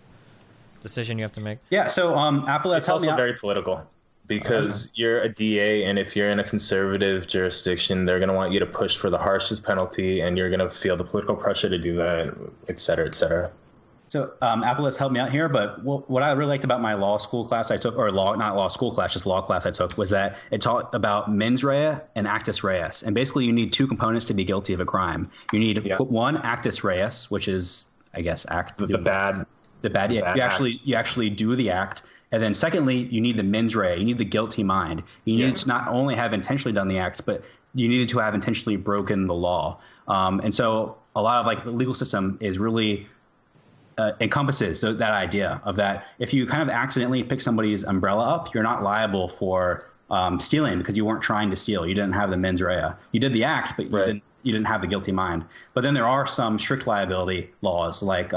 decision you have to make. Yeah. So Appelez, it's also very political because you're a DA, and if you're in a conservative jurisdiction, they're going to want you to push for the harshest penalty, and you're going to feel the political pressure to do that, et cetera, et cetera. So Appelez helped me out here, but what I really liked about my law school class I took, or not law school class, just law class I took, was that it taught about mens rea and actus reus. And basically you need two components to be guilty of a crime. You need one, actus reus, which is, I guess, the bad. You actually do the act. And then secondly, you need the mens rea. You need the guilty mind. You need to not only have intentionally done the act, but you needed to have intentionally broken the law. And so a lot of like the legal system is really encompasses that idea of that if you kind of accidentally pick somebody's umbrella up, you're not liable for stealing because you weren't trying to steal. You didn't have the mens rea. You did the act, but you didn't have the guilty mind. But then there are some strict liability laws, like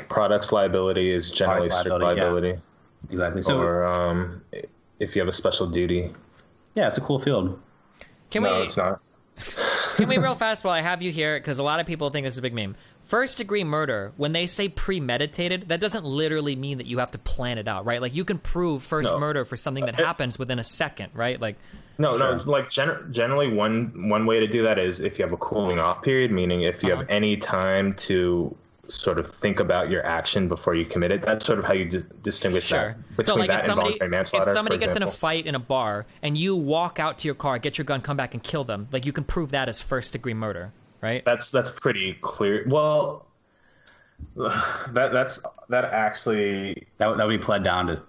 products liability is generally strict liability. Yeah. Exactly. So, or if you have a special duty. Yeah, it's a cool field. It's not. Can we real fast while I have you here, because a lot of people think this is a big meme. First degree murder, when they say premeditated, that doesn't literally mean that you have to plan it out, right? Like you can prove first murder for something that happens within a second, right? Like no, like generally one way to do that is if you have a cooling off period, meaning if you have any time to sort of think about your action before you commit it. That's sort of how you distinguish that between so, like, that and involuntary manslaughter. If somebody gets in a fight in a bar and you walk out to your car, get your gun, come back and kill them, like you can prove that as first degree murder, right? That's pretty clear. Well, that would be pled down to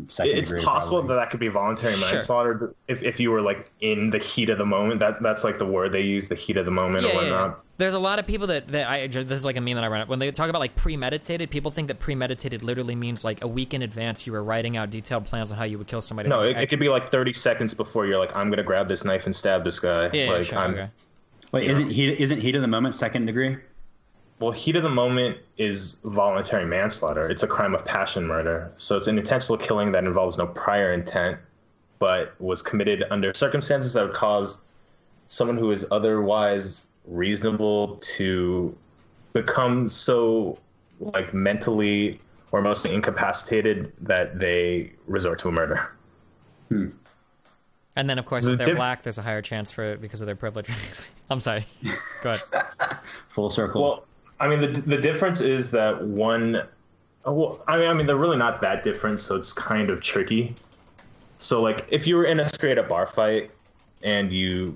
second degree. It's possible probably. that could be voluntary manslaughter if you were like in the heat of the moment. That's like the word they use, the heat of the moment or whatnot. Yeah. There's a lot of people that this is like a meme that I run up. When they talk about like premeditated, people think that premeditated literally means like a week in advance you were writing out detailed plans on how you would kill somebody. No, it could be like 30 seconds before you're like, I'm going to grab this knife and stab this guy. Yeah, sure, okay. Wait, isn't heat of the moment second degree? Well, heat of the moment is voluntary manslaughter. It's a crime of passion murder. So it's an intentional killing that involves no prior intent, but was committed under circumstances that would cause someone who is otherwise reasonable to become so like mentally or emotionally incapacitated that they resort to a murder. And then, of course, if they're black, there's a higher chance for it because of their privilege. I'm sorry. Go ahead. Full circle. Well, I mean, the difference is that one. Well, I mean, they're really not that different, so it's kind of tricky. So, like, if you were in a straight-up bar fight and you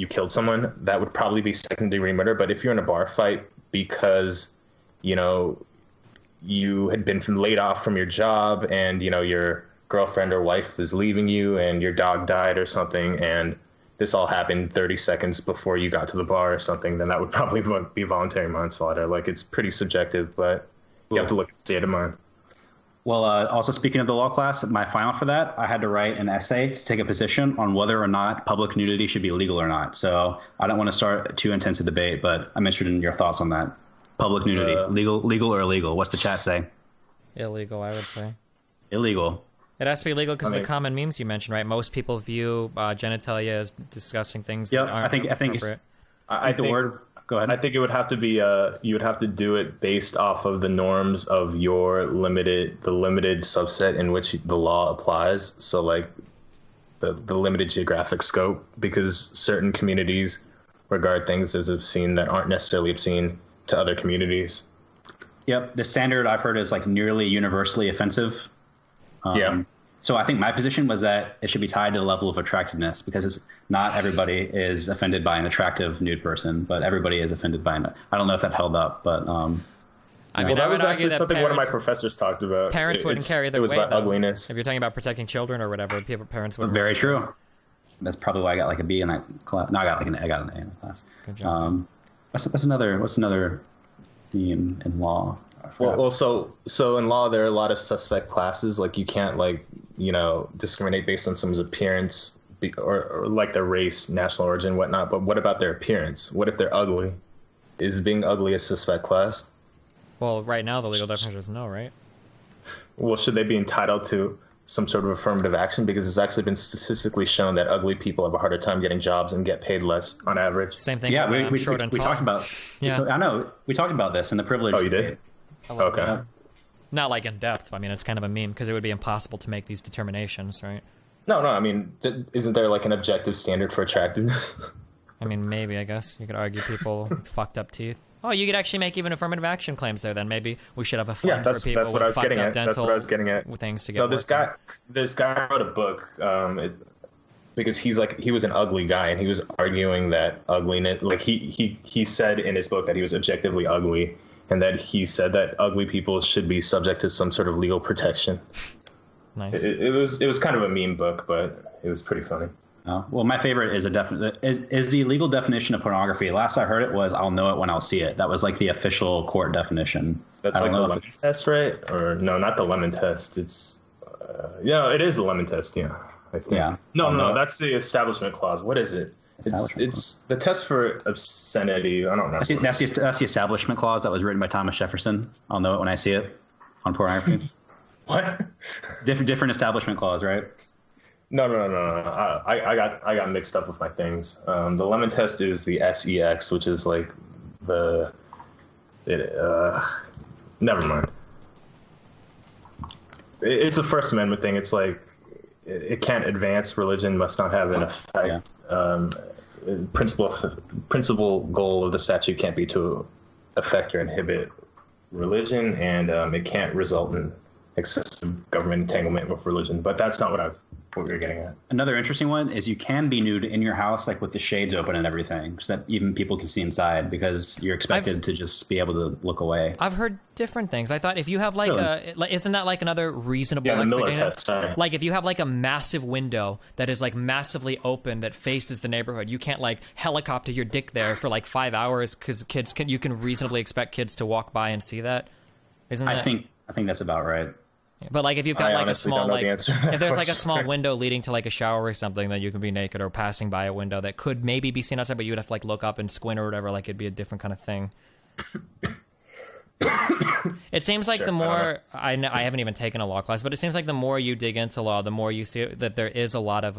killed someone, that would probably be second-degree murder. But if you're in a bar fight because, you had been laid off from your job and, your girlfriend or wife is leaving you and your dog died or something, and this all happened 30 seconds before you got to the bar or something, then that would probably be voluntary manslaughter. Like, it's pretty subjective, but you have to look at the state of mind. Well, also speaking of the law class, my final for that, I had to write an essay to take a position on whether or not public nudity should be legal or not. So I don't want to start too intense a debate, but I'm interested in your thoughts on that. Public nudity, legal or illegal? What's the chat say? Illegal, I would say. Illegal. It has to be legal because the common memes you mentioned, right? Most people view genitalia as discussing things that aren't appropriate. I think the word. Go ahead. I think it would have to be you would have to do it based off of the norms of the limited subset in which the law applies. So like the limited geographic scope, because certain communities regard things as obscene that aren't necessarily obscene to other communities. Yep. The standard I've heard is like nearly universally offensive. So I think my position was that it should be tied to the level of attractiveness, because not everybody is offended by an attractive nude person, but everybody is offended by I don't know if that held up, but that was actually something one of my professors talked about. Parents wouldn't carry the weight. It was about ugliness. If you're talking about protecting children or whatever, parents would. Very true. That's probably why I got like a B in that class. No, I got an A in the class. Good job. What's another theme in law? Well, so in law there are a lot of suspect classes. Like you can't discriminate based on someone's appearance or like their race, national origin, whatnot. But what about their appearance? What if they're ugly? Is being ugly a suspect class? Well, right now the legal definition is no, right? Well, should they be entitled to some sort of affirmative action? Because it's actually been statistically shown that ugly people have a harder time getting jobs and get paid less on average. Same thing. Yeah, we talked about. Yeah. I know we talked about this in the privilege. Oh, you did? Okay. Not like in depth. I mean, it's kind of a meme because it would be impossible to make these determinations, right? No. I mean, isn't there like an objective standard for attractiveness? I mean, maybe, I guess. You could argue people with fucked up teeth. Oh, you could actually make even affirmative action claims there. Then maybe we should have a fund for people with fucked up dental. That's what I was getting at. Things to get. No, this guy wrote a book because he was an ugly guy and he was arguing that ugliness. Like he said in his book that he was objectively ugly, and that he said that ugly people should be subject to some sort of legal protection. Nice. It was kind of a meme book, but it was pretty funny. Well, my favorite is is the legal definition of pornography. Last I heard it was I'll know it when I'll see it. That was like the official court definition. That's like the lemon test, right? Or no, not the lemon test. It's it is the lemon test. Yeah, I think. Yeah. No, that's the establishment clause. What is it? It's the test for obscenity. I don't know. That's the establishment clause that was written by Thomas Jefferson. I'll know it when I see it on pornography. What? Different establishment clause, right? No. I got mixed up with my things. The lemon test is the SEX, which is like never mind. It's a First Amendment thing. It's like it can't advance religion, must not have an effect. Yeah. Principal goal of the statute can't be to affect or inhibit religion, and it can't result in excessive government entanglement with religion. But that's not what we were getting at. Another interesting one is you can be nude in your house, like with the shades open and everything, so that even people can see inside, because you're expected to just be able to look away. I've heard different things. I thought if you have isn't that like another reasonable expectation? Like if you have like a massive window that is like massively open that faces the neighborhood, you can't like helicopter your dick there for like 5 hours because you can reasonably expect kids to walk by and see that. I think that's about right. But like if you've got like a small like if there's like a small window leading to like a shower or something, then you can be naked, or passing by a window that could maybe be seen outside, but you would have to like look up and squint or whatever. Like it'd be a different kind of thing. It seems like the more I haven't even taken a law class, but it seems like the more you dig into law, the more you see that there is a lot of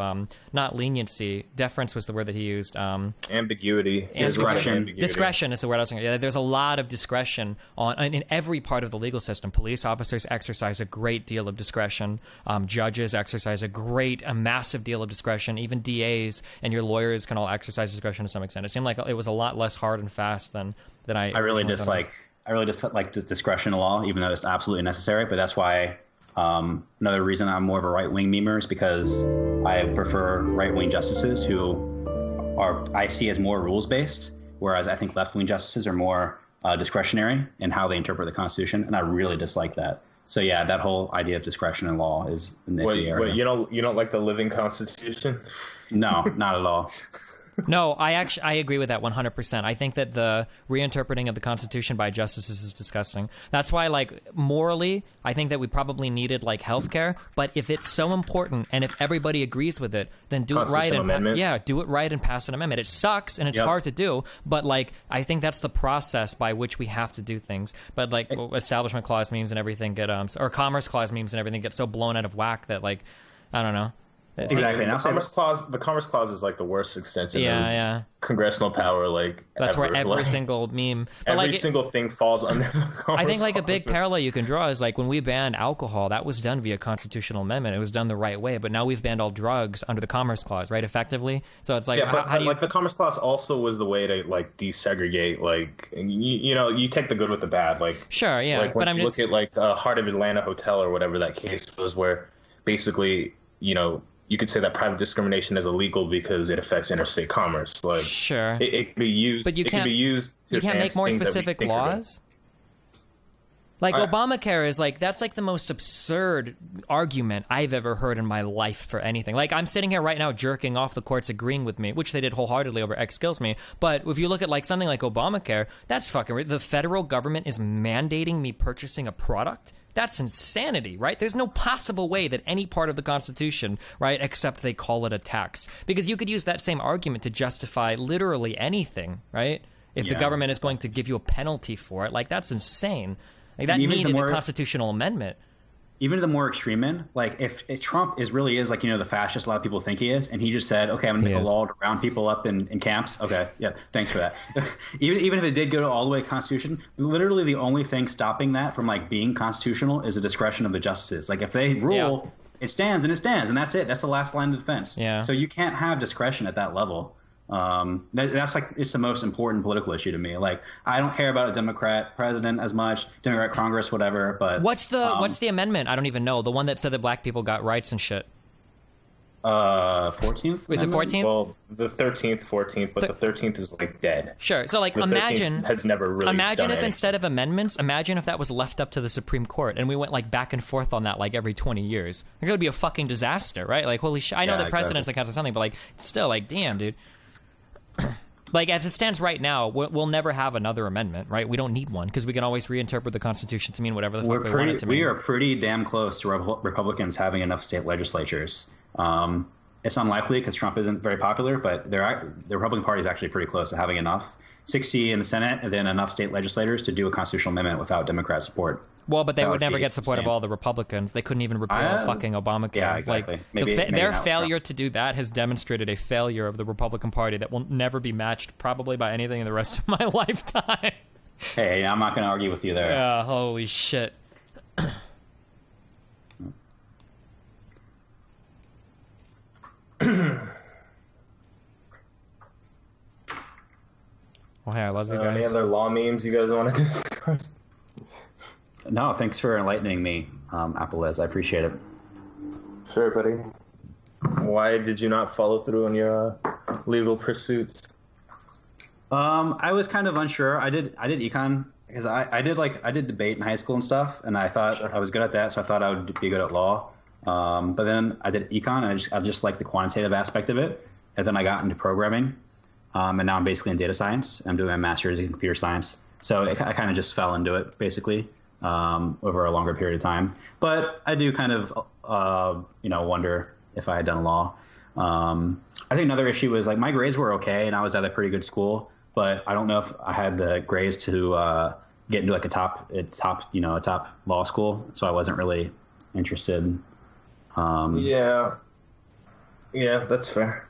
not leniency. Deference was the word that he used. Ambiguity. Discretion is the word I was thinking. Yeah, there's a lot of discretion in every part of the legal system. Police officers exercise a great deal of discretion. Judges exercise a massive deal of discretion. Even DAs and your lawyers can all exercise discretion to some extent. It seemed like it was a lot less hard and fast than I really dislike. I really just like discretion in law, even though it's absolutely necessary. But that's why another reason I'm more of a right-wing memer is because I prefer right-wing justices who I see as more rules-based, whereas I think left-wing justices are more discretionary in how they interpret the Constitution, and I really dislike that. So yeah, that whole idea of discretion in law is an iffy area. Wait, you don't like the living Constitution? No, not at all. No, I agree with that 100%. I think that the reinterpreting of the Constitution by justices is disgusting. That's why, like, morally, I think that we probably needed, like, healthcare. But if it's so important and if everybody agrees with it, then do it right. Do it right and pass an amendment. It sucks and it's hard to do, but, like, I think that's the process by which we have to do things. But, like, Establishment Clause memes and everything get, or Commerce Clause memes and everything get so blown out of whack that, like, I don't know. Exactly. The Commerce Clause is like the worst extension of congressional power. Like that's ever. where every single meme, every single thing falls under the Commerce I think like Clause. A big parallel you can draw is like when we banned alcohol, that was done via constitutional amendment. It was done the right way, but now we've banned all drugs under the Commerce Clause, right? Effectively. So it's like, how do you... like the Commerce Clause also was the way to like desegregate, like you take the good with the bad, like sure, yeah. Like when you look at like Heart of Atlanta Hotel or whatever that case was, where basically you could say that private discrimination is illegal because it affects interstate commerce. Like, sure, it can be used. But you can't make more specific laws. Like Obamacare is like, that's like the most absurd argument I've ever heard in my life for anything. Like I'm sitting here right now jerking off, the courts agreeing with me, which they did wholeheartedly over X kills me. But if you look at like something like Obamacare, that's fucking, the federal government is mandating me purchasing a product. That's insanity, right? There's no possible way that any part of the Constitution, right, except they call it a tax. Because you could use that same argument to justify literally anything, right? If the government is going to give you a penalty for it, like that's insane. Like that needed a constitutional amendment. Even the more extreme end, like if Trump really is like, the fascist a lot of people think he is, and he just said, okay, I'm going to make a law to round people up in camps. Okay, yeah, thanks for that. even if it did go all the way to Constitution, literally the only thing stopping that from like being constitutional is the discretion of the justices. Like if they rule, it stands, and that's it. That's the last line of defense. Yeah. So you can't have discretion at that level. That's like, it's the most important political issue to me. Like I don't care about a Democrat president as much, Democrat Congress, whatever. But what's the amendment? I don't even know. The one that said that black people got rights and shit. 14th. Was it 14th? Well, the 13th, 14th, but the 13th is like dead. Sure. So like The 13th imagine has never really imagine done if anything. instead of amendments, imagine if that was left up to the Supreme Court and we went like back and forth on that like every 20 years. It would be a fucking disaster, right? Like holy shit. I know Yeah, that precedents accounts for something, but like still like damn, dude. Like as it stands right now, we'll never have another amendment, right? We don't need one because we can always reinterpret the Constitution to mean whatever the fuck we want it to mean. We are pretty damn close to Republicans having enough state legislatures. It's unlikely because Trump isn't very popular, but the Republican Party is actually pretty close to having enough. 60 in the Senate, and then enough state legislators to do a constitutional amendment without Democrat support. Well, but they That would would never be get support of insane. all the Republicans. They couldn't even repeal fucking Obamacare. Yeah, exactly. Like, Maybe their not failure to do that has demonstrated a failure of the Republican Party that will never be matched probably by anything in the rest of my lifetime. Hey, I'm not going to argue with you there. Yeah, holy shit. Well, hey, I love you So any guys. other law memes you guys want to discuss? No, thanks for enlightening me, Appalez. I appreciate it. Sure, buddy. Why did you not follow through on your legal pursuits? I was kind of unsure. I did econ because I did debate in high school and stuff, and I thought I was good at that, so I thought I would be good at law. But then I did econ, and I just liked the quantitative aspect of it, and then I got into programming, and now I'm basically in data science. I'm doing a master's in computer science, so I kind of just fell into it basically over a longer period of time. But I do kind of wonder if I had done law. I think another issue was like my grades were okay, and I was at a pretty good school, but I don't know if I had the grades to get into like a top law school, so I wasn't really interested. Yeah, that's fair.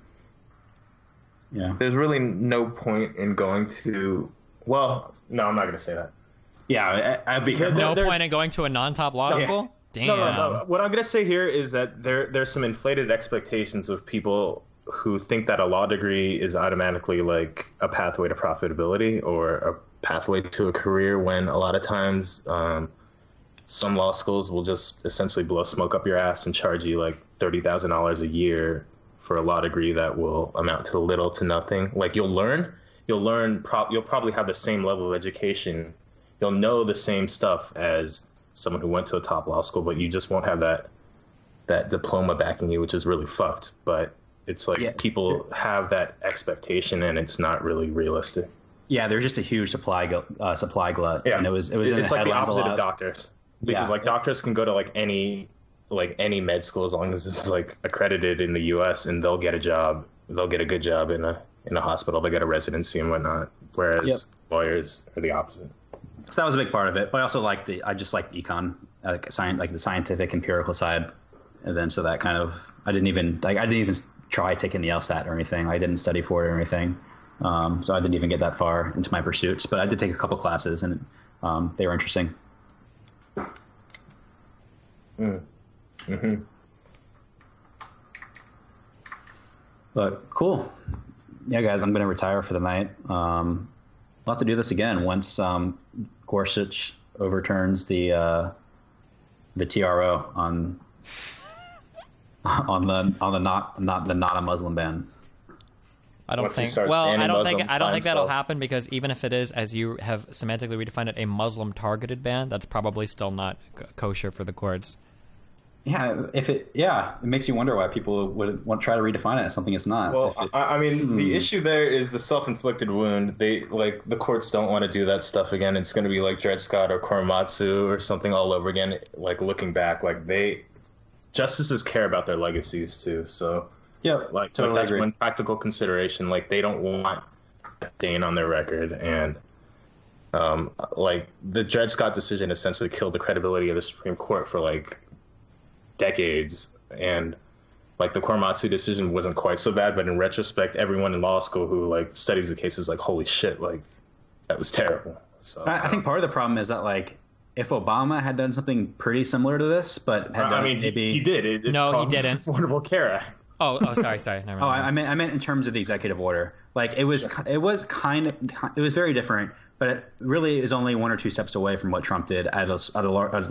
Yeah. There's really no point in going to. Well, no, I'm not going to say that. Yeah, I'd be careful. No there's- point in going to a non-top law school? Damn. No. What I'm going to say here is that there's some inflated expectations of people who think that a law degree is automatically like a pathway to profitability or a pathway to a career, when a lot of times some law schools will just essentially blow smoke up your ass and charge you like $30,000 a year for a law degree that will amount to little to nothing. Like you'll probably have the same level of education. You'll know the same stuff as someone who went to a top law school, but you just won't have that diploma backing you, which is really fucked. But it's like people have that expectation, and it's not really realistic. Yeah, there's just a huge supply glut. Yeah, and it was in it's the like the headlines a opposite lot. of doctors, because like doctors can go to like any med school as long as it's like accredited in the U.S. and they'll get a job. They'll get a good job in a hospital. They get a residency and whatnot. Whereas lawyers are the opposite. So that was a big part of it. But I also I just like econ, like the scientific empirical side. And then so that kind of I didn't even try taking the LSAT or anything. I didn't study for it or anything. So I didn't even get that far into my pursuits. But I did take a couple classes, and they were interesting. Mm-hmm. But cool. Yeah, guys, I'm going to retire for the night. We'll have to do this again once Gorsuch overturns the TRO on the not a Muslim ban. I don't Once he think. starts Well, banning I don't think Muslims by that'll himself. happen, because even if it is, as you have semantically redefined it, a Muslim targeted ban, that's probably still not kosher for the courts. Yeah, it makes you wonder why people would try to redefine it as something it's not. Well, I mean, the issue there is the self-inflicted wound. They like the courts don't want to do that stuff again. It's going to be like Dred Scott or Korematsu or something all over again. Like looking back, like justices care about their legacies too. So like totally that's agree. one practical consideration. Like they don't want a stain on their record, and like the Dred Scott decision essentially killed the credibility of the Supreme Court for like decades, and like the Korematsu decision wasn't quite so bad, but in retrospect, everyone in law school who like studies the case is like, holy shit, like that was terrible. So I think part of the problem is that like if Obama had done something pretty similar to this, but had done maybe he did. It's No, he called didn't. Affordable Care Act. Oh, sorry. Never mind. I meant in terms of the executive order. Like it was very different, but it really is only one or two steps away from what Trump did at a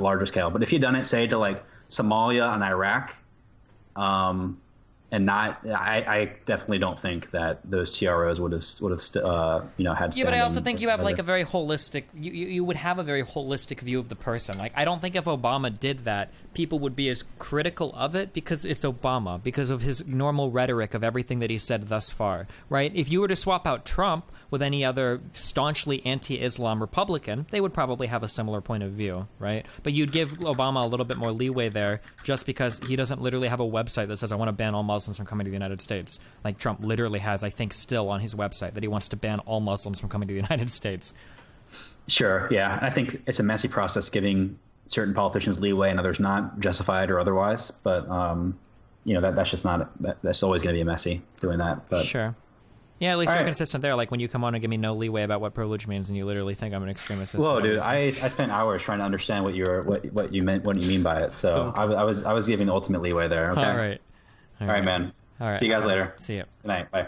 larger scale. But if you'd done it, say, to like Somalia and Iraq, and not. I definitely don't think that those TROs would have had. Yeah, but I also think you have like a very holistic. You would have a very holistic view of the person. Like I don't think if Obama did that, people would be as critical of it because it's Obama, because of his normal rhetoric of everything that he said thus far, right? If you were to swap out Trump with any other staunchly anti-Islam Republican, they would probably have a similar point of view, right? But you'd give Obama a little bit more leeway there just because he doesn't literally have a website that says, I want to ban all Muslims from coming to the United States. Like Trump literally has, I think, still on his website that he wants to ban all Muslims from coming to the United States. Sure, yeah. I think it's a messy process giving certain politicians leeway and others not, justified or otherwise. But, that's just not, that's always going to be messy doing that. But sure. Yeah, at least you're consistent there. Like when you come on and give me no leeway about what privilege means, and you literally think I'm an extremist. Whoa, dude! I spent hours trying to understand what you mean by it. So okay. I was giving the ultimate leeway there. Okay. All right, man. All right. See you guys later. See you. Good night. Bye.